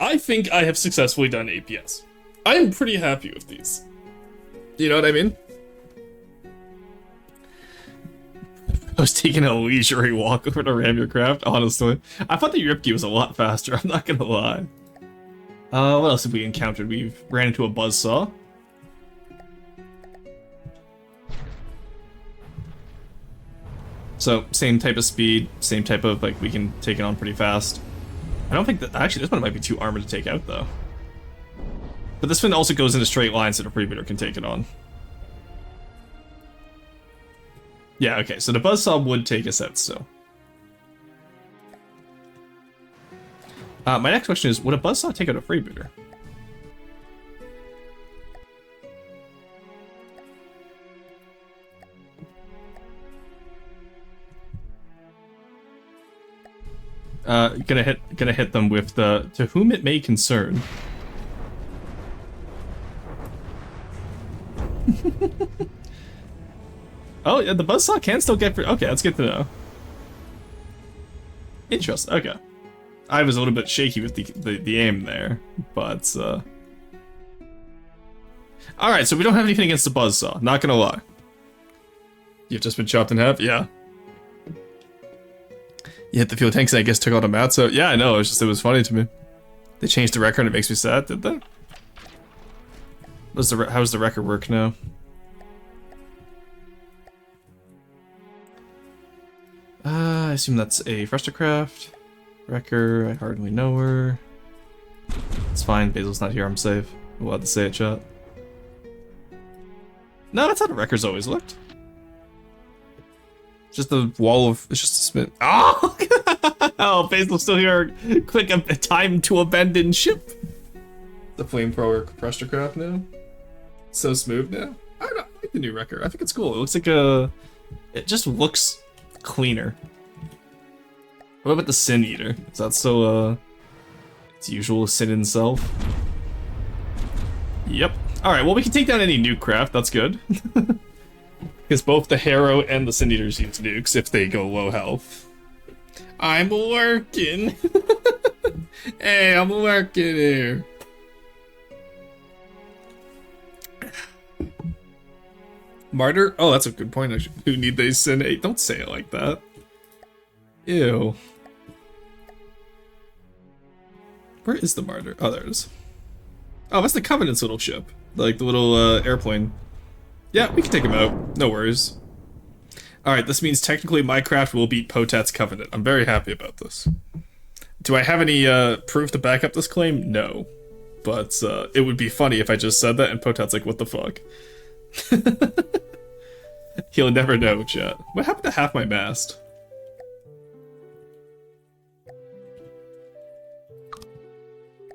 I think I have successfully done APS. I am pretty happy with these. You know what I mean? I was taking a leisurely walk over to ram your craft, honestly. I thought the Ripkey was a lot faster, I'm not gonna lie. What else have we encountered? We've ran into a buzzsaw. So, same type of speed, same type of, like, we can take it on pretty fast. I don't think that... Actually, this one might be too armored to take out, though. But this one also goes in a straight line so the freebooter can take it on. Yeah, okay, so the buzzsaw would take us out still. My next question is, would a buzzsaw take out a freebooter? Gonna hit them with the "to whom it may concern." Oh, yeah, the buzzsaw can still get free. Okay, that's good to know. Interesting. Okay, I was a little bit shaky with the aim there, but all right. So we don't have anything against the buzzsaw. Not gonna lie. You've just been chopped in half. Yeah. You hit the fuel tanks and I guess took all the mats, so yeah, I know, it was funny to me. They changed the record and it makes me sad, did they? How's the record work now? I assume that's a Frustercraft. Wrecker, I hardly know her. It's fine, Basil's not here, I'm safe. I'm allowed to say it, chat. No, that's how the Wreckers always looked. Just the wall of... It's just a spin. Oh! Oh, Basil's still here. Quick, time to abandon ship. The flamethrower Frustercraft now. So smooth now. I like the new Wrecker. I think it's cool. It looks like a... It just looks cleaner. What about the Sin Eater? Is that still, its usual sin in self? Yep. Alright, well we can take down any nuke craft. That's good. Because both the Harrow and the Sin Eaters use nukes if they go low health. I'm working. Hey, I'm working here. Martyr? Oh, that's a good point, actually. Who need they Sin 8? Don't say it like that. Ew. Where is the Martyr? Oh, there it is. Oh, that's the Covenant's little ship. Like the little airplane. Yeah, we can take him out. No worries. Alright, this means technically my craft will beat Potat's Covenant. I'm very happy about this. Do I have any proof to back up this claim? No. But it would be funny if I just said that and Potat's like, what the fuck? He'll never know, chat. What happened to half my mast?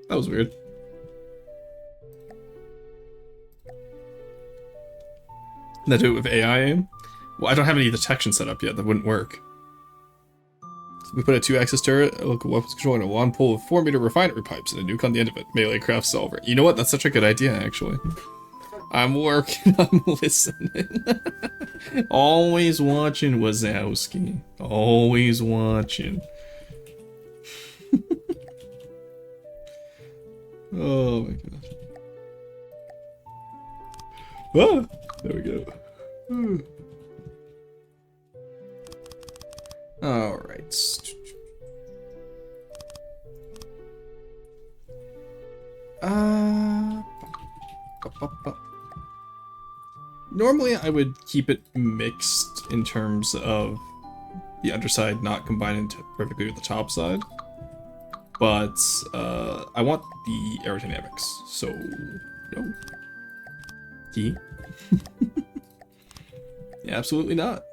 That was weird. Can I do it with AI aim? Well, I don't have any detection set up yet. That wouldn't work. So we put a 2-axis turret, a local weapons control, and a wand pole of 4-meter refinery pipes, and a nuke on the end of it. Melee craft solver. You know what? That's such a good idea, actually. I'm working. I'm listening. Always watching, Wazowski. Always watching. Oh my gosh. Ah, there we go. Alright. Normally I would keep it mixed in terms of the underside not combining perfectly with the top side. But I want the aerodynamics, so no. Key? Yeah, absolutely not.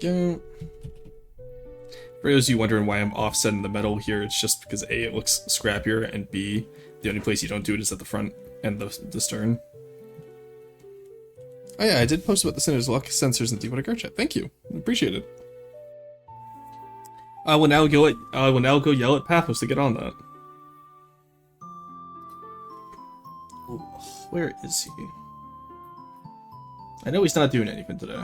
There we go. For those of you wondering why I'm offsetting the metal here, it's just because A, it looks scrappier, and B, the only place you don't do it is at the front and the stern. Oh yeah, I did post about the Sinner's Luck sensors in the Deepwater Guard chat. Thank you. Appreciate it. I will now go yell at Paphos to get on that. Ooh, where is he? I know he's not doing anything today.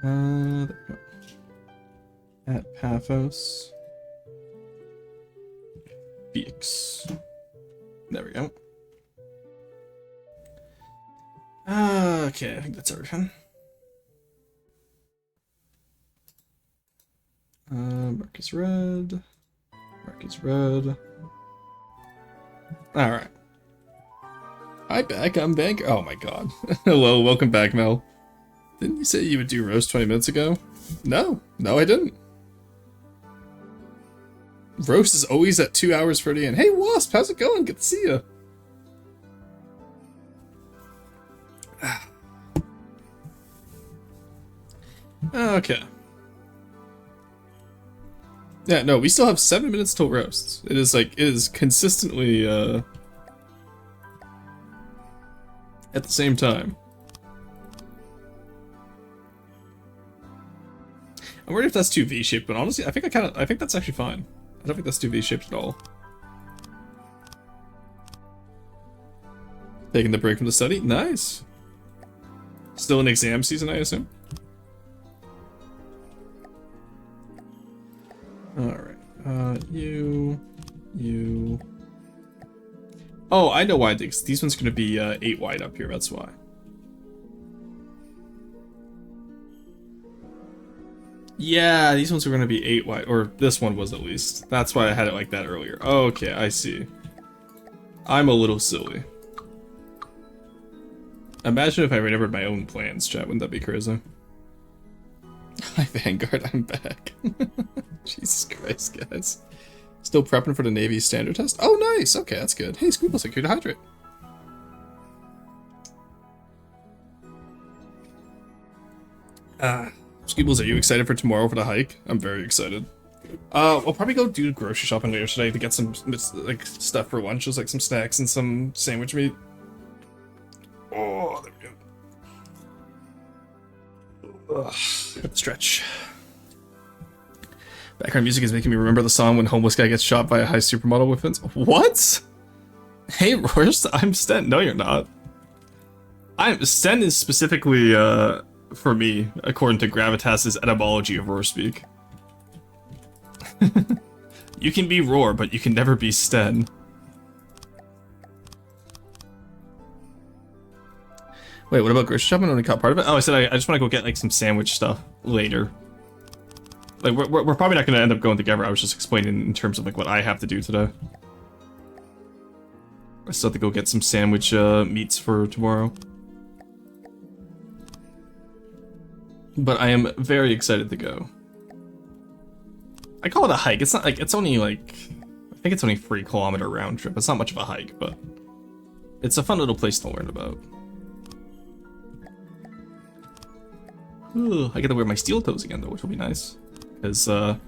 There we go. At Paphos. Phoenix. There we go. Okay, I think that's everything. Mark is red. Mark is red. Alright. I'm back. Oh my god. Hello, welcome back, Mel. Didn't you say you would do roast 20 minutes ago? No, I didn't. Roast is always at 2 hours for the end. Hey Wasp, how's it going? Good to see you. Okay. Yeah, no, we still have 7 minutes till roasts. It is consistently at the same time. I'm worried if that's too V-shaped, but honestly, I think that's actually fine. I don't think that's too V-shaped at all. Taking the break from the study? Nice. Still in exam season, I assume? Alright. You... Oh, I know why. These ones gonna be 8 wide up here, that's why. Yeah, these ones are gonna be 8 wide, or this one was at least. That's why I had it like that earlier. Okay, I see. I'm a little silly. Imagine if I remembered my own plans, chat. Wouldn't that be crazy? Hi, Vanguard, I'm back. Jesus Christ, guys. Still prepping for the Navy standard test? Oh, nice! Okay, that's good. Hey, Squeeble's like, here to hydrate. Squeebles, are you excited for tomorrow for the hike? I'm very excited. We'll probably go do grocery shopping later today to get some, like, stuff for lunch, just like some snacks and some sandwich meat. Oh, there we go. Ugh, stretch. Background music is making me remember the song when homeless guy gets shot by a high supermodel with fins. What? Hey, Royce, I'm Sten. No, you're not. Sten is specifically, for me, according to Gravitas's etymology of roar speak. You can be Roar, but you can never be Sten. Wait, what about grocery shopping? Only caught part of it? Oh, I said I just want to go get like some sandwich stuff later. Like we're probably not going to end up going together. I was just explaining in terms of like what I have to do today. I still have to go get some sandwich meats for tomorrow. But I am very excited to go. I call it a hike. It's not like, it's only like, I think it's only 3 kilometer round trip. It's not much of a hike, but it's a fun little place to learn about. Ooh, I get to wear my steel toes again though, which will be nice. Because a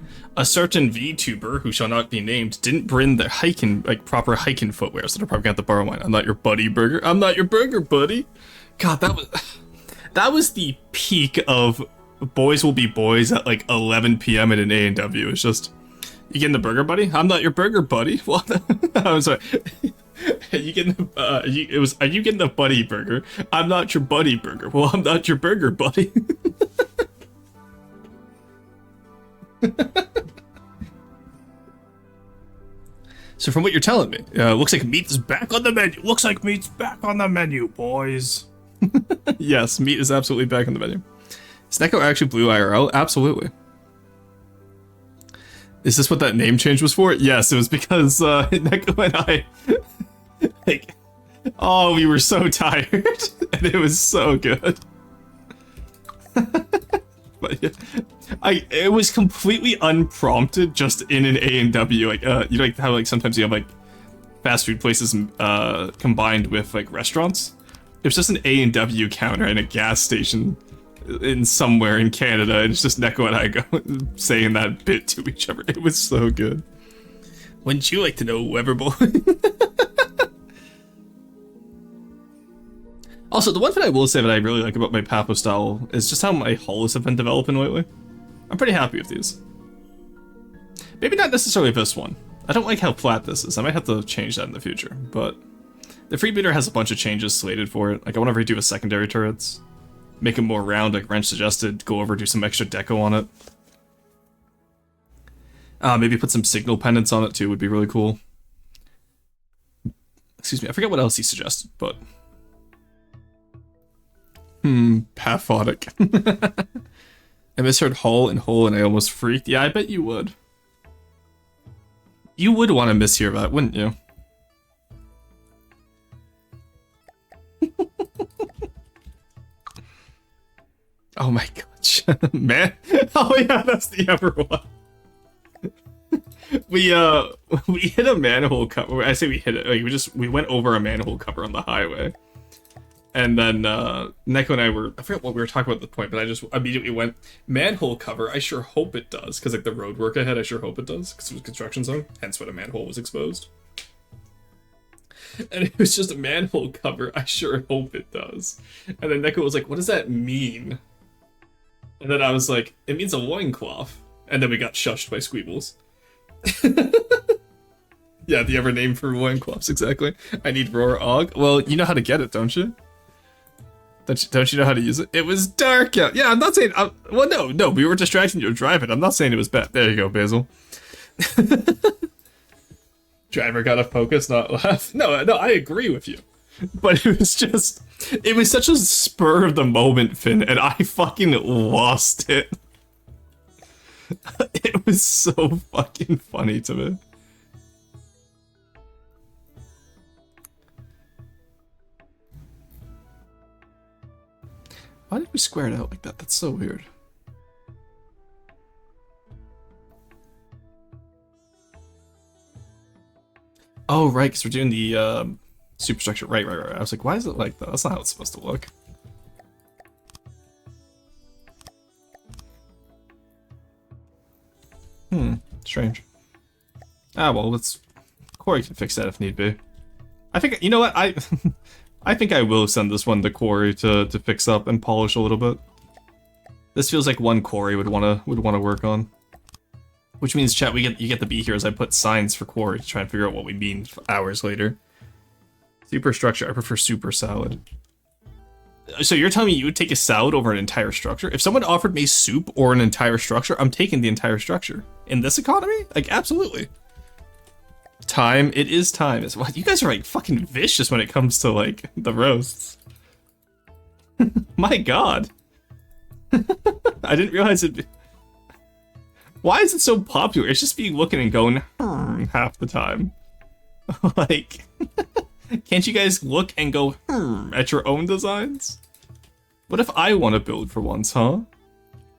certain Vtuber, who shall not be named, didn't bring their hiking, like proper hiking footwear, so they're probably gonna have to borrow mine. I'm not your buddy burger. I'm not your burger buddy. God, that was the peak of boys will be boys at like 11 p.m. at an A&W. It's just, you getting the burger buddy? I'm not your burger buddy. Well, I'm sorry. You getting the, are you getting the buddy burger? I'm not your buddy burger. Well, I'm not your burger buddy. So from what you're telling me, looks like meat is back on the menu. Looks like meat's back on the menu, boys. Yes, meat is absolutely back on the menu. Is Neko actually blue IRL? Absolutely. Is this what that name change was for? Yes, it was because Neko and I, like, oh, we were so tired, and it was so good. But yeah, it was completely unprompted, just in an A&W. Like, you know, like how like sometimes you have like fast food places combined with like restaurants. It was just an A&W counter in a gas station in somewhere in Canada, and it's just Neko and I go saying that bit to each other. It was so good. Wouldn't you like to know, Weberboy? Also, the one thing I will say that I really like about my Papo style is just how my hulls have been developing lately. I'm pretty happy with these. Maybe not necessarily this one. I don't like how flat this is. I might have to change that in the future, but the freebooter has a bunch of changes slated for it. Like, I want to redo the secondary turrets, make them more round, like Wrench suggested, go over, do some extra deco on it. Maybe put some signal pendants on it too, would be really cool. Excuse me, I forget what else he suggested, but... Pathotic. I misheard hull and hole and I almost freaked. Yeah, I bet you would. You would want to mishear that, wouldn't you? Oh my god, man! Oh yeah, that's the ever one. We hit a manhole cover. I say we hit it. Like we went over a manhole cover on the highway, and then Neko and I forget what we were talking about at the point, but I just immediately went manhole cover. I sure hope it does, because like the road work ahead, I sure hope it does, because it was construction zone. Hence, when a manhole was exposed. And it was just a manhole cover. I sure hope it does. And then Neko was like, "What does that mean?" And then I was like, "It means a loincloth." And then we got shushed by Squeebles. Yeah, the ever name for loincloths, exactly. I need Roar Og. Well, you know how to get it, don't you? Don't you know how to use it? It was dark out. Yeah, I'm not saying... well, no, we were distracting you driving. I'm not saying it was bad. There you go, Basil. Driver gotta focus, not laugh. No, I agree with you. But it was just... It was such a spur of the moment, Finn, and I fucking lost it. It was so fucking funny to me. Why did we square it out like that? That's so weird. Oh, right, because we're doing the superstructure. Right. I was like, why is it like that? That's not how it's supposed to look. Strange. Ah, well, Corey can fix that if need be. I think, you know what, I think I will send this one to Corey to fix up and polish a little bit. This feels like one Corey would wanna work on. Which means, chat, you get to be here as I put signs for Corey to try and figure out what we mean hours later. Superstructure, I prefer super salad. So you're telling me you would take a salad over an entire structure? If someone offered me soup or an entire structure, I'm taking the entire structure. In this economy? Like, absolutely. Time, it is time. You guys are like fucking vicious when it comes to like the roasts. My god. I didn't realize it. Why is it so popular? It's just me looking and going half the time. Like, can't you guys look and go at your own designs? What if I want to build for once, huh?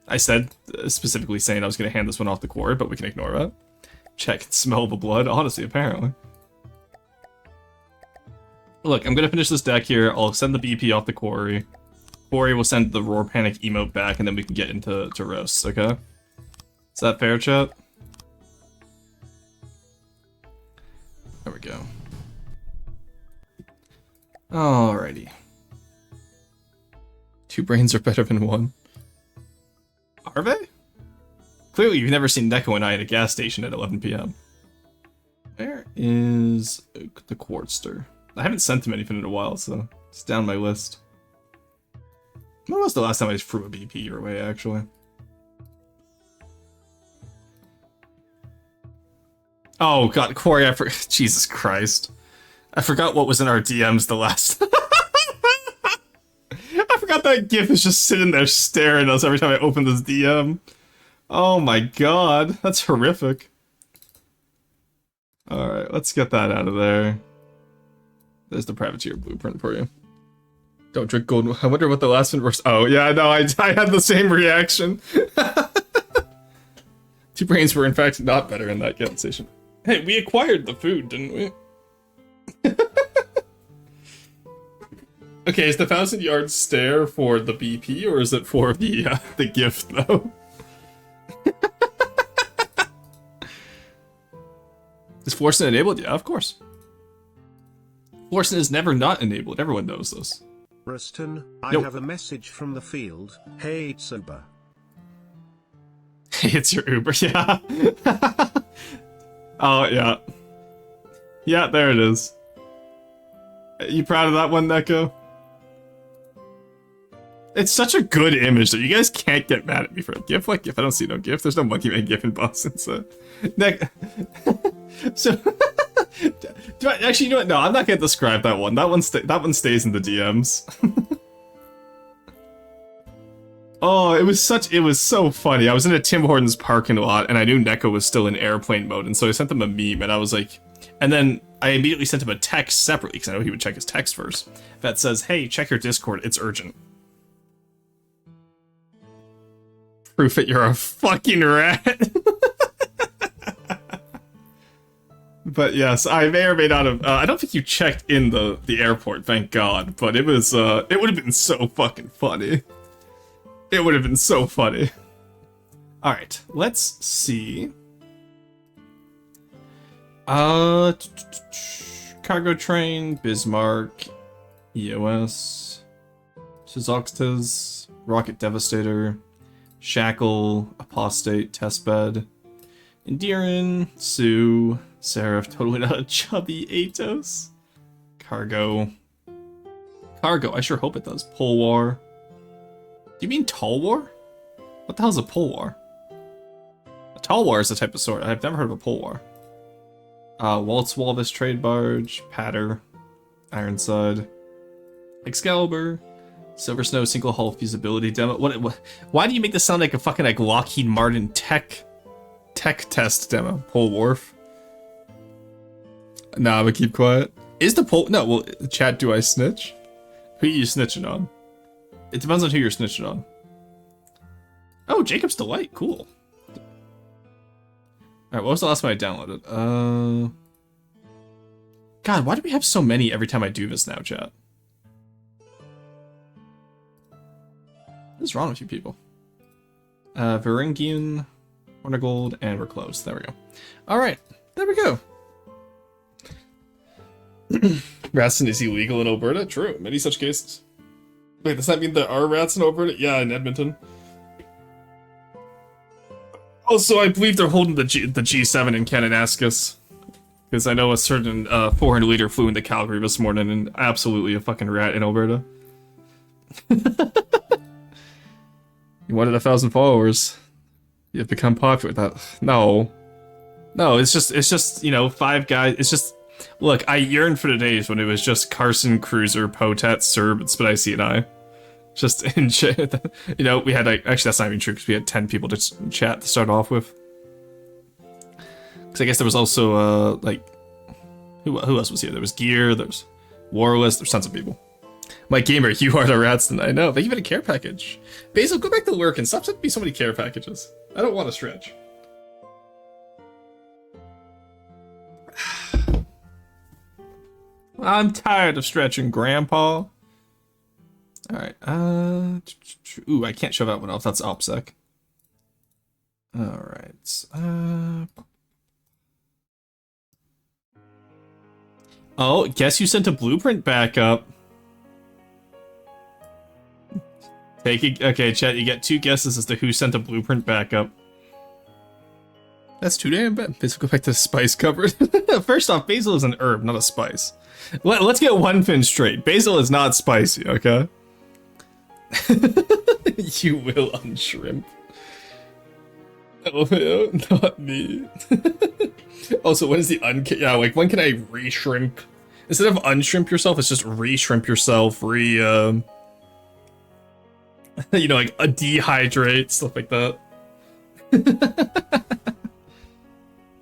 I said, specifically saying I was going to hand this one off to Corey, but we can ignore that. Check and smell the blood. Honestly, apparently. Look, I'm going to finish this deck here. I'll send the BP off to Corey. Corey will send the Roar Panic emote back, and then we can get into roasts, okay? Is that fair, chat? There we go. Alrighty. 2 brains are better than 1. Are they? Clearly, you've never seen Neko and I at a gas station at 11 p.m. Where is the Quartzster? I haven't sent him anything in a while, so it's down my list. When was the last time I threw a BP your way, actually? Oh god, Corey, I forgot. Jesus Christ. I forgot what was in our DMs the last... I forgot that GIF is just sitting there staring at us every time I open this DM. Oh my god, that's horrific. Alright, let's get that out of there. There's the privateer blueprint for you. Don't drink gold. I wonder what the last one was. Oh, yeah, no, I had the same reaction. 2 brains were, in fact, not better in that gas station. Hey, we acquired the food, didn't we? Okay, is the 1,000-yard stare for the BP, or is it for the gift, though? Is Forsen enabled? Yeah, of course. Forsen is never not enabled. Everyone knows this. Ruston, I have a message from the field. Hey, it's Uber. Hey, it's your Uber, yeah. Oh, yeah. Yeah, there it is. You proud of that one, Neko? It's such a good image that you guys can't get mad at me for a GIF. Like, GIF, I don't see no GIF. There's no monkey man GIF in Boston, so... So... Actually, you know what? No, I'm not gonna describe that one. That one stays in the DMs. Oh, it was so funny. I was in a Tim Hortons parking lot, and I knew Neko was still in airplane mode, and so I sent him a meme, and I was like... And then I immediately sent him a text separately, because I know he would check his text first, that says, hey, check your Discord, it's urgent. proof that you're a fucking rat. But yes, I may or may not have. I don't think you checked in the airport, thank God. But it was. It would have been so fucking funny. It would have been so funny. All right, let's see. Cargo train, Bismarck, EOS, Shizoxtas, Rocket Devastator, Shackle, Apostate, Testbed, Endearin, Sue, Seraph, totally not a chubby Atos. Cargo. Cargo, I sure hope it does. Pole War. Do you mean Tall War? What the hell is a Pole War? A Tall War is a type of sword. I've never heard of a Pole War. Waltz Walvis Trade Barge, Patter, Ironside, Excalibur, Silver Snow Single Hull Feasibility Demo. What? Why do you make this sound like a fucking like Lockheed Martin tech test demo? Pole Wharf. Nah, but keep quiet. Is the pole? No. Well, chat. Do I snitch? Who are you snitching on? It depends on who you're snitching on. Oh, Jacob's Delight. Cool. Alright, what was the last one I downloaded? God, why do we have so many every time I do this now, chat? What is wrong with you people? Varangian, Hornigold, and we're closed. There we go. Alright, there we go. Ratson is illegal in Alberta? True, many such cases. Wait, does that mean there are rats in Alberta? Yeah, in Edmonton. Also, I believe they're holding the G7 in Kananaskis. Because I know a certain 400 liter flew into Calgary this morning and absolutely a fucking rat in Alberta. You wanted 1,000 followers. You've become popular with that. No. No, it's just, you know, 5 guys. It's just, look, I yearn for the days when it was just Carson, Cruiser, Potat, Serb, and Spicy and I. Just in chat, you know, we had like, actually that's not even true because we had 10 people to chat to start off with. Because I guess there was also, like, who else was here? There was Gear, there was Warless, there's tons of people. Mike Gamer, you are the rats tonight. I know, thank you for the care package. Basil, go back to work and stop sending me so many care packages. I don't want to stretch. I'm tired of stretching, Grandpa. Alright, ooh, I can't show that one off, that's OPSEC. Alright, oh, guess you sent a blueprint backup. Okay, chat, you get 2 guesses as to who sent a blueprint backup. That's too damn bad. Let's go back to the spice cupboard. First off, basil is an herb, not a spice. Let's get one thing straight. Basil is not spicy, okay? You will unshrimp. Oh, not me. Also, when is the yeah, like, when can I re-shrimp? Instead of unshrimp yourself, it's just re-shrimp yourself, you know, like, a dehydrate, stuff like that.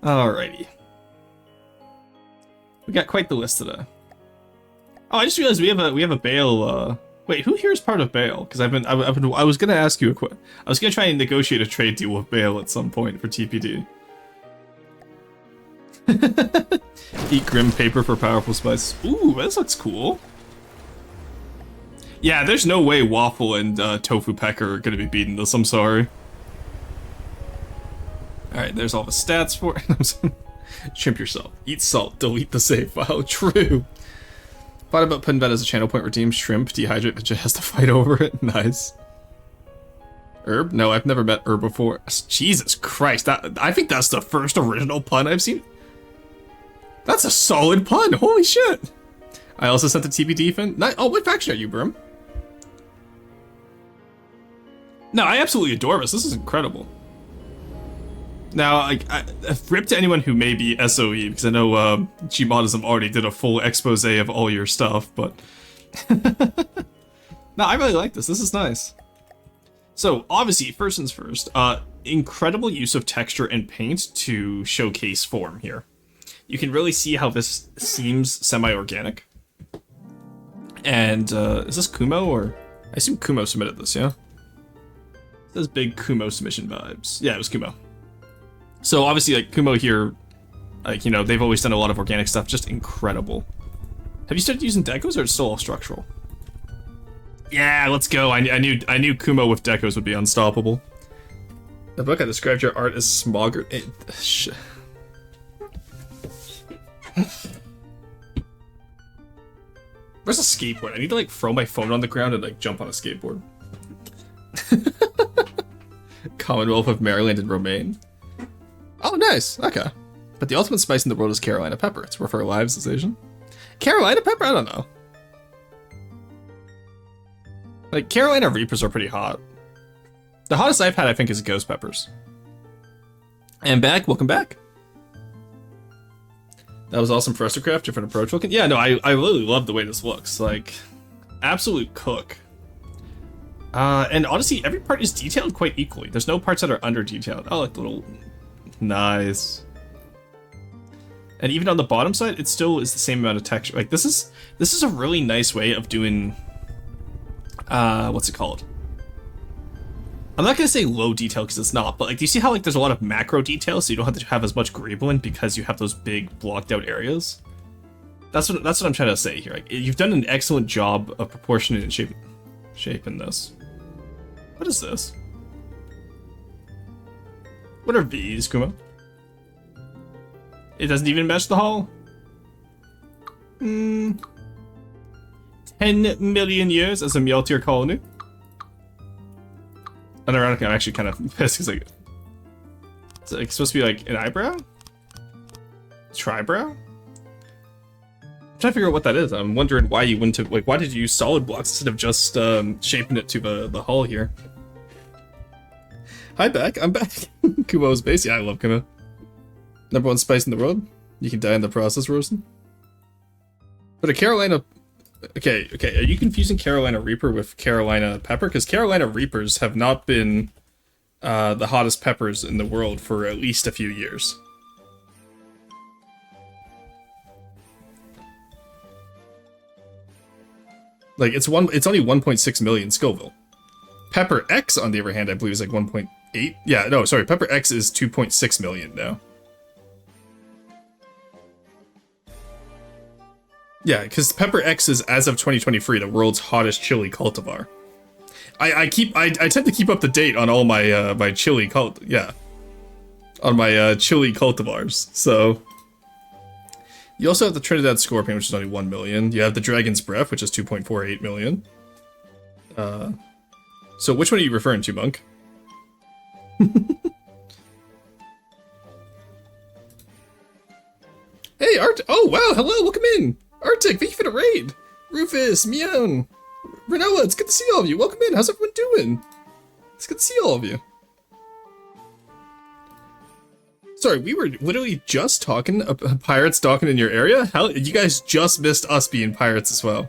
Alrighty. We got quite the list today. Oh, I just realized we have a Bale, wait, who here is part of Bale? Because I was gonna ask you I was gonna try and negotiate a trade deal with Bale at some point for TPD. Eat grim paper for powerful spice. Ooh, this looks cool. Yeah, there's no way Waffle and Tofu Pecker are gonna be beating this, I'm sorry. Alright, there's all the stats for it. Shrimp yourself. Eat salt. Delete the save file. True. Thought about putting that as a channel point redeem. Shrimp, dehydrate, but just has to fight over it. Nice. Herb? No, I've never met Herb before. Jesus Christ, I think that's the first original pun I've seen. That's a solid pun. Holy shit. I also sent the TPD fin. Oh, what faction are you, Brim? No, I absolutely adore this. This is incredible. Now, like, rip to anyone who may be SOE, because I know Gmodism already did a full expose of all your stuff, but... No, I really like this. This is nice. So, obviously, first things first, incredible use of texture and paint to showcase form here. You can really see how this seems semi-organic. And, is this Kumo, or... I assume Kumo submitted this, yeah? Those big Kumo submission vibes. Yeah, it was Kumo. So obviously, like, Kumo here, like, you know, they've always done a lot of organic stuff, just incredible. Have you started using decos, or it's still all structural? Yeah, let's go. I knew Kumo with decos would be unstoppable. The book I described your art as smogger. Where's a skateboard? I need to like throw my phone on the ground and like jump on a skateboard. Commonwealth of Maryland and Romaine. Oh, nice. Okay. But the ultimate spice in the world is Carolina pepper. It's refer lives as Asian. Carolina pepper? I don't know. Like, Carolina Reapers are pretty hot. The hottest I've had, I think, is ghost peppers. And back, welcome back. That was awesome for Estercraft, different approach looking. Yeah, no, I really love the way this looks. Like, absolute cook. And honestly, every part is detailed quite equally. There's no parts that are under detailed. Oh, like the little... Nice. And even on the bottom side, it still is the same amount of texture. Like, this is a really nice way of doing... what's it called? I'm not gonna say low detail because it's not, but like, do you see how like there's a lot of macro detail, so you don't have to have as much greybling because you have those big blocked out areas? That's what I'm trying to say here. Like, you've done an excellent job of proportioning and shaping this. What is this? What are these, Kumo? It doesn't even match the hull. 10 million years as a Mjolnir colony. And ironically, I'm actually kind of pissed because like, it's like supposed to be like an eyebrow? Tribrow? I'm trying to figure out what that is. I'm wondering why you wouldn't have, like, why did you use solid blocks instead of just shaping it to the hull here? Hi, back. I'm back. Kumo's base. Yeah, I love Kumo. Number one spice in the world. You can die in the process, roasting. But a Carolina... Okay, are you confusing Carolina Reaper with Carolina Pepper? Because Carolina Reapers have not been the hottest peppers in the world for at least a few years. Like, it's only 1.6 million Scoville. Pepper X, on the other hand, I believe is like 1.8. Yeah, no, sorry, Pepper X is 2.6 million now. Yeah, because Pepper X is, as of 2023, the world's hottest chili cultivar. I tend to keep up to date on all my my chili on my chili cultivars. So you also have the Trinidad Scorpion, which is only 1 million. You have the Dragon's Breath, which is 2.48 million. So which one are you referring to, Monk? Hey, Art! Oh wow, hello, welcome in. Arctic, thank you for the raid! Rufus, Mion, Renoa, it's good to see all of you. Welcome in, how's everyone doing? It's good to see all of you. Sorry, we were literally just talking about pirates docking in your area? How, you guys just missed us being pirates as well.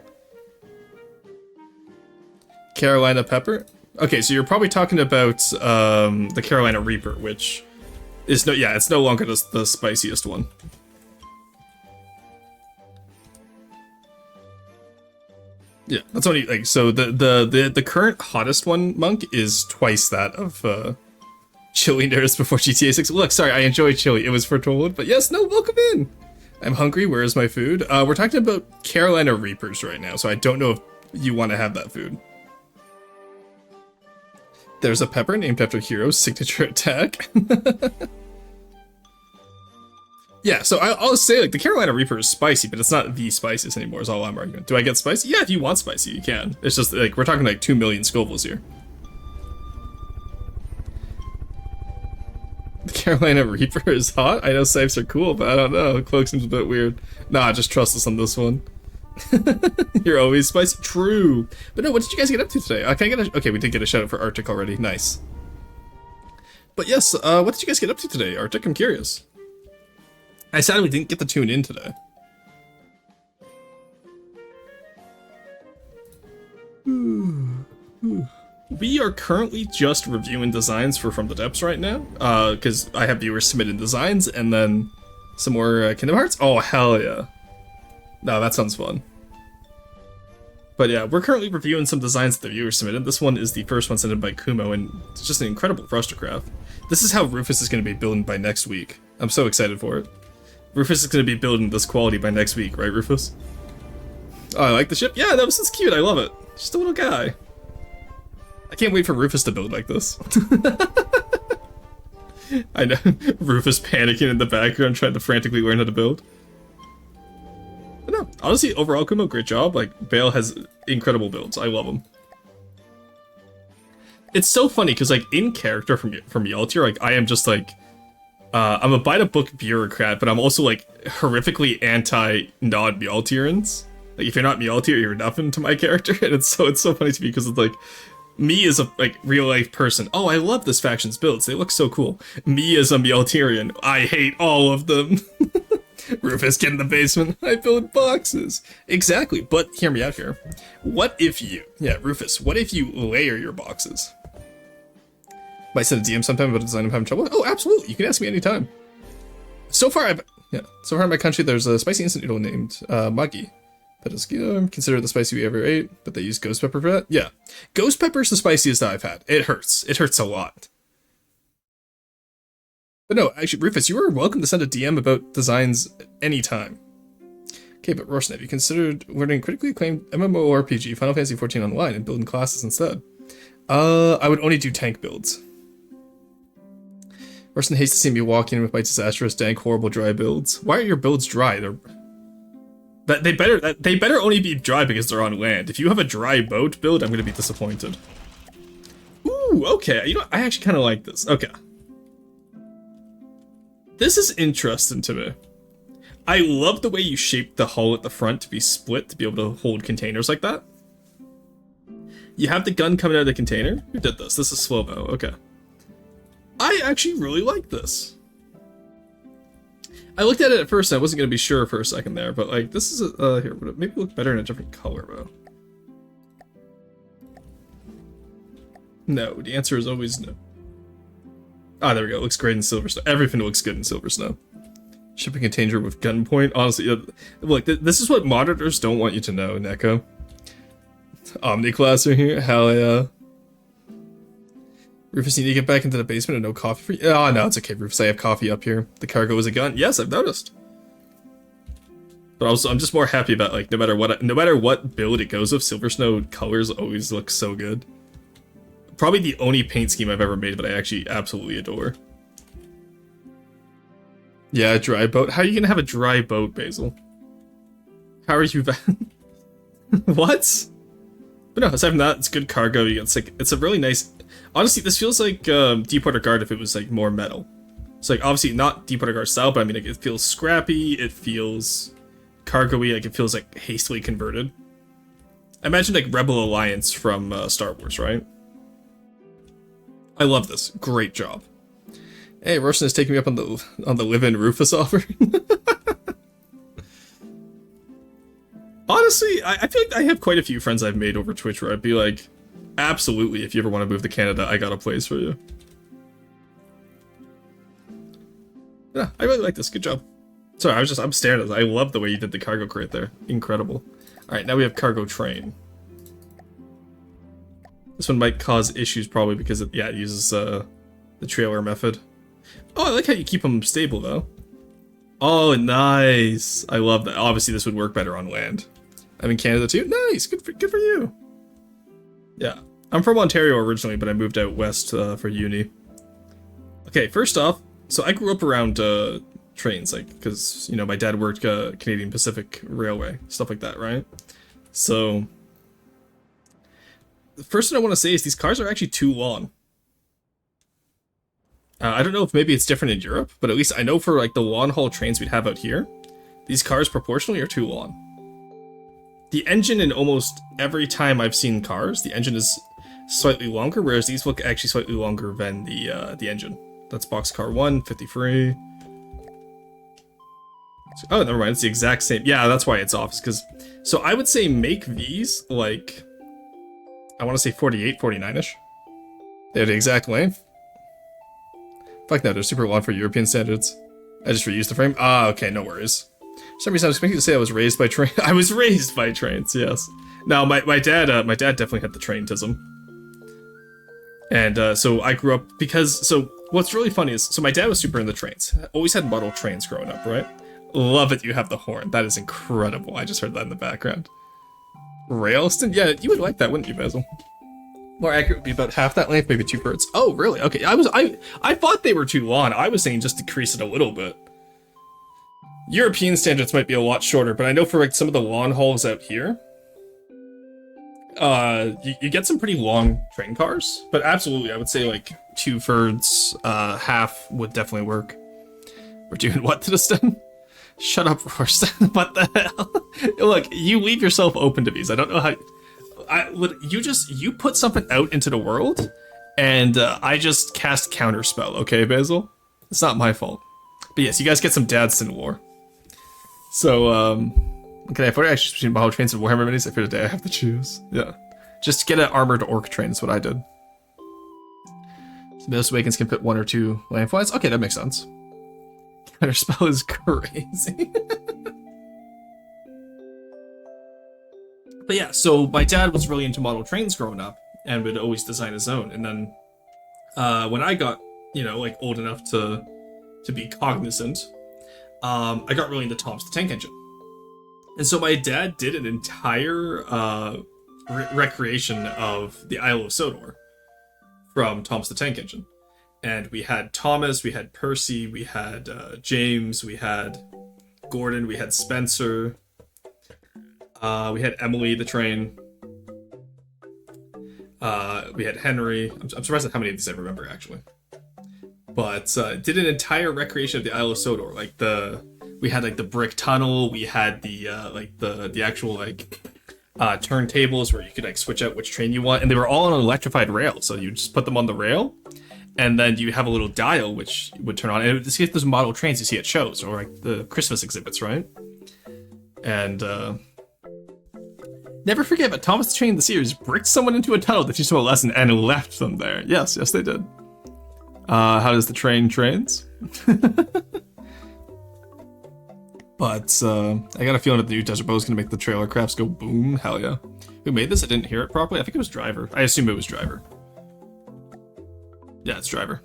Carolina Pepper? Okay, so you're probably talking about the Carolina Reaper, which is it's no longer the spiciest one. Yeah, that's only like, so the current hottest one, Monk, is twice that of Chili Nerds before GTA 6. Look, sorry, I enjoy chili. It was foretold, but yes, no, welcome in. I'm hungry. Where is my food? We're talking about Carolina Reapers right now, so I don't know if you want to have that food. There's a pepper named after Hero's signature attack. Yeah, so I'll say, like, the Carolina Reaper is spicy, but it's not the spiciest anymore, is all I'm arguing. Do I get spicy? Yeah, if you want spicy, you can. It's just, like, we're talking, like, 2 million Scovilles here. The Carolina Reaper is hot? I know Sipes are cool, but I don't know. Cloak seems a bit weird. Nah, just trust us on this one. You're always spicy. True. But no, what did you guys get up to today? Can I get a... Okay, we did get a shout out for Arctic already. Nice. But yes, what did you guys get up to today, Arctic? I'm curious. I sadly didn't get to tune in today. We are currently just reviewing designs for From the Depths right now, because I have viewers submitting designs, and then some more Kingdom Hearts. Oh, hell yeah. No, that sounds fun. But yeah, we're currently reviewing some designs that the viewers submitted. This one is the first one sent in by Kumo, and it's just an incredible Frustercraft. This is how Rufus is going to be building by next week. I'm so excited for it. Rufus is going to be building this quality by next week, right, Rufus? Oh, I like the ship? Yeah, that was just cute. I love it. Just a little guy. I can't wait for Rufus to build like this. I know. Rufus panicking in the background, trying to frantically learn how to build. But no, honestly, overall, Kumo, great job. Like, Bale has incredible builds. I love him. It's so funny, because, like, in character from Yaltier, like, I am just, like, I'm a by-the-book bureaucrat, but I'm also, like, horrifically anti-non-Mjaltierans. Like, if you're not Mjaltier, you're nothing to my character, and it's so funny to me, because it's, like, me as a, like, real-life person, oh, I love this faction's builds, they look so cool. Me as a Mjaltierian, I hate all of them. Rufus, get in the basement. I build boxes. Exactly, but hear me out here. What if you... Yeah, Rufus, what if you layer your boxes? Might send a DM sometime about a design I'm having trouble? Oh, absolutely. You can ask me anytime. So far in my country, there's a spicy instant noodle named Magi. That is considered the spiciest we ever ate, but they use ghost pepper for that? Yeah. Ghost pepper's the spiciest that I've had. It hurts. It hurts a lot. But no, actually, Rufus, you are welcome to send a DM about designs anytime. Okay, but Roshan, have you considered learning critically acclaimed MMORPG Final Fantasy XIV online and building classes instead? I would only do tank builds. Roshan hates to see me walking in with my disastrous, dank, horrible dry builds. Why are your builds dry? They better only be dry because they're on land. If you have a dry boat build, I'm gonna be disappointed. Ooh, okay. You know what? I actually kind of like this. Okay. This is interesting to me. I love the way you shaped the hull at the front to be split to be able to hold containers like that. You have the gun coming out of the container. Who did this? This is slow-mo. Okay. I actually really like this. I looked at it at first and I wasn't going to be sure for a second there, but like this is here, would it maybe look better in a different color though? No, the answer is always no. Ah, there we go. It looks great in Silver Snow. Everything looks good in Silver Snow. Shipping container with gunpoint. Honestly, look, this is what monitors don't want you to know, Neko. Omniclass are here. Hell yeah. Rufus, you need to get back into the basement and no coffee for you. Oh, no, it's okay, Rufus. I have coffee up here. The cargo is a gun. Yes, I've noticed. But also, I'm just more happy about, like, no matter what build it goes with, Silver Snow colors always look so good. Probably the only paint scheme I've ever made that I actually absolutely adore. Yeah, a dry boat. How are you gonna have a dry boat, Basil? How are you What? But no, aside from that, it's good cargo. It's a really nice... Honestly, this feels like Deepwater Guard if it was like more metal. It's like obviously not Deepwater Guard style, but I mean like, it feels scrappy, it feels cargo-y, like it feels like hastily converted. I imagine like Rebel Alliance from Star Wars, right? I love this. Great job. Hey, Roshan is taking me up on the live-in Rufus offer. Honestly, I feel like I have quite a few friends I've made over Twitch where I'd be like, absolutely, if you ever want to move to Canada, I got a place for you. Yeah, I really like this. Good job. Sorry, I'm staring at this. I love the way you did the cargo crate there. Incredible. Alright, now we have cargo train. This one might cause issues probably because it uses the trailer method. Oh, I like how you keep them stable though. Oh, nice. I love that. Obviously, this would work better on land. I'm in Canada too. Nice. Good for you. Yeah, I'm from Ontario originally, but I moved out west for uni. Okay, first off, so I grew up around trains, like, because, you know, my dad worked Canadian Pacific Railway, stuff like that, right? So, the first thing I want to say is these cars are actually too long. I don't know if maybe it's different in Europe, but at least I know for, like, the long-haul trains we'd have out here, these cars proportionally are too long. The engine in almost every time I've seen cars, the engine is slightly longer, whereas these look actually slightly longer than the engine. That's Boxcar 1, 53. Oh, never mind, it's the exact same. Yeah, that's why it's off, because... So I would say make these, like... I want to say 48, 49-ish. They have the exact length. Fuck no, they're super long for European standards. I just reused the frame. Ah, okay, no worries. For some reason I was expecting to say I was raised by train. I was raised by trains, yes. No, my dad definitely had the traintism. And so I grew up because, so what's really funny is, so my dad was super into trains. Always had model trains growing up, right? Love it you have the horn. That is incredible. I just heard that in the background. Railston? Yeah, you would like that, wouldn't you, Basil? More accurate would be about half that length, maybe 2/3. Oh, really? Okay, I thought they were too long. I was saying just decrease it a little bit. European standards might be a lot shorter, but I know for like some of the long hauls out here, you get some pretty long train cars, but absolutely, I would say like 2/3, half would definitely work. We're doing what to the stem? Shut up, Rorston. What the hell? Look, you leave yourself open to these. I don't know how. You put something out into the world, and I just cast counterspell. Okay, Basil, it's not my fault. But yes, you guys get some dad sin lore. So okay, I thought I actually between model trains and Warhammer minis. I figured today I have to choose. Yeah, just get an armored orc train. That's what I did. So most Awakens can fit 1 or 2 landflies. Okay, that makes sense. Counterspell is crazy. But yeah, so my dad was really into model trains growing up and would always design his own. And then when I got, like old enough to be cognizant, I got really into Thomas the Tank Engine. And so my dad did an entire recreation of the Isle of Sodor from Thomas the Tank Engine. And we had Thomas, we had Percy, we had James, we had Gordon, we had Spencer, we had Emily the train, we had Henry. I'm surprised at how many of these I remember, actually. But did an entire recreation of the Isle of Sodor. Like we had like the brick tunnel, we had the actual like turntables where you could like switch out which train you want, and they were all on an electrified rail. So you just put them on the rail, and then you have a little dial which would turn on. And it would see those model trains you see at shows or like the Christmas exhibits, right? And never forget, but Thomas the Train the series bricked someone into a tunnel to teach them a lesson and left them there. Yes, they did. How does the train trains? But I got a feeling that the new Desert Bow is going to make the trailer crafts go boom. Hell yeah. Who made this? I didn't hear it properly. I think it was Driver. I assume it was Driver. Yeah, it's Driver.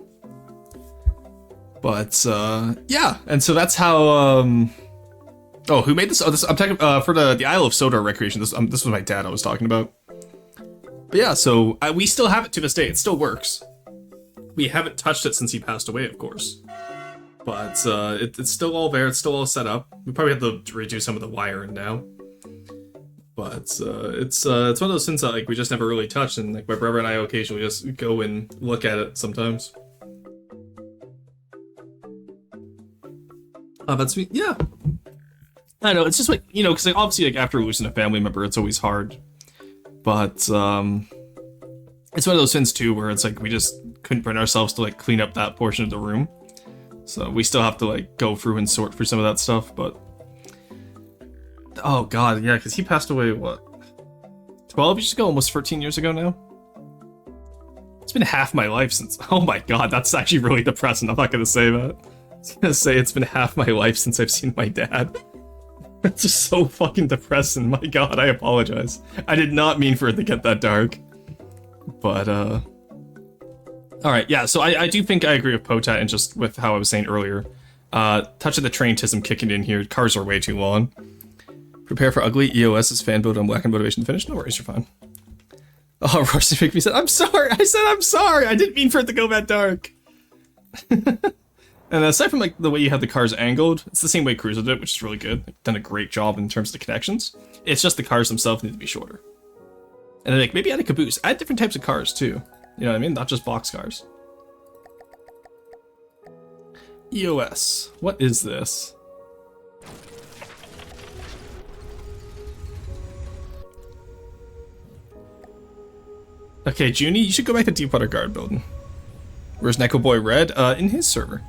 But yeah, and so that's how. Oh, who made this? Oh, I'm talking for the Isle of Sodor recreation. This was my dad I was talking about. But yeah, so we still have it to this day. It still works. We haven't touched it since he passed away, of course. But it's still all there. It's still all set up. We probably have to redo some of the wiring now. But it's one of those things that like we just never really touched, and like my brother and I occasionally just go and look at it sometimes. But yeah. I know, it's just like, because like, obviously like after losing a family member, it's always hard. But it's one of those things too where it's like we just couldn't bring ourselves to like clean up that portion of the room. So we still have to like go through and sort through some of that stuff, but oh god, yeah, because he passed away, what, 12 years ago? Almost 13 years ago now? It's been half my life since, oh my god, that's actually really depressing. I'm not gonna say that. I was gonna say it's been half my life since I've seen my dad. That's just so fucking depressing. My god, I apologize. I did not mean for it to get that dark. But, alright, yeah, so I do think I agree with Potat and just with how I was saying earlier. Touch of the traintism kicking in here. Cars are way too long. Prepare for ugly. EOS is fan build on Black and Motivation to finish. No worries, you're fine. Oh, Rusty McMe said, I'm sorry. I said I'm sorry. I didn't mean for it to go that dark. And aside from like the way you have the cars angled, it's the same way Cruiser did, which is really good. Like, done a great job in terms of the connections. It's just the cars themselves need to be shorter. And then like maybe add a caboose. Add different types of cars too. You know what I mean? Not just box cars. EOS. What is this? Okay, Junie, you should go back to Deepwater Guard building. Where's Neko Boy Red? In his server.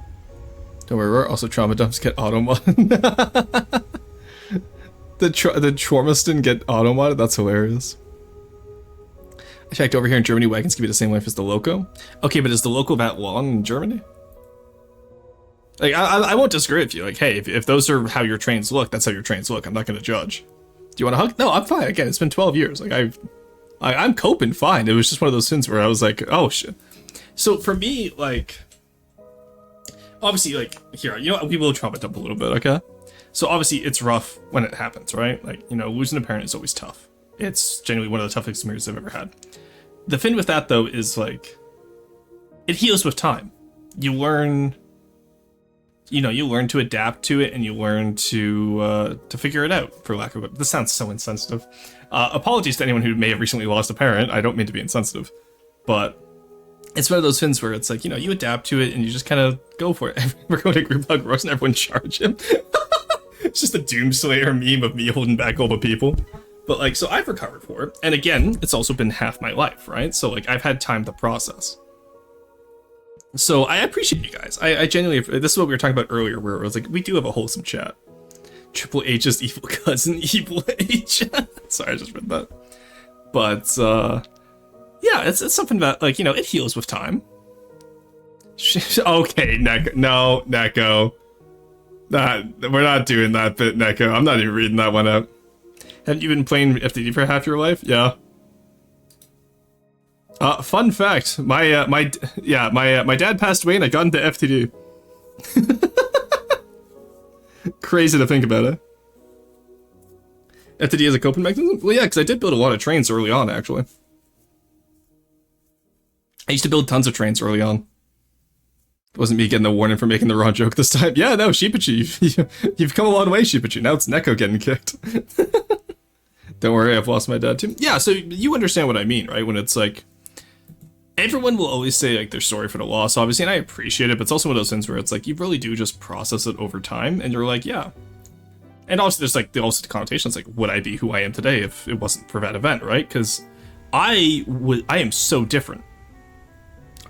Don't worry, also trauma dumps get auto-modded. the Traumaston get auto-modded? That's hilarious. I checked over here in Germany, wagons can be the same length as the Loco. Okay, but is the Loco that long in Germany? Like, I won't disagree with you. Like, hey, if those are how your trains look, that's how your trains look. I'm not going to judge. you want a hug? No, I'm fine. Again, it's been 12 years. Like, I'm coping fine. It was just one of those things where I was like, oh, shit. So for me, like, obviously, like, here, you know, we will trauma dump a little bit, okay? So obviously, it's rough when it happens, right? Like, you know, losing a parent is always tough. It's genuinely one of the toughest experiences I've ever had. The thing with that, though, is, like, it heals with time. You learn, you know, you learn to adapt to it, and you learn to figure it out, for lack of a... This sounds so insensitive. Apologies to anyone who may have recently lost a parent. I don't mean to be insensitive. But it's one of those things where it's like, you know, you adapt to it, and you just kind of go for it. We're going to group hug Ross, and everyone charge him. It's just a Doomslayer meme of me holding back all the people. But, like, so I've recovered for it. And again, it's also been half my life, right? So, like, I've had time to process. So I appreciate you guys. I genuinely, this is what we were talking about earlier, where it was like, we do have a wholesome chat. Triple H's evil cousin, Evil H. Sorry, I just read that. But, yeah, it's something that, like, you know, it heals with time. Okay, Neko. No, Neko. We're not doing that bit, Neko. I'm not even reading that one out. Haven't you been playing FTD for half your life? Yeah. Fun fact, my dad passed away and I got into FTD. Crazy to think about it. FTD as a coping mechanism? Well, yeah, because I did build a lot of trains early on, actually. I used to build tons of trains early on. It wasn't me getting the warning for making the wrong joke this time. Yeah, no, Sheepachi, you've come a long way, Sheepachi. Now it's Neko getting kicked. Don't worry, I've lost my dad too. Yeah, so you understand what I mean, right? When it's like, everyone will always say, like, they're sorry for the loss, obviously, and I appreciate it, but it's also one of those things where it's like, you really do just process it over time, and you're like, yeah. And also, there's, like, also the connotations, like, would I be who I am today if it wasn't for that event, right? Because I am so different.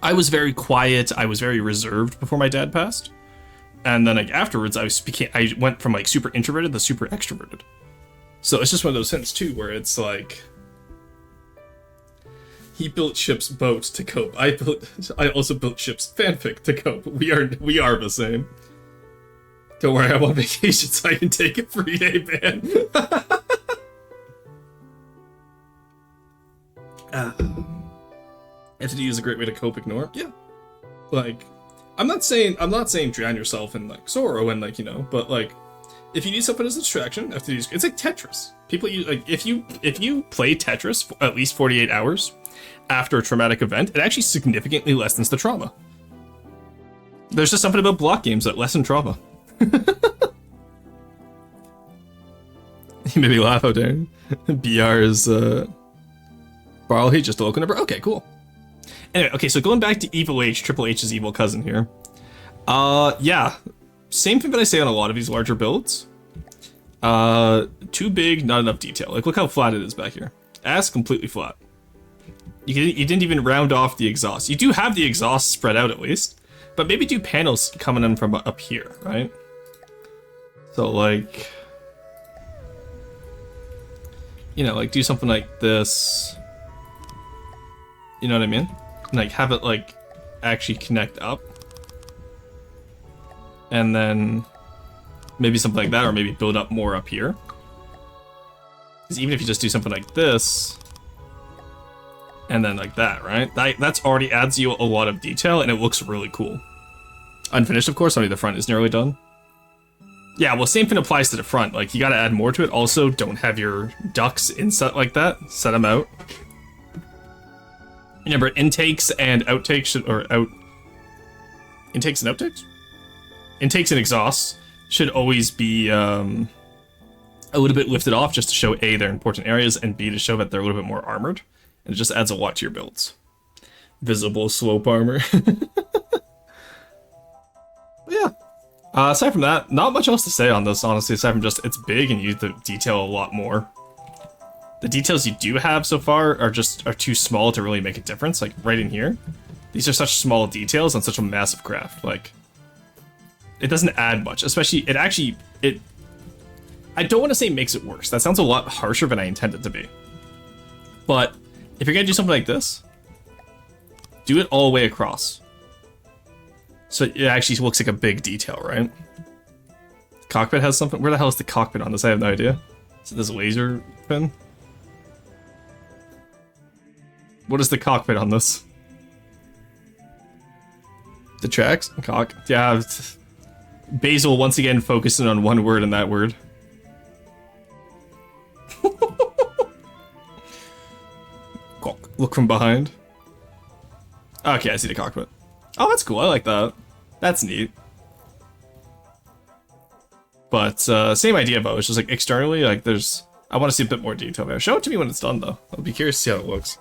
I was very quiet, I was very reserved before my dad passed, and then, like, afterwards, I went from, like, super introverted to super extroverted. So it's just one of those things, too, where it's like, he built Chip's boat to cope. I also built Chip's fanfic to cope. We are the same. Don't worry, I'm on vacation, so I can take a free day ban. Entity is a great way to cope, ignore. Yeah. Like, I'm not saying drown yourself in, like, sorrow and, like, you know, but, like, if you need something as a distraction, it's like Tetris. People use, like, if you play Tetris for at least 48 hours after a traumatic event, it actually significantly lessens the trauma. There's just something about block games that lessen trauma. You made me laugh out there. BR is Barley, just a local number. Okay, cool. Anyway, okay, so going back to Evil H, Triple H's evil cousin here. Yeah. Same thing that I say on a lot of these larger builds. Too big, not enough detail. Like, look how flat it is back here. Ass completely flat. You didn't even round off the exhaust. You do have the exhaust spread out at least, but maybe do panels coming in from up here, right? So, like, you know, like, do something like this. You know what I mean? And, like, have it, like, actually connect up. And then maybe something like that, or maybe build up more up here. Because even if you just do something like this, and then like that, right? That's already adds you a lot of detail, and it looks really cool. Unfinished, of course, only the front is nearly done. Yeah, well, same thing applies to the front. Like, you gotta add more to it. Also, don't have your ducts inset like that. Set them out. Remember, intakes and outtakes should, or out... Intakes and outtakes? Intakes and exhausts should always be a little bit lifted off just to show A, they're important areas, and B, to show that they're a little bit more armored. And it just adds a lot to your builds. Visible slope armor. Yeah. Aside from that, not much else to say on this, honestly, aside from just it's big and you need to detail a lot more. The details you do have so far are too small to really make a difference, like right in here. These are such small details on such a massive craft, like... It doesn't add much, especially, I don't want to say makes it worse. That sounds a lot harsher than I intended to be. But, if you're gonna do something like this, do it all the way across. So it actually looks like a big detail, right? Cockpit has something? Where the hell is the cockpit on this? I have no idea. So this laser fin? What is the cockpit on this? The tracks? Cock. Yeah. Basil once again focusing on one word in that word. Look from behind. Okay, I see the cockpit. Oh, that's cool. I like that. That's neat. But same idea, Bo. It's just like externally, like there's. I want to see a bit more detail there. Show it to me when it's done, though. I'll be curious to see how it looks.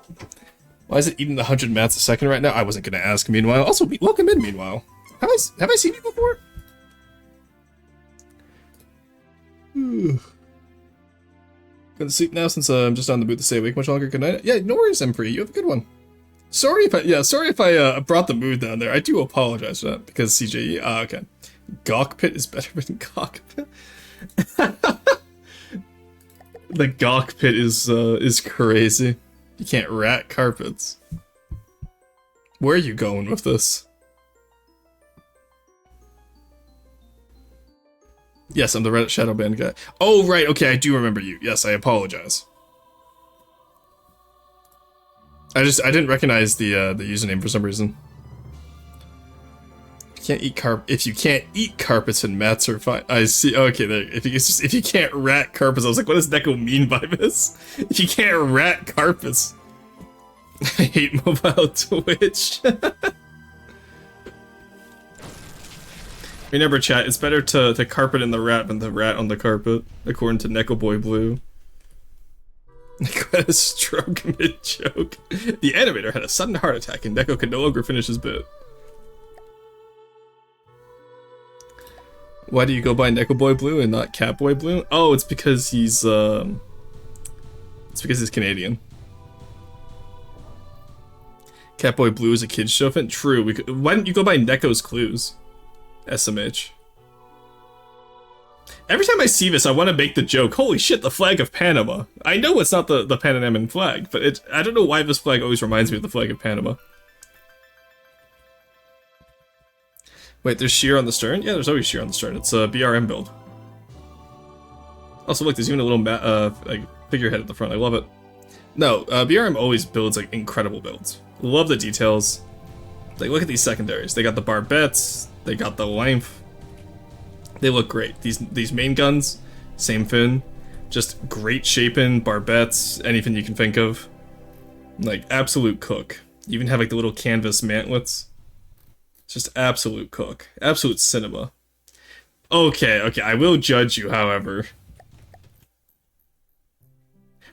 Why is it eating 100 mats a second right now? I wasn't gonna ask. Meanwhile, also welcome in. Meanwhile, have I seen you before? Going to sleep now since I'm just on the mood to stay awake much longer. Good night. Yeah, no worries, Emprey. You have a good one. Sorry if I brought the mood down there. I do apologize for that because CJE. Okay. Gawkpit is better than cockpit. The Gawkpit is crazy. You can't rat carpets. Where are you going with this? Yes, I'm the Reddit Shadowband guy. Oh, right, okay, I do remember you. Yes, I apologize. I didn't recognize the username for some reason. If you can't eat carpets and mats are fine. I see. Okay, there. If you can't rat carpets, I was like, what does Neko mean by this? If you can't rat carpets, I hate mobile Twitch. Remember, chat. It's better to carpet in the rat than the rat on the carpet, according to Neko Boy Blue. Neko had a stroke mid-joke. The animator had a sudden heart attack, and Neko could no longer finish his bit. Why do you go by Neko Boy Blue and not Catboy Blue? Oh, it's because he's Canadian. Catboy Blue is a kid's show fan. True. Why didn't you go by Neko's Clues? SMH. Every time I see this, I want to make the joke, holy shit, the flag of Panama. I know it's not the Panamanian flag, but I don't know why this flag always reminds me of the flag of Panama. Wait, there's shear on the stern? Yeah, there's always shear on the stern. It's a BRM build. Also, look, there's even a little like figurehead at the front. I love it. No, BRM always builds like incredible builds. Love the details. Like, look at these secondaries. They got the barbettes. They got the length. They look great. These main guns, same fin. Just great shaping, barbettes, anything you can think of. Like, absolute cook. You even have like the little canvas mantlets. Just absolute cook. Absolute cinema. Okay, I will judge you, however.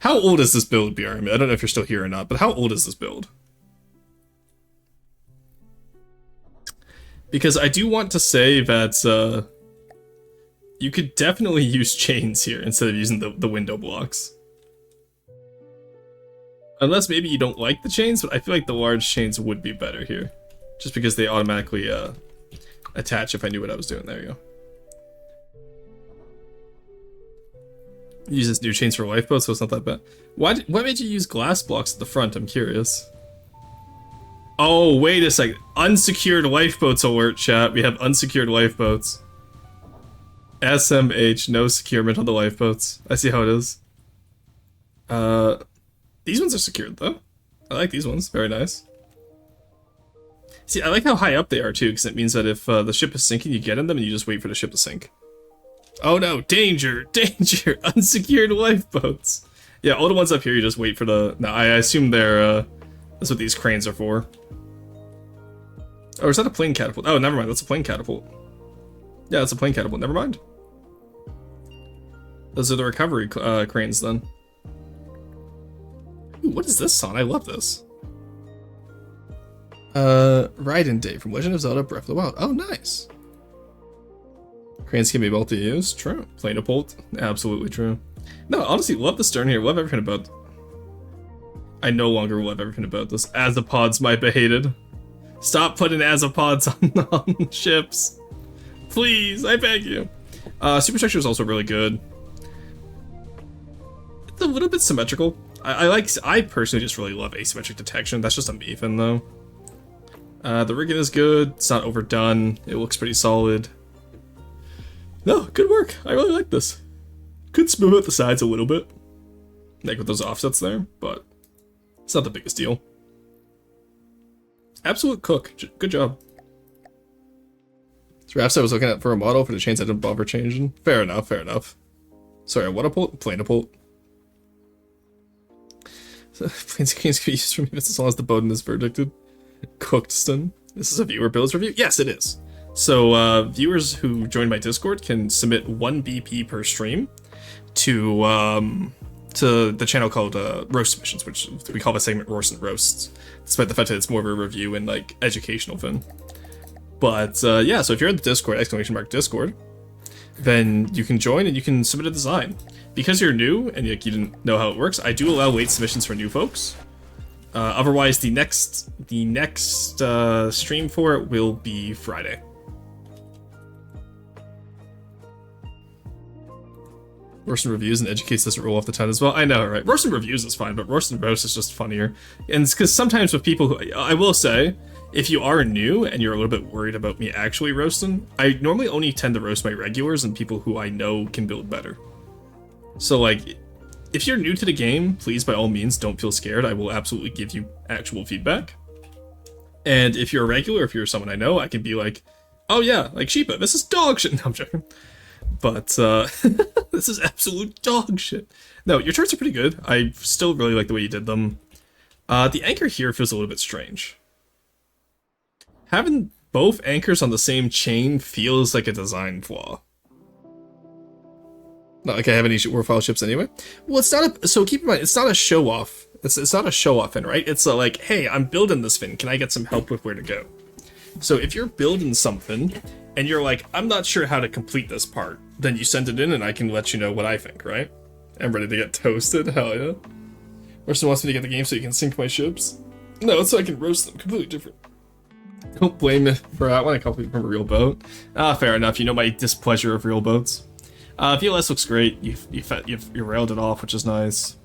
How old is this build, BRM? I don't know if you're still here or not, but how old is this build? Because I do want to say that, you could definitely use chains here instead of using the window blocks. Unless maybe you don't like the chains, but I feel like the large chains would be better here. Just because they automatically attach if I knew what I was doing. There you go. Use this new chains for lifeboats, so it's not that bad. What made you use glass blocks at the front? I'm curious. Oh, wait a second. Unsecured lifeboats alert, chat. We have unsecured lifeboats. SMH, no securement on the lifeboats. I see how it is. These ones are secured, though. I like these ones. Very nice. See, I like how high up they are, too, because it means that if the ship is sinking, you get in them and you just wait for the ship to sink. Oh no, danger! Danger! Unsecured lifeboats! Yeah, all the ones up here, you just wait for the... No, I assume they're, that's what these cranes are for. Oh, is that a plane catapult? Oh, never mind, that's a plane catapult. Yeah, that's a plane catapult, never mind. Those are the recovery cranes, then. Ooh, what is this song? I love this. Raiden Day from Legend of Zelda Breath of the Wild. Oh, nice. Cranes can be multi-use. True. Planepult. Absolutely true. No, honestly, love the stern here. Love everything about... I no longer love everything about this. Azapods might be hated. Stop putting azapods on ships. Please, I beg you. Superstructure is also really good. It's a little bit symmetrical. I personally just really love asymmetric detection. That's just a me thing, though. The rigging is good. It's not overdone. It looks pretty solid. No, good work. I really like this. Could smooth out the sides a little bit, like with those offsets there, but it's not the biggest deal. Absolute cook. Good job. So perhaps I was looking at for a model for the chains I didn't bother changing. Fair enough, fair enough. Sorry, what a pult? Plain a pult. So, planes can be used for me as long as the Bowden is verdicted. Cookedstone. This is a viewer builds review? Yes, it is. So, viewers who join my Discord can submit 1 BP per stream to the channel called Roast Submissions, which we call the segment Roast and Roasts, despite the fact that it's more of a review and like educational thing. But yeah, so if you're in the Discord, !Discord, then you can join and you can submit a design. Because you're new and you didn't know how it works, I do allow late submissions for new folks. Otherwise, the next stream for it will be Friday. Roast and Reviews and Educates doesn't roll off the tongue as well. I know, right? Roast and Reviews is fine, but Roast and Roast is just funnier. And it's because sometimes with people who, I will say, if you are new and you're a little bit worried about me actually roasting, I normally only tend to roast my regulars and people who I know can build better. So, like, if you're new to the game, please, by all means, don't feel scared. I will absolutely give you actual feedback. And if you're a regular, if you're someone I know, I can be like, oh yeah, like Sheepa, this is dog shit. No, I'm joking. But, this is absolute dog shit. No, your turrets are pretty good. I still really like the way you did them. The anchor here feels a little bit strange. Having both anchors on the same chain feels like a design flaw. Not like I have any Warfile ships anyway. Well, it's not a, so keep in mind, it's not a show-off. It's not a show-off fin, right? It's like, hey, I'm building this fin. Can I get some help with where to go? So if you're building something, and you're like, I'm not sure how to complete this part, then you send it in and I can let you know what I think, right? I'm ready to get toasted, hell yeah. Orson wants me to get the game so you can sink my ships. No, it's so I can roast them, completely different. Don't blame me for that one, I call people from a real boat. Fair enough, you know my displeasure of real boats. VLS looks great, you railed it off, which is nice.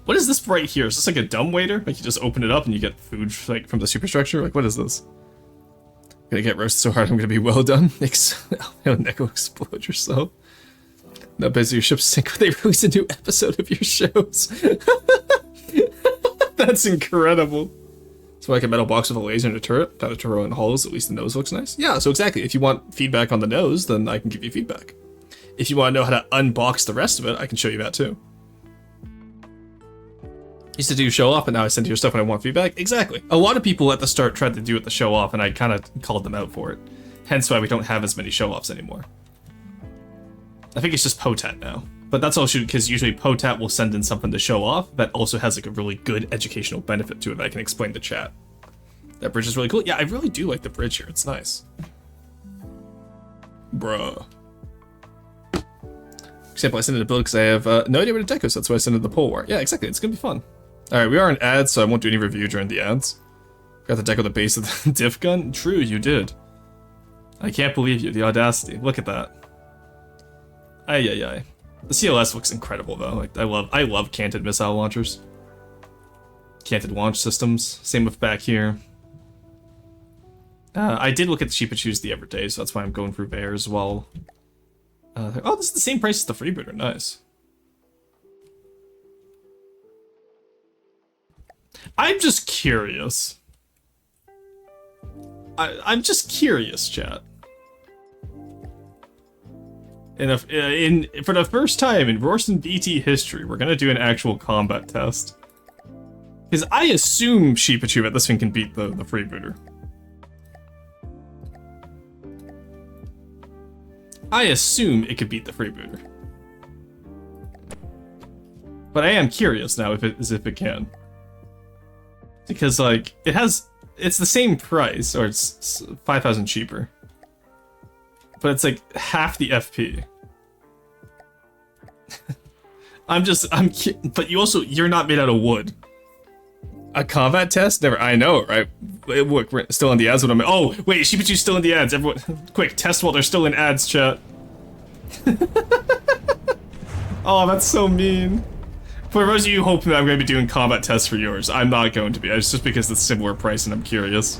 What is this right here? Is this like a dumbwaiter? Like you just open it up and you get food like from the superstructure? Like what is this? I'm gonna get roasted so hard I'm gonna be well done. Neko, explode yourself. No, busy your ships sink when they release a new episode of your shows. That's incredible. So like a metal box with a laser and a turret, got a turret and hulls, at least the nose looks nice. Yeah, so exactly. If you want feedback on the nose, then I can give you feedback. If you want to know how to unbox the rest of it, I can show you that too. Used to do show off, and now I send you stuff when I want feedback. Exactly. A lot of people at the start tried to do it the show off, and I kind of called them out for it. Hence why we don't have as many show offs anymore. I think it's just POTAT now. But that's also because usually POTAT will send in something to show off that also has like a really good educational benefit to it that I can explain to chat. That bridge is really cool. Yeah, I really do like the bridge here. It's nice. Bruh. For example, I sent it to build because I have no idea where to deco, so that's why I sent it to the pole war. Yeah, exactly. It's gonna be fun. Alright, we are in ads, so I won't do any review during the ads. Got the deco the base of the diff gun? True, you did. I can't believe you. The audacity. Look at that. Ay ay ay. The CLS looks incredible though. Like I love canted missile launchers. Canted launch systems. Same with back here. I did look at the Sheepachus the other day, so that's why I'm going through there as well. Oh, this is the same price as the freebooter. Nice. I'm just curious. I'm just curious, chat. For the first time in Rorston VT history, we're gonna do an actual combat test. Because I assume Sheepachu that this thing can beat the freebooter. I assume it could beat the freebooter. But I am curious now if it can. Because like it's the same price, or it's 5,000 cheaper. But it's like half the FP. But you're not made out of wood. A combat test? Never. I know, right? Look, we're still in the ads. Oh, wait, Sheepachu's still in the ads. Everyone, quick, test while they're still in ads, chat. Oh, that's so mean. For those of you hoping that I'm going to be doing combat tests for yours, I'm not going to be. It's just because it's similar price and I'm curious.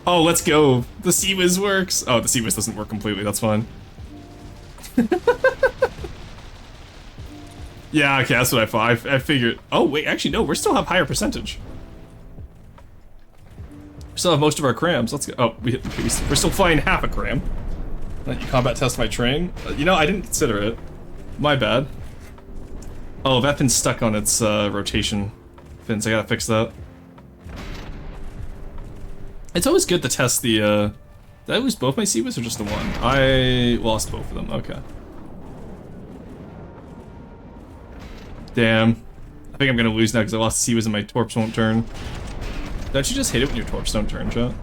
Oh, let's go. The CWIZ works. Oh, the CWIZ doesn't work completely. That's fine. Yeah, okay, that's what I thought. I figured. Oh, wait, actually, no, we still have higher percentage. We still have most of our crams. Let's go. Oh, we're still flying half a cram. Let you combat test my train. You know, I didn't consider it. My bad. Oh, that pin's stuck on its rotation fins. I gotta fix that. It's always good to test the, did I lose both my Seawiz or just the one? I lost both of them, okay. Damn. I think I'm gonna lose now because I lost Seawiz and my torps won't turn. Don't you just hate it when your torps don't turn, chat?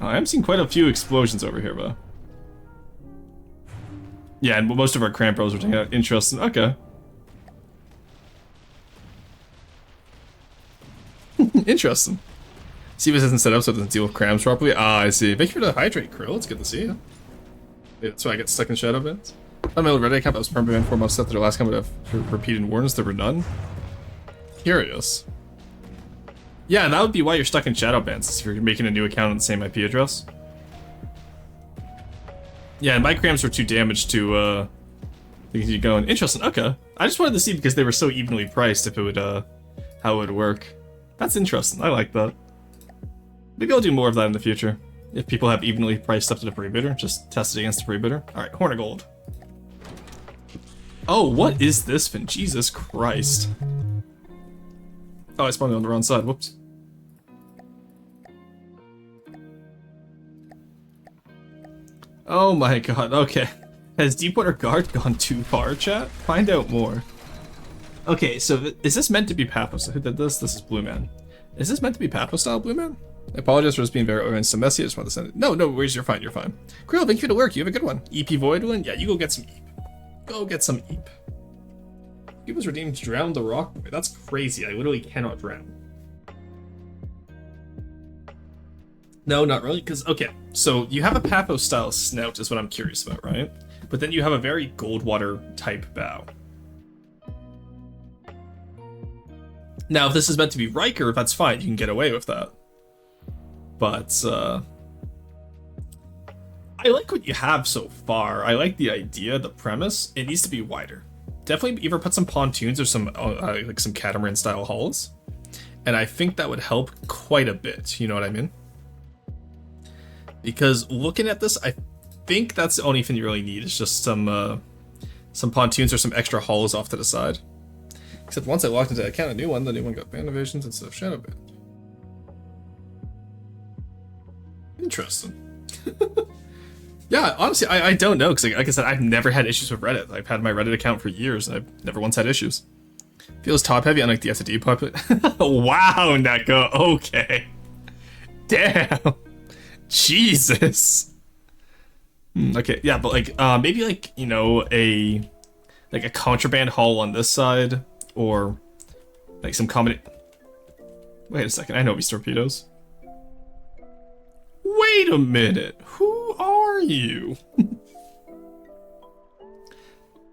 Oh, I am seeing quite a few explosions over here, though. Yeah, and most of our cramp bros are taking out. Interesting. Okay. Interesting. Seawiz isn't set up so it doesn't deal with crams properly. Ah, I see. Thank you for the hydrate, Krill. It's good to see you. Yeah, that's why I get stuck in shadow bins. On my old Reddit account, I was permanent 4 months after the last comment of repeated warnings. There were none. Curious. Yeah, that would be why you're stuck in shadow bans, if you're making a new account on the same IP address. Yeah, and my crams were too damaged to continue going. Interesting, okay. I just wanted to see because they were so evenly priced if it would how it would work. That's interesting, I like that. Maybe I'll do more of that in the future. If people have evenly priced up to the free bidder, just test it against the free bidder. Alright, Horn of Gold. Oh, what is this fin? Jesus Christ. Oh, I spawned it on the wrong side, whoops. Oh my god, okay. Has Deepwater Guard gone too far, chat? Find out more. Okay, so is this meant to be Paphos? Who did this? This is Blue Man. Is this meant to be Paphos style Blue Man? I apologize for just being very organized and messy. I just want to send it. No, worries, you're fine, you're fine. Krill, thank you for the work. You have a good one. EP Voidwind? Yeah, you go get some EP. Go get some EP. He was redeemed Drown the Rock Boy. That's crazy. I literally cannot drown. No, not really, because, okay, so you have a Paphos style snout is what I'm curious about, right? But then you have a very Goldwater type bow. Now, if this is meant to be Riker, that's fine, you can get away with that. But, I like what you have so far. I like the idea, the premise. It needs to be wider. Definitely either put some pontoons or some, like some catamaran style hulls. And I think that would help quite a bit, you know what I mean? Because looking at this, I think that's the only thing you really need is just some pontoons or some extra hulls off to the side. Except once I logged into the account, a new one, the new one got band evasions instead of shadow band. Interesting. Yeah, honestly, I don't know, because like I said, I've never had issues with Reddit. I've had my Reddit account for years, and I've never once had issues. Feels top heavy, unlike the SSD puppet. Wow, Neko, okay. Damn. Jesus. Okay, yeah, but like, maybe like, you know, a contraband hull on this side, or like some common. Wait a second, I know these torpedoes. Wait a minute, who are you?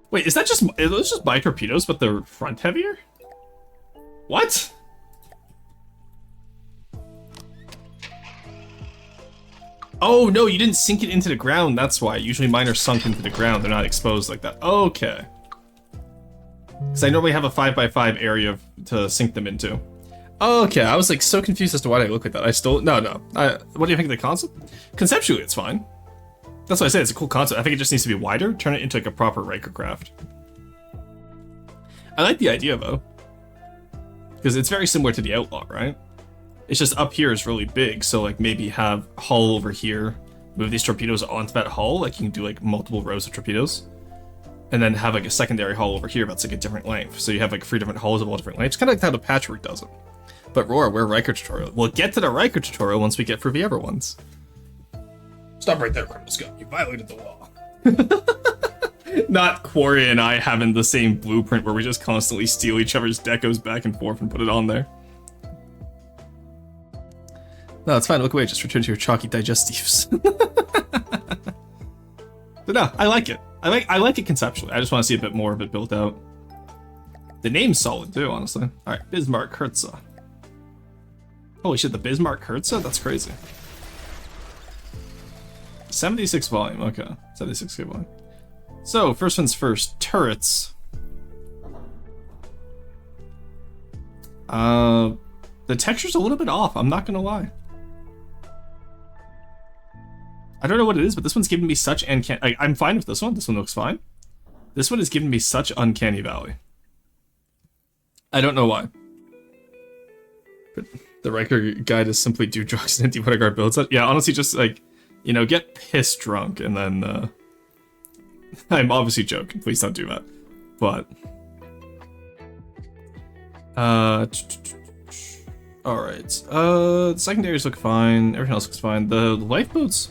Wait, are those just my torpedoes, but they're front heavier? What? Oh no, you didn't sink it into the ground, that's why. Usually mine are sunk into the ground, they're not exposed like that. Okay. Because I normally have a 5x5 area to sink them into. Okay, I was like so confused as to why they look like that. No. What do you think of the concept? Conceptually, it's fine. That's why I say it's a cool concept. I think it just needs to be wider, turn it into like a proper Riker craft. I like the idea though. Because it's very similar to the Outlaw, right? It's just up here is really big, so like maybe have hull over here, move these torpedoes onto that hull, like you can do like multiple rows of torpedoes. And then have like a secondary hull over here that's like a different length. So you have like 3 different hulls of all different lengths, kind of like how the Patchwork does it. But Roar, we're Riker tutorial. We'll get to the Riker tutorial once we get through the other ones. Stop right there, Colonel Scott. You violated the law. Not Quarry and I having the same blueprint where we just constantly steal each other's decos back and forth and put it on there. No, it's fine. Look away. Just return to your chalky digestives. But no, I like it. I like it conceptually. I just want to see a bit more of it built out. The name's solid too, honestly. All right, Bismarck Hertza. Holy shit, the Bismarck Hertza? That's crazy. 76 volume, okay. 76k volume. So, first one's first. Turrets. The texture's a little bit off, I'm not gonna lie. I don't know what it is, but this one's giving me such uncanny... I'm fine with this one. This one looks fine. This one is giving me such uncanny valley. I don't know why. But the Riker guide is simply do drugs and empty guard builds it. Yeah, honestly, just like, you know, get pissed drunk and then, I'm obviously joking. Please don't do that. But, alright. The secondaries look fine. Everything else looks fine. The lifeboats,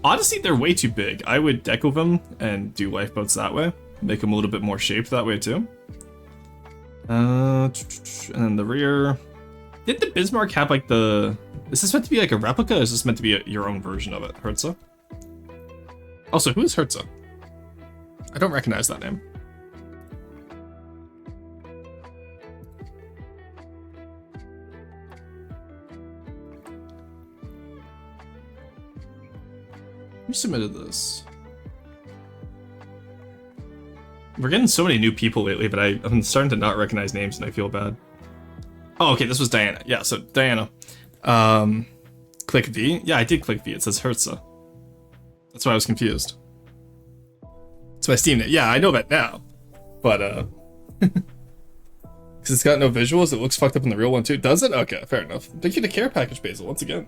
honestly, they're way too big. I would deco them and do lifeboats that way. Make them a little bit more shaped that way, too. And then the rear. Did the Bismarck have, like, the... Is this meant to be, like, a replica, or is this meant to be your own version of it? Hertza? Also, who is Hertza? I don't recognize that name. Who submitted this? We're getting so many new people lately, but I'm starting to not recognize names and I feel bad. Oh, okay, this was Diana. Yeah, so Diana. Click V? Yeah, I did click V. It says Hertza. That's why I was confused. It's my Steam name. Yeah, I know that now. But, because it's got no visuals, it looks fucked up in the real one too. Does it? Okay, fair enough. Thank you to Care Package Basil, once again.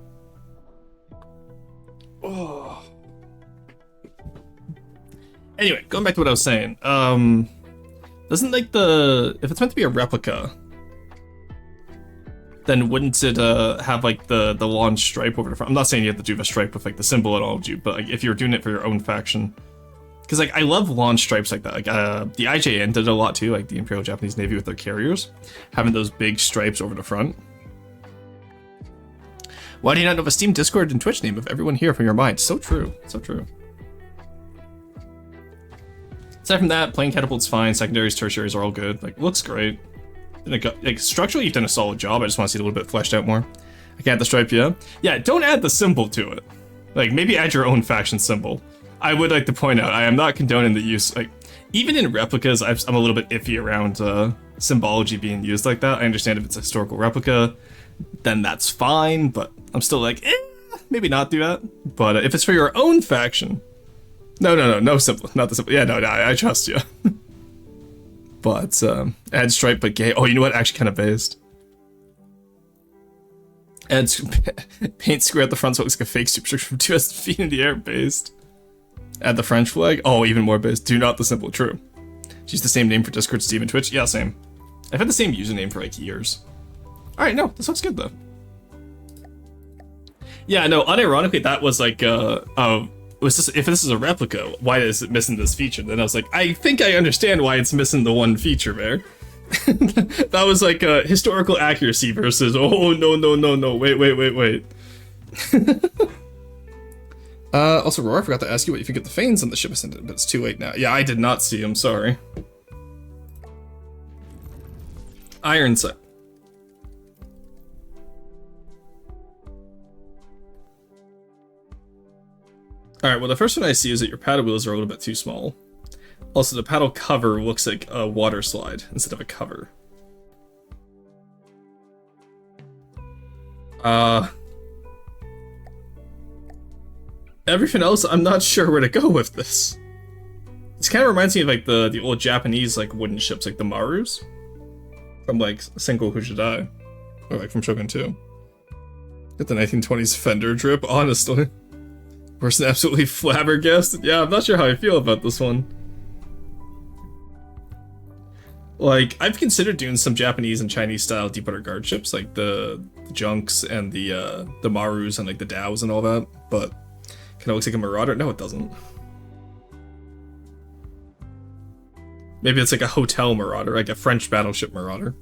Oh. Anyway, going back to what I was saying. Doesn't, like, if it's meant to be a replica, then wouldn't it have, like, the launch stripe over the front? I'm not saying you have to do the stripe with, like, the symbol at all, but, like, if you're doing it for your own faction. Because, like, I love launch stripes like that. Like, the IJN did a lot, too, like, the Imperial Japanese Navy with their carriers. Having those big stripes over the front. Why do you not know the Steam, Discord, and Twitch name of everyone here from your mind? So true. So true. Aside from that, plane catapult's fine. Secondaries, tertiaries are all good. Like, looks great. Like, structurally, you've done a solid job. I just want to see it a little bit fleshed out more. I can add the stripe, yeah? Yeah, don't add the symbol to it. Like, maybe add your own faction symbol. I would like to point out, I am not condoning the use, like, even in replicas, I'm a little bit iffy around symbology being used like that. I understand if it's a historical replica, then that's fine, but I'm still like, maybe not do that. But if it's for your own faction, no symbol, not the symbol. Yeah, no, I trust you. But, add stripe but gay. Oh, you know what? Actually kind of based. Add paint square at the front so it looks like a fake superstructure from 2,000 feet in the air based. Add the French flag. Oh, even more based. Do not the symbol. True. Use the same name for Discord, Steam, and Twitch. Yeah, same. I've had the same username for like years. Alright, no, this looks good though. Yeah, no, unironically, that was like, if this is a replica, why is it missing this feature? Then I was like, I think I understand why it's missing the one feature there. That was like historical accuracy versus, oh, no, wait. Also, Roar, I forgot to ask you what you think of the Fanes on the ship ascendant, but it's too late now. Yeah, I did not see him, sorry. Iron Sight. Alright, well the first one I see is that your paddle wheels are a little bit too small. Also, the paddle cover looks like a water slide instead of a cover. Everything else, I'm not sure where to go with this. This kind of reminds me of like the old Japanese like wooden ships, like the Marus. From like Sengoku Jidai. Or like from Shogun 2. Get the 1920s fender drip, honestly. Person absolutely flabbergasted. Yeah, I'm not sure how I feel about this one. Like, I've considered doing some Japanese and Chinese style deepwater guard ships, like the Junks and the Marus and like the Dows and all that, but kind of looks like a Marauder. No, it doesn't. Maybe it's like a hotel Marauder, like a French battleship Marauder.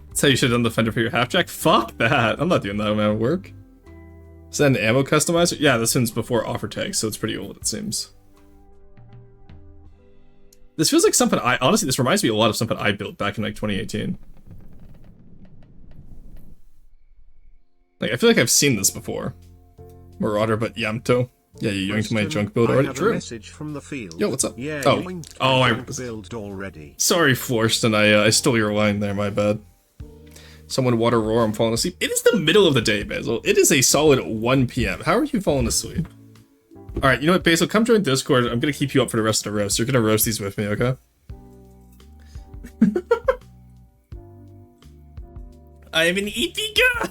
That's how you should have done the fender for your half-jack? Fuck that! I'm not doing that amount of work. Is that an ammo customizer? Yeah, this one's before offer tag, so it's pretty old, it seems. This feels like something honestly, this reminds me a lot of something I built back in like 2018. Like, I feel like I've seen this before. Marauder, but Yamto. Yeah, you yoinked my junk build already. True. Message from the field. Yo, what's up? Yeah, I build already. Sorry, Florston, I stole your line there, my bad. Someone water roar, I'm falling asleep. It is the middle of the day, Basil. It is a solid 1 p.m. How are you falling asleep? Alright, you know what, Basil, come join Discord. I'm gonna keep you up for the rest of the roast. You're gonna roast these with me, okay? I'm an EP guy!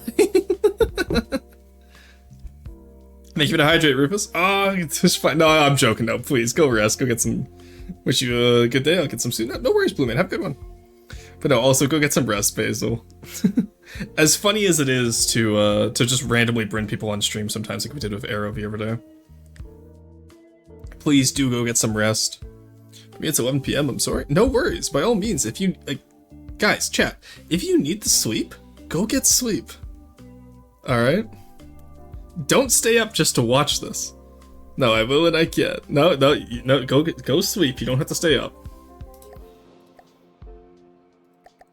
Thank you for the hydrate, Rufus. Oh, it's just fine. No, I'm joking. No, please, go rest. Go get some... Wish you a good day. I'll get some soon. No worries, Blue Man. Have a good one. But no, also go get some rest, Basil. As funny as it is to just randomly bring people on stream sometimes like we did with Arrow the other day. Please do go get some rest. I mean, it's 11 p.m. I'm sorry. No worries. By all means, if you... guys, chat. If you need to sleep, go get sleep. Alright? Don't stay up just to watch this. No, I will and I can't. No, go sleep. You don't have to stay up.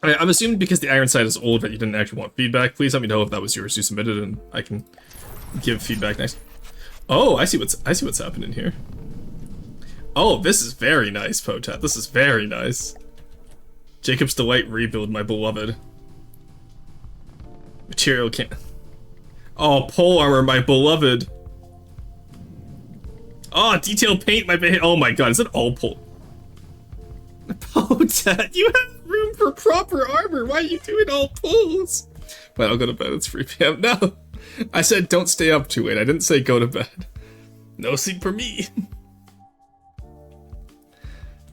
I'm assuming because the Ironside is old that you didn't actually want feedback. Please let me know if that was yours you submitted and I can give feedback next. Oh, I see what's happening here. Oh, this is very nice, Potat. This is very nice. Jacob's Delight rebuild, my beloved. Material can't... Oh, pole armor, my beloved. Oh, detailed paint, my baby. Oh my god, is it all pole? Potat, you have room for proper armor. Why are you doing all poles? Well, I'll go to bed. It's 3 p.m. No, I said don't stay up too late. I didn't say go to bed. No sleep for me.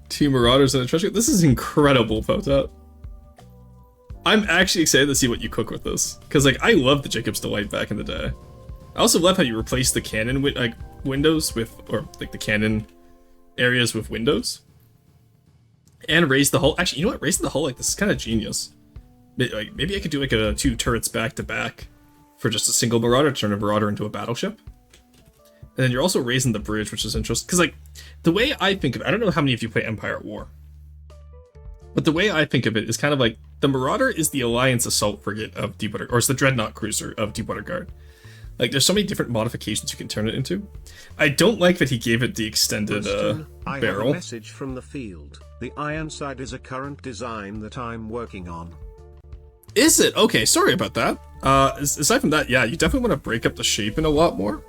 2 Marauders and a treasure. This is incredible, Potat. I'm actually excited to see what you cook with this. Because, like, I loved the Jacob's Delight back in the day. I also love how you replaced the cannon windows with, or, like, the cannon areas with windows. And raised the hull. Actually, you know what? Raising the hull, like, this is kind of genius. Maybe I could do, like, 2 turrets back-to-back for just a single Marauder, turn a Marauder into a battleship. And then you're also raising the bridge, which is interesting. Because, like, the way I think of it, I don't know how many of you play Empire at War. But the way I think of it is kind of like, the Marauder is the Alliance Assault Frigate of Deepwater, or it's the Dreadnought Cruiser of Deepwater Guard. Like, there's so many different modifications you can turn it into. I don't like that he gave it the extended barrel. I have a message from the field. The Ironside is a current design that I'm working on. Is it? Okay, sorry about that. Aside from that, yeah, you definitely want to break up the shape in a lot more.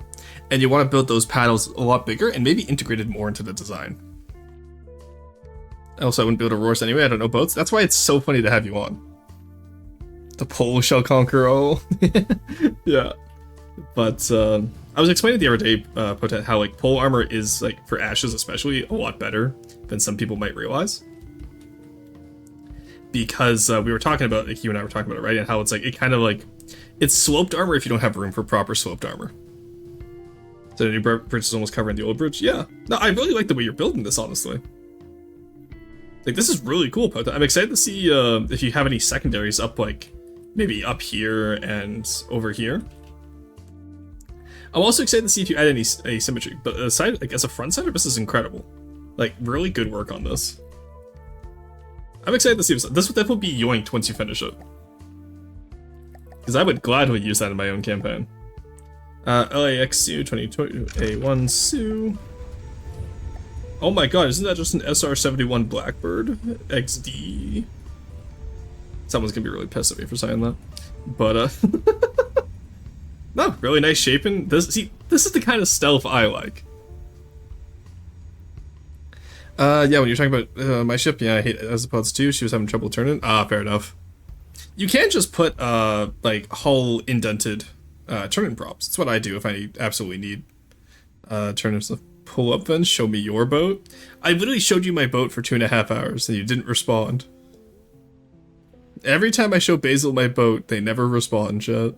And you want to build those paddles a lot bigger and maybe integrated more into the design. Also, I wouldn't be able to roast anyway, I don't know boats. That's why it's so funny to have you on. The pole shall conquer all. Yeah. But, I was explaining the other day, Potent, how, like, pole armor is, like, for ashes especially, a lot better than some people might realize. Because, we were talking about, like, you and I were talking about it, right? And how it's, like, it kind of, like, it's sloped armor if you don't have room for proper sloped armor. So the new bridge is almost covering the old bridge? Yeah. No, I really like the way you're building this, honestly. Like, this is really cool, Potent. I'm excited to see if you have any secondaries up, like, maybe up here and over here. I'm also excited to see if you add any asymmetry, but aside, like, as a front center, this is incredible. Like, really good work on this. I'm excited to see this. This would definitely be yoinked once you finish it. Because I would gladly use that in my own campaign. LAX Sue 2020 A1 Sue. Oh my god, isn't that just an SR-71 Blackbird XD? Someone's gonna be really pissed at me for saying that. But, no, really nice shaping. This is the kind of stealth I like. Yeah, when you're talking about my ship, yeah, I hate Azapods too. She was having trouble turning. Ah, fair enough. You can just put, like, hull indented turn-in props. That's what I do if I absolutely need turn-in stuff. Pull up then, show me your boat. I literally showed you my boat for 2.5 hours and you didn't respond. Every time I show Basil my boat, they never respond, chat.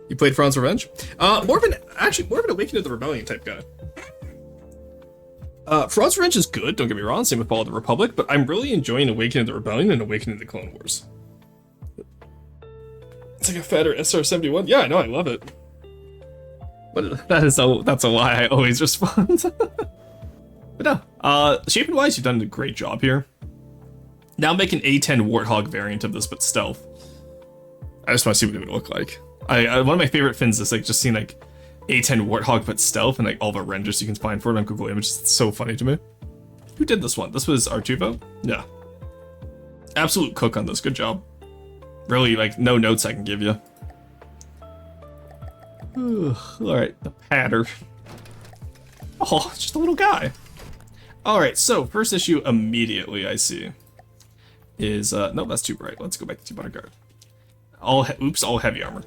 You played Franz Revenge? More of an Awakening of the Rebellion type guy. Franz Revenge is good, don't get me wrong, same with Fall of the Republic, but I'm really enjoying Awakening of the Rebellion and Awakening of the Clone Wars. It's like a fatter SR-71. Yeah, I know, I love it. But that's a lie, I always respond. But no, shaping-wise, you've done a great job here. Now make an A10 Warthog variant of this, but stealth. I just want to see what it would look like. One of my favorite fins is like just seeing like A10 Warthog but stealth and like all the renders you can find for it on Google Images. It's so funny to me. Who did this one? This was Artuvo? Yeah. Absolute cook on this. Good job. Really, like, no notes I can give you. Alright, the patter. Oh, it's just a little guy. Alright, so first issue immediately I see is, no, that's too bright. Let's go back to 2 Guard. All heavy armor.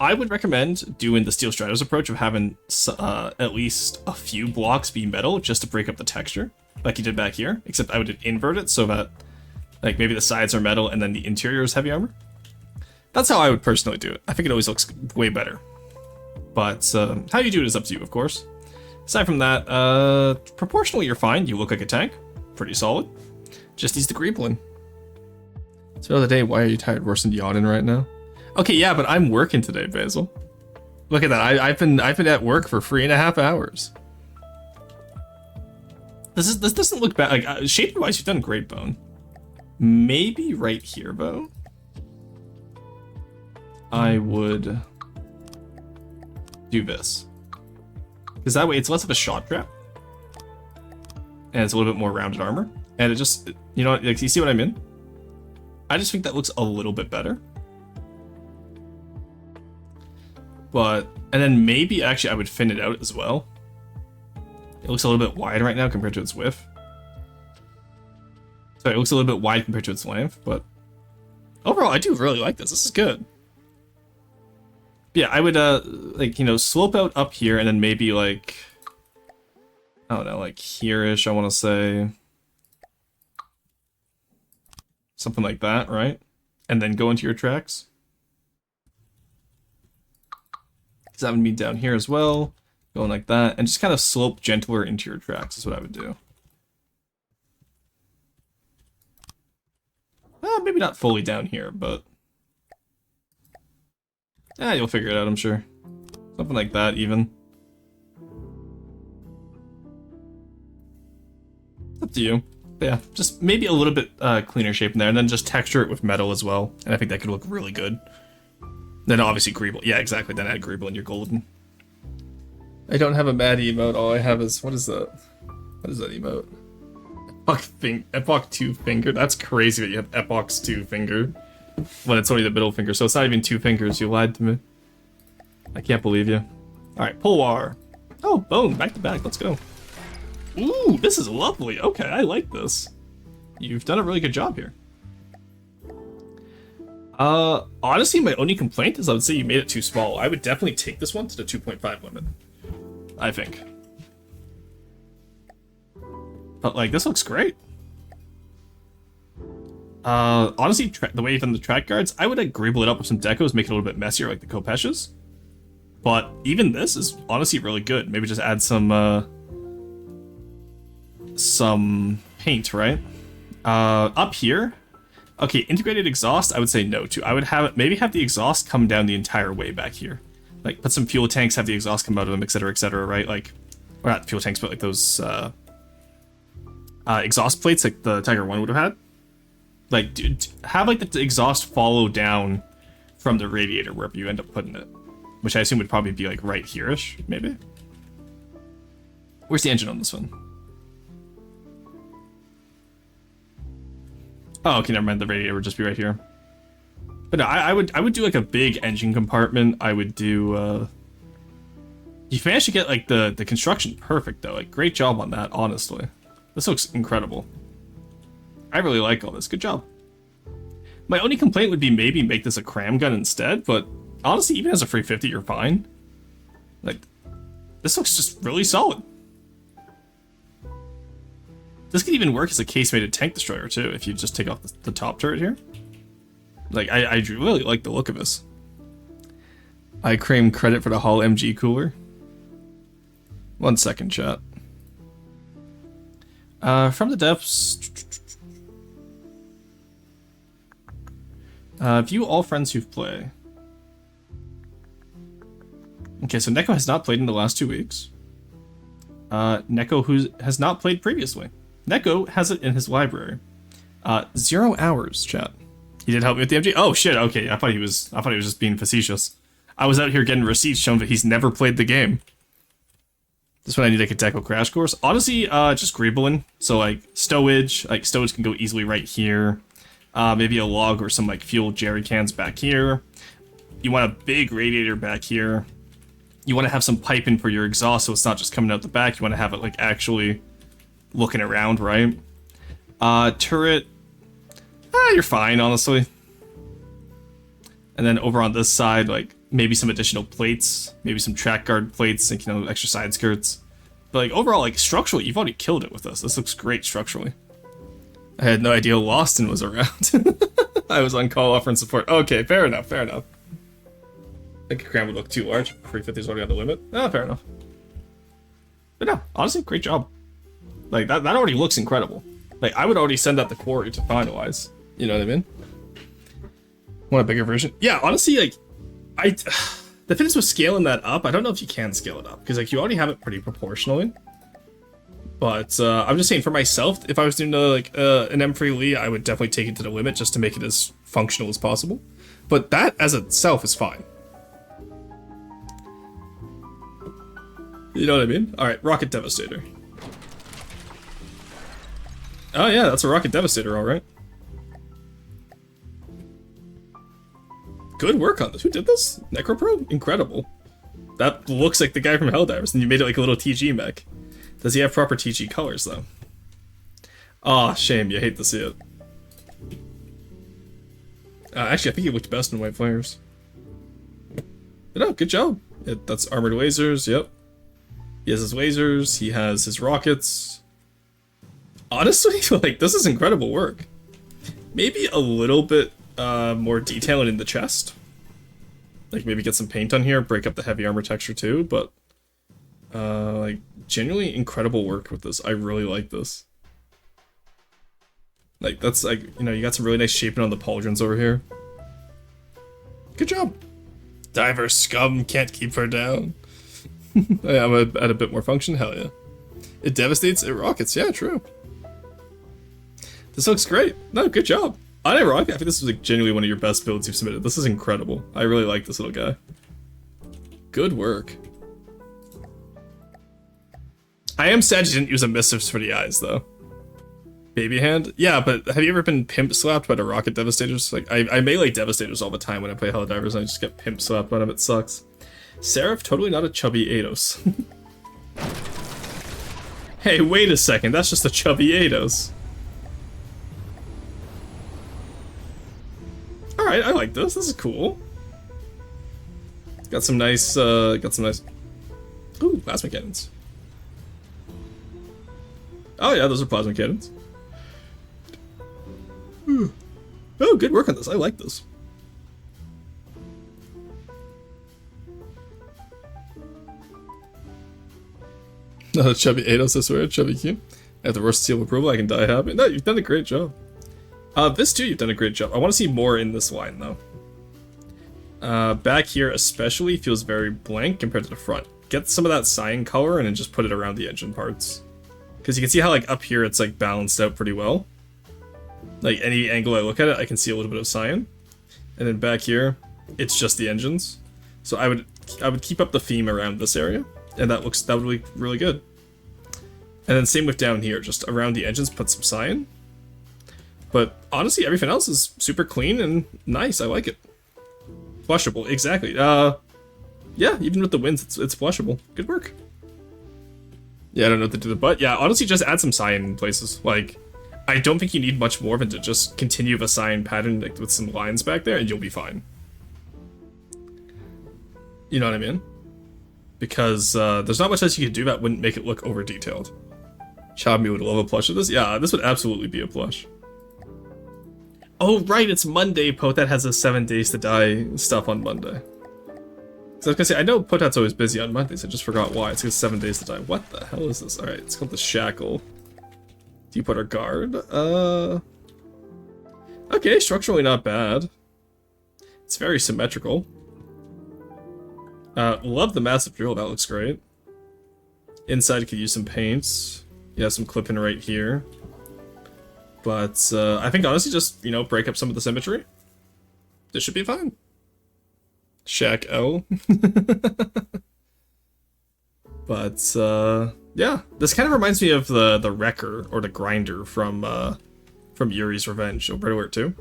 I would recommend doing the Steel Strider's approach of having at least a few blocks be metal just to break up the texture, like you did back here, except I would invert it so that, like, maybe the sides are metal and then the interior is heavy armor. That's how I would personally do it. I think it always looks way better. But how you do it is up to you, of course. Aside from that, proportionally you're fine. You look like a tank. Pretty solid. Just needs the greebling. So the other day, why are you tired worse than yawning right now? Okay, yeah, but I'm working today, Basil. Look at that. I've been at work for 3.5 hours. This doesn't look bad. Like shape wise, you've done great, Bone. Maybe right here, Bo. I would do this. Because that way it's less of a shot trap. And it's a little bit more rounded armor. And it just, you know, like, you see what I mean? I just think that looks a little bit better. But, and then maybe actually I would thin it out as well. It looks a little bit wide right now compared to its width. So it looks a little bit wide compared to its length, but overall I do really like this. This is good. Yeah, I would, like, you know, slope out up here and then maybe, like, I don't know, like here-ish, I want to say. Something like that, right? And then go into your tracks. Because that would be down here as well. Going like that. And just kind of slope gentler into your tracks is what I would do. Well, maybe not fully down here, but you'll figure it out, I'm sure. Something like that, even. It's up to you. But yeah, just maybe a little bit cleaner shape in there, and then just texture it with metal as well. And I think that could look really good. Then obviously Greeble. Yeah, exactly. Then add Greeble in your golden. I don't have a mad emote. All I have is, what is that? What is that emote? Epoch 2 finger. That's crazy that you have Epoch's 2 finger when it's only the middle finger. So it's not even 2 fingers. You lied to me. I can't believe you. All right, Polwar. Oh, Bone, back to back. Let's go. Ooh, this is lovely. Okay, I like this. You've done a really good job here. Honestly, my only complaint is I would say you made it too small. I would definitely take this one to the 2.5 limit. I think. But, like, this looks great. Honestly, the way you've done the track guards, I would, like, greeble it up with some decos, make it a little bit messier, like the Kopesh's. But even this is honestly really good. Maybe just add some paint, right? Up here, okay, integrated exhaust, I would say no to. I would have it, maybe have the exhaust come down the entire way back here. Like, put some fuel tanks, have the exhaust come out of them, etc., right? Like, or not fuel tanks, but like those, exhaust plates like the Tiger 1 would have had. Like, have like the exhaust follow down from the radiator wherever you end up putting it. Which I assume would probably be like right here-ish, maybe? Where's the engine on this one? Oh, okay, never mind. The radiator would just be right here. But no, I would do like a big engine compartment. I would do, you managed to get like the construction perfect though. Like, great job on that, honestly. This looks incredible. I really like all this. Good job. My only complaint would be maybe make this a cram gun instead, but honestly, even as a 350, you're fine. Like, this looks just really solid. This could even work as a case-mated tank destroyer, too, if you just take off the top turret here. Like, I really like the look of this. I claim credit for the Hull MG cooler. 1 second, chat. From the depths... view all friends who've played. Okay, so Neko has not played in the last 2 weeks. Neko who has not played previously. Neko has it in his library. 0 hours, chat. He did help me with the MG. Oh shit, okay, I thought he was just being facetious. I was out here getting receipts showing that he's never played the game. This one I need like a deco crash course. Honestly, just greebling. So like stowage can go easily right here. Maybe a log or some like fuel jerry cans back here. You want a big radiator back here. You want to have some piping for your exhaust so it's not just coming out the back. You want to have it like actually looking around, right? Turret. You're fine, honestly. And then over on this side, like maybe some additional plates, maybe some track guard plates, and extra side skirts. But like overall, like structurally, you've already killed it with this. This looks great structurally. I had no idea Lawston was around. I was on call offering support. Okay, fair enough, fair enough. I think Cram would look too large. 350 is already on the limit. Fair enough. But no, honestly, great job. Like that already looks incredible. Like I would already send that to Quarry to finalize. You know what I mean? Want a bigger version? Yeah, honestly, like the fitness was scaling that up. I don't know if you can scale it up because like you already have it pretty proportionally. But I'm just saying for myself, if I was doing like an M3 Lee, I would definitely take it to the limit just to make it as functional as possible. But that as itself is fine. You know what I mean? All right, Rocket Devastator. Oh yeah, that's a Rocket Devastator, all right. Good work on this. Who did this? Necropro? Incredible. That looks like the guy from Helldivers, and you made it like a little TG mech. Does he have proper TG colors, though? Aw, shame. You hate to see it. Actually, I think he looked best in white flares. But no, good job. That's armored lasers, yep. He has his lasers, he has his rockets. Honestly, like, this is incredible work. Maybe a little bit more detailing in the chest. Like, maybe get some paint on here, break up the heavy armor texture too, but... like, genuinely incredible work with this. I really like this. Like, that's like, you got some really nice shaping on the pauldrons over here. Good job. Diver scum can't keep her down. Yeah, I'm gonna add a bit more function, hell yeah. It devastates, it rockets, yeah, true. This looks great. No, good job. I think this was like genuinely one of your best builds you've submitted. This is incredible. I really like this little guy. Good work. I am sad you didn't use emissives for the eyes, though. Baby hand? Yeah, but have you ever been pimp slapped by the Rocket Devastators? Like, I melee Devastators all the time when I play Helldivers, and I just get pimp slapped by them. It sucks. Seraph, totally not a chubby Ados. Hey, wait a second. That's just a chubby Ados. Alright, I like this. This is cool. Got some nice, Ooh, plasma cannons. Oh yeah, those are plasma cannons. Oh, good work on this. I like this. Not a chubby Ados, I swear. Chubby Q. I have the worst seal of approval. I can die happy. No, you've done a great job. This too, you've done a great job. I want to see more in this line, though. Back here especially feels very blank compared to the front. Get some of that cyan color and then just put it around the engine parts. Because you can see how, like, up here it's, like, balanced out pretty well. Like, any angle I look at it, I can see a little bit of cyan. And then back here, it's just the engines. So I would keep up the theme around this area. And that would look really good. And then same with down here, just around the engines, put some cyan. But honestly, everything else is super clean and nice. I like it. Flushable, exactly. Yeah, even with the winds, it's flushable. Good work. Yeah, I don't know what to do with it, but yeah, honestly, just add some cyan in places. Like, I don't think you need much more than to just continue the cyan pattern like, with some lines back there, and you'll be fine. You know what I mean? Because there's not much else you could do that wouldn't make it look over-detailed. Chabmi would love a plush of this. Yeah, this would absolutely be a plush. Oh, right, it's Monday. Potat has a 7 days to die stuff on Monday. So I was gonna say, I know Potat's always busy on Mondays, I just forgot why. It's 7 days to die. What the hell is this? Alright, it's called the Shackle. Do you put our guard? Okay, structurally not bad. It's very symmetrical. Love the massive drill, that looks great. Inside could use some paints. Yeah, some clipping right here. But, I think honestly just, break up some of the symmetry. This should be fine. Shack L. But yeah, this kind of reminds me of the Wrecker or the Grinder from Yuri's Revenge. Over to it too.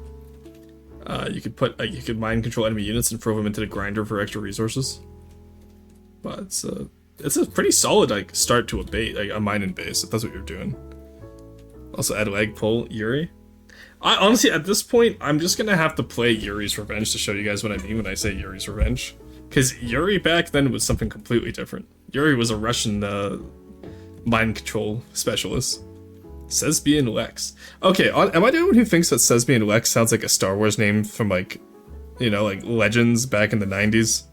You could mind control enemy units and throw them into the Grinder for extra resources. But it's a pretty solid like start to a bait, like a mining base if that's what you're doing. Also add leg pull Yuri. I honestly at this point I'm just gonna have to play Yuri's Revenge to show you guys what I mean when I say Yuri's Revenge. Because Yuri back then was something completely different. Yuri was a Russian mind control specialist. Sesbian Lex. Okay, am I the one who thinks that Sesbian Lex sounds like a Star Wars name from like, you know, like Legends back in the 90s?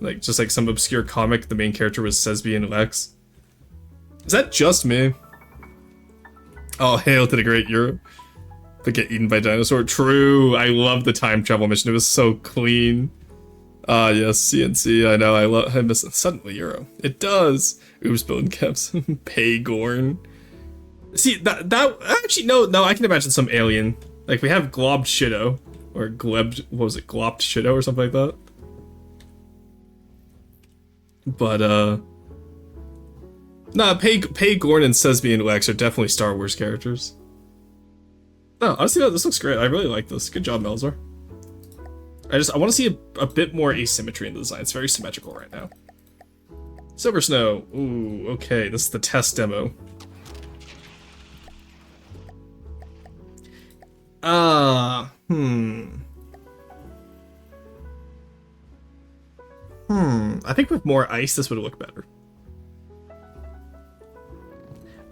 Like, just like some obscure comic, the main character was Sesbian Lex? Is that just me? Oh, hail to the great Europe. But get eaten by dinosaur. True, I love the time travel mission, it was so clean. Ah, yes, CNC, I know, I miss it. Suddenly Euro. It does! Oops, building caps. Paygorn. See, that actually, no, I can imagine some alien. Like, we have Globbed Shido. Or Gleb, what was it, Glopped Shido or something like that? But, nah, Paygorn and Sesbian Lex are definitely Star Wars characters. No, honestly, this looks great. I really like this. Good job, Melzar. I want to see a bit more asymmetry in the design. It's very symmetrical right now. Silver Snow. Ooh, okay. This is the test demo. I think with more ice, this would look better.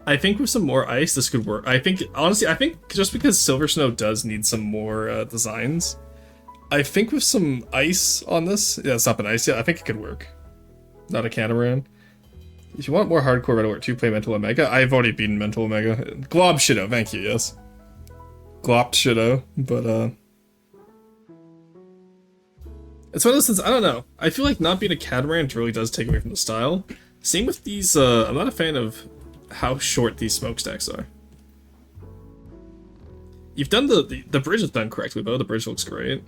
I think with some more ice, this could work. Honestly, I think just because Silver Snow does need some more designs, I think with some ice on this, yeah, it's not been ice yet, I think it could work. Not a catamaran. If you want more hardcore Red Alert 2, play Mental Omega. I've already beaten Mental Omega. Glob Shido, thank you, yes. Glopped Shido, but it's one of those things, I don't know. I feel like not being a catamaran really does take away from the style. Same with these, I'm not a fan of how short these smokestacks are. You've done the bridge is done correctly though, the bridge looks great.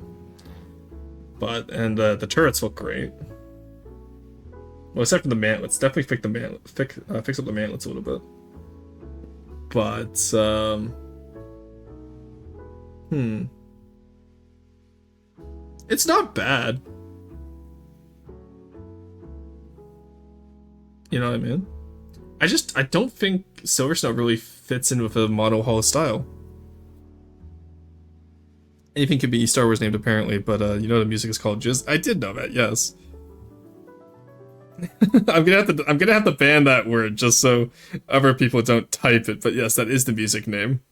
But, and the turrets look great. Well, except for the mantlets, definitely fix up the mantlets a little bit. But, it's not bad. You know what I mean? I don't think Silver Snow really fits in with a mono-hull style. Anything could be Star Wars named apparently, but you know the music is called Jizz. I did know that, yes. I'm gonna have to ban that word just so other people don't type it, but yes, that is the music name.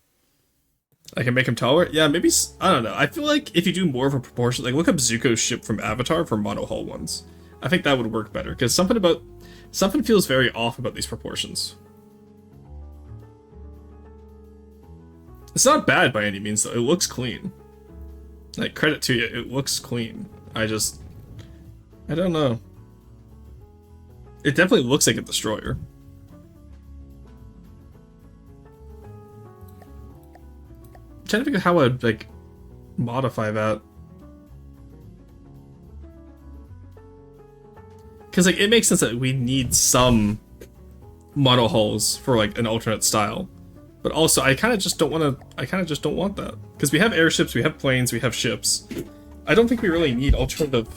I can make him taller? Yeah, maybe, I don't know. I feel like if you do more of a proportion, like look up Zuko's ship from Avatar for mono-hull ones. I think that would work better, because something feels very off about these proportions. It's not bad by any means though, it looks clean. Like, credit to you, it looks clean. I don't know. It definitely looks like a destroyer. I'm trying to figure out how I'd, like, modify that. Because, like, it makes sense that we need some mono hulls for, like, an alternate style. But also, I kind of just don't want that. Because we have airships, we have planes, we have ships. I don't think we really need alternative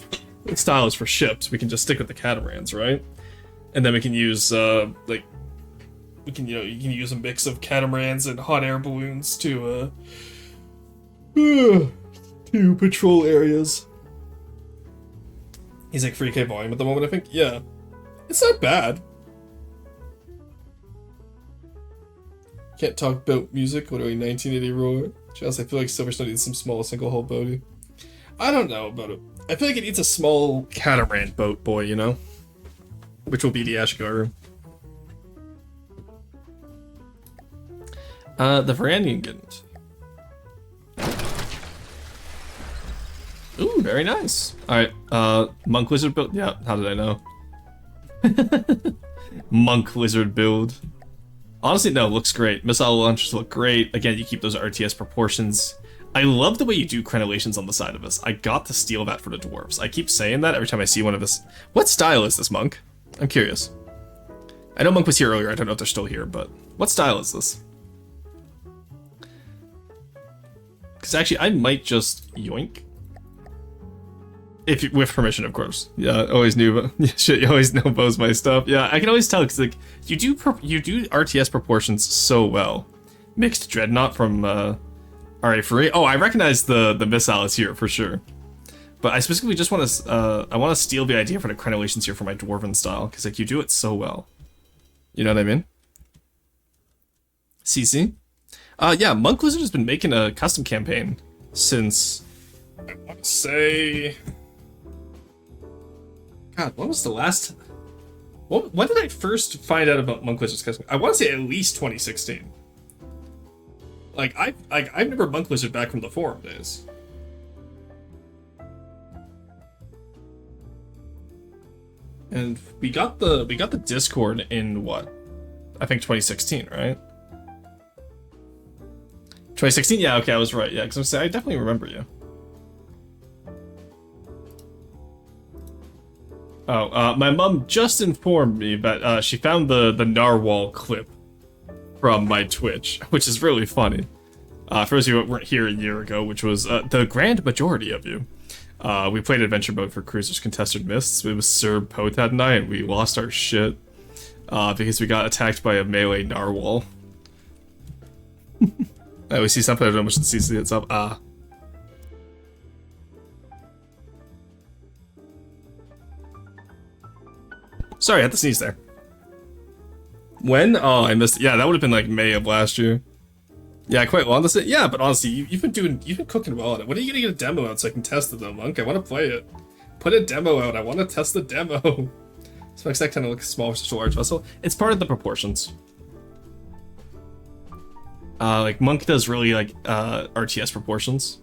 styles for ships. We can just stick with the catamarans, right? And then we can use, you can use a mix of catamarans and hot air balloons to patrol areas. He's like 3K volume at the moment, I think. Yeah. It's not bad. Can't talk about music, literally 1980 roar. Just, I feel like Silver Snow needs some small single-hull boaty. I don't know about it. I feel like it needs a small catamaran boat boy, you know? Which will be the Ashgaru. The Varangian didn't. Ooh, very nice. Alright, Monk Lizard build? Yeah, how did I know? Monk Lizard build. Honestly, no, looks great. Missile launchers look great. Again, you keep those RTS proportions. I love the way you do crenellations on the side of this. I got to steal that for the dwarves. I keep saying that every time I see one of this. What style is this, Monk? I'm curious. I know Monk was here earlier. I don't know if they're still here, but what style is this? Because actually, I might just yoink. If you, with permission, of course. Yeah, always knew. Shit, you always know Bo's my stuff. Yeah, I can always tell because like you do RTS proportions so well. Mixed Dreadnought from RA Free. Oh, I recognize the missile is here for sure. But I specifically just want to I want to steal the idea for the crenellations here for my dwarven style because like you do it so well. You know what I mean? CC. Yeah, Monk Wizard has been making a custom campaign since I want to say. God, when was the last? When did I first find out about Monk Wizard's custom? I want to say at least 2016. I remember Monk Wizard back from the forum days. And we got the Discord in what? I think 2016, right? 2016? Yeah, okay, I was right. Yeah, because I definitely remember you. Oh, my mom just informed me that she found the narwhal clip from my Twitch, which is really funny. For those of you who weren't here a year ago, which was the grand majority of you, we played adventure mode for Cruisers Contested Mists. It was Sir Poe that night, and we lost our shit because we got attacked by a melee narwhal. We see something I don't know much to see it's up. Sorry, I had to sneeze there. When? Oh, I missed it. Yeah, that would have been like May of last year. Yeah, quite long. Yeah, but honestly, you've been cooking well on it. When are you gonna get a demo out so I can test it though, Monk? I want to play it. Put a demo out. I want to test the demo. So makes that kind of look small versus a large vessel. It's part of the proportions. Like Monk does really like RTS proportions,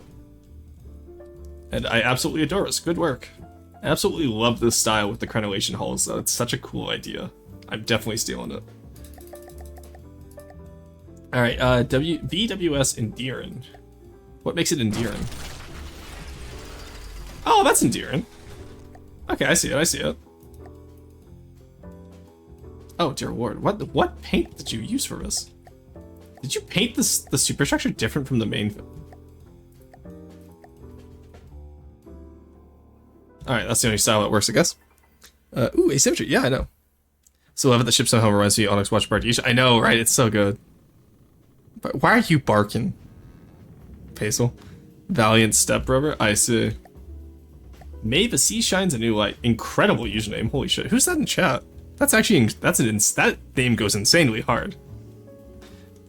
and I absolutely adore it. Good work. I absolutely love this style with the crenellation hulls. Though it's such a cool idea. I'm definitely stealing it. All right, VWS endearing. What makes it endearing? Oh, that's endearing. Okay, I see it. I see it. Oh, dear lord, what paint did you use for this? Did you paint the superstructure different from the main? All right, that's the only style that works, I guess. Ooh, asymmetry. Yeah, I know. So love it. The ship somehow reminds me of Onyx Watch Party. I know, right? It's so good. But why are you barking? Paisel. Valiant Stepbrother. I see. May the sea shines a new light. Incredible username. Holy shit. Who's that in chat? That's actually that name goes insanely hard.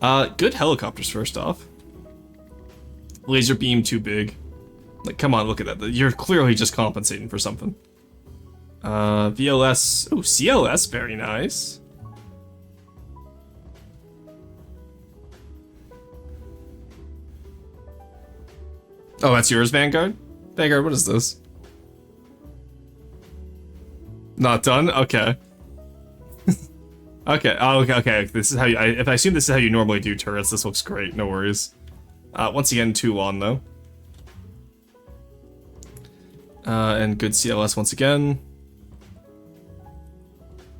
Good helicopters first off. Laser beam too big. Like, come on, look at that. You're clearly just compensating for something. VLS. Ooh, CLS. Very nice. Oh, that's yours, Vanguard? Vanguard, what is this? Not done? Okay. Okay, oh, okay. This is how you, if I assume this is how you normally do turrets, this looks great, no worries. Once again, too long, though. And good CLS once again.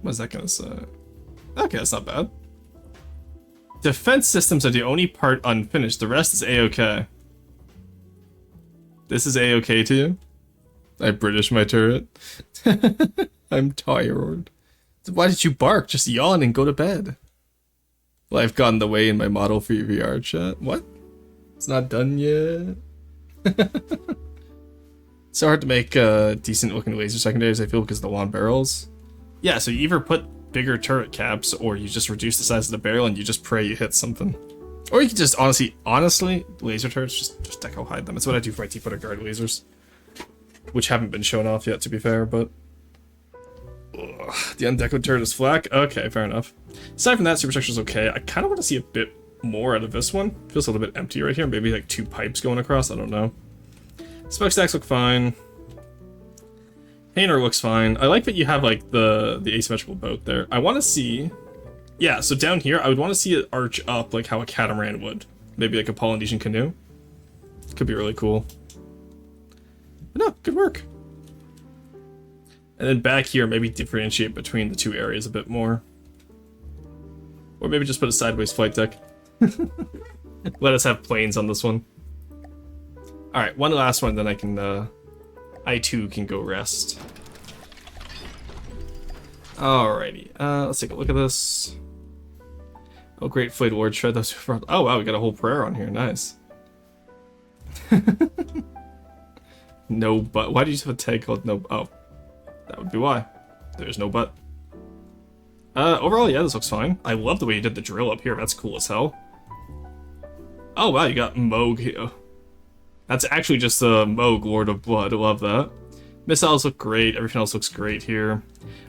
What is that gonna say? Okay, that's not bad. Defense systems are the only part unfinished, the rest is A-okay. This is A-okay to you? I British my turret. I'm tired. Why did you bark? Just yawn and go to bed. Life got in the way in my model for your VR chat. What? It's not done yet. It's so hard to make decent looking laser secondaries, I feel, because of the long barrels. Yeah, so you either put bigger turret caps or you just reduce the size of the barrel and you just pray you hit something. Or you can just honestly, laser turrets, just deco hide them. It's what I do for my T-Footer guard lasers. Which haven't been shown off yet, to be fair, but... Ugh, the undecoed turret is flak? Okay, fair enough. Aside from that, superstructure's okay. I kind of want to see a bit more out of this one. Feels a little bit empty right here. Maybe like 2 pipes going across, I don't know. Smokestacks look fine. Painter looks fine. I like that you have like the asymmetrical boat there. I want to see... Yeah, so down here, I would want to see it arch up like how a catamaran would. Maybe like a Polynesian canoe. Could be really cool. But no, good work. And then back here, maybe differentiate between the two areas a bit more. Or maybe just put a sideways flight deck. Let us have planes on this one. Alright, one last one, then I can, I too can go rest. Alrighty, let's take a look at this. Oh, great, Flayed Lord Shred. Those. Oh, wow, we got a whole prayer on here. Nice. No but. Why do you have a tag called no? Oh, that would be why. There's no but. Overall, yeah, this looks fine. I love the way you did the drill up here. That's cool as hell. Oh, wow, you got Moog here. That's actually just the Moog, Lord of Blood. I love that. Missiles look great. Everything else looks great here.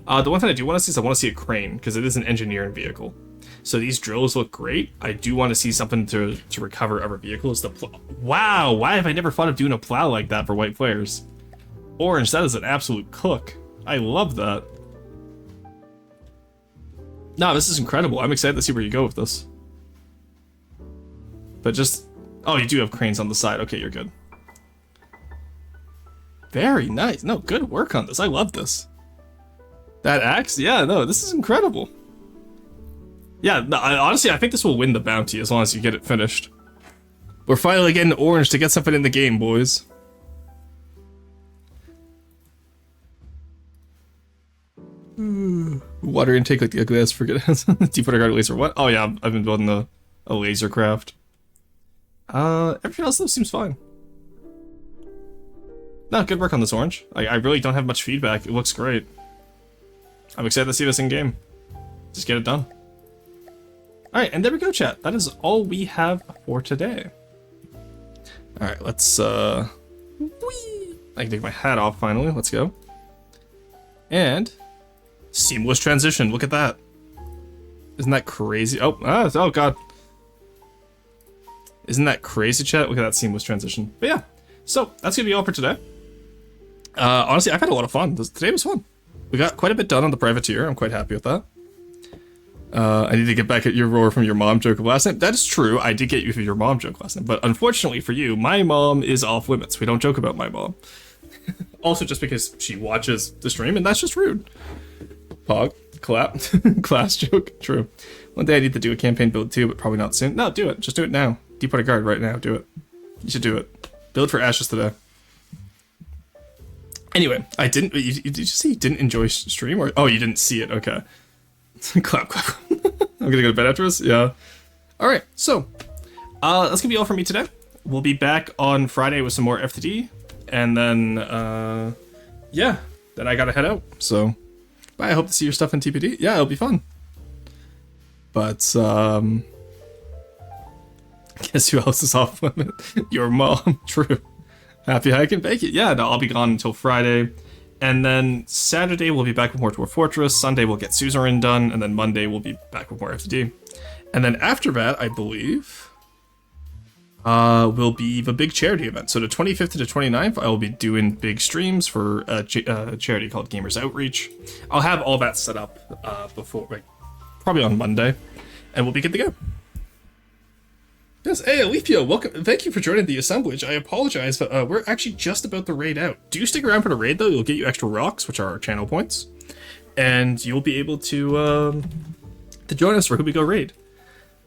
The one thing I do want to see is I want to see a crane, because it is an engineering vehicle. So these drills look great. I do want to see something to recover other vehicles. Wow, why have I never thought of doing a plow like that for white players? Orange, that is an absolute cook. I love that. No, this is incredible. I'm excited to see where you go with this. But just... Oh, you do have cranes on the side. Okay, you're good. Very nice. No, good work on this. I love this. That axe? Yeah, no, this is incredible. Yeah, no, honestly, I think this will win the bounty as long as you get it finished. We're finally getting orange to get something in the game, boys. Water intake like the ugly ass forget. Deep water guard laser. What? Oh yeah, I've been building a laser craft. Everything else though seems fine. No, good work on this orange. I really don't have much feedback. It looks great. I'm excited to see this in game. Just get it done. Alright, and there we go, chat. That is all we have for today. Alright, let's, whee! I can take my hat off finally. Let's go. And, seamless transition. Look at that. Isn't that crazy? Oh god. Isn't that crazy, chat? Look at that seamless transition. But yeah, so that's gonna be all for today. Honestly, I've had a lot of fun. Today was fun. We got quite a bit done on the privateer. I'm quite happy with that. I need to get back at your roar from your mom joke of last night. That is true. I did get you for your mom joke last night. But unfortunately for you, my mom is off limits. We don't joke about my mom. Also, just because she watches the stream, and that's just rude. Pog. Clap. Class joke. True. One day I need to do a campaign build too, but probably not soon. No, do it. Just do it now. Deep water guard right now. Do it. You should do it. Build for Ashes today. Anyway, I didn't... Did you say you didn't enjoy stream? Or oh, you didn't see it. Okay. Clap, clap. I'm gonna go to bed after this? Yeah. Alright, so, that's gonna be all for me today. We'll be back on Friday with some more FTD, and then, yeah, then I gotta head out, so, bye, I hope to see your stuff in TPD. Yeah, it'll be fun. But, guess who else is off limit? Your mom, true. Happy hike and bake it. Yeah, no, I'll be gone until Friday. And then Saturday we'll be back with more Dwarf Fortress, Sunday we'll get Suzerain done, and then Monday we'll be back with more FTD. And then after that, I believe, will be the big charity event. So the 25th to the 29th, I will be doing big streams for a charity called Gamers Outreach. I'll have all that set up before, like, probably on Monday, and we'll be good to go. Yes, hey, Alethio, welcome. Thank you for joining the assemblage. I apologize, but we're actually just about to raid out. Do stick around for the raid, though. You'll get you extra rocks, which are our channel points, and you'll be able to join us for who we go raid.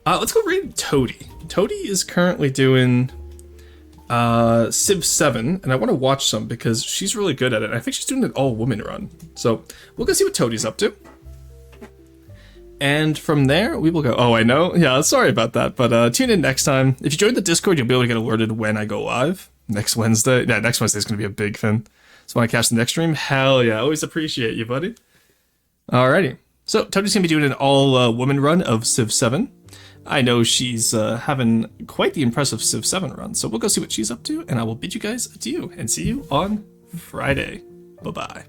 Let's go raid Toady. Toady is currently doing Civ 7, and I want to watch some because she's really good at it. I think she's doing an all-woman run. So we'll go see what Toady's up to. And from there, we will go. Oh, I know. Yeah, sorry about that. But tune in next time. If you join the Discord, you'll be able to get alerted when I go live. Next Wednesday. Yeah, next Wednesday is going to be a big thing. So when I catch the next stream, hell yeah. Always appreciate you, buddy. Alrighty. So Toadie's going to be doing an all-woman run of Civ 7. I know she's having quite the impressive Civ 7 run. So we'll go see what she's up to. And I will bid you guys adieu and see you on Friday. Bye-bye.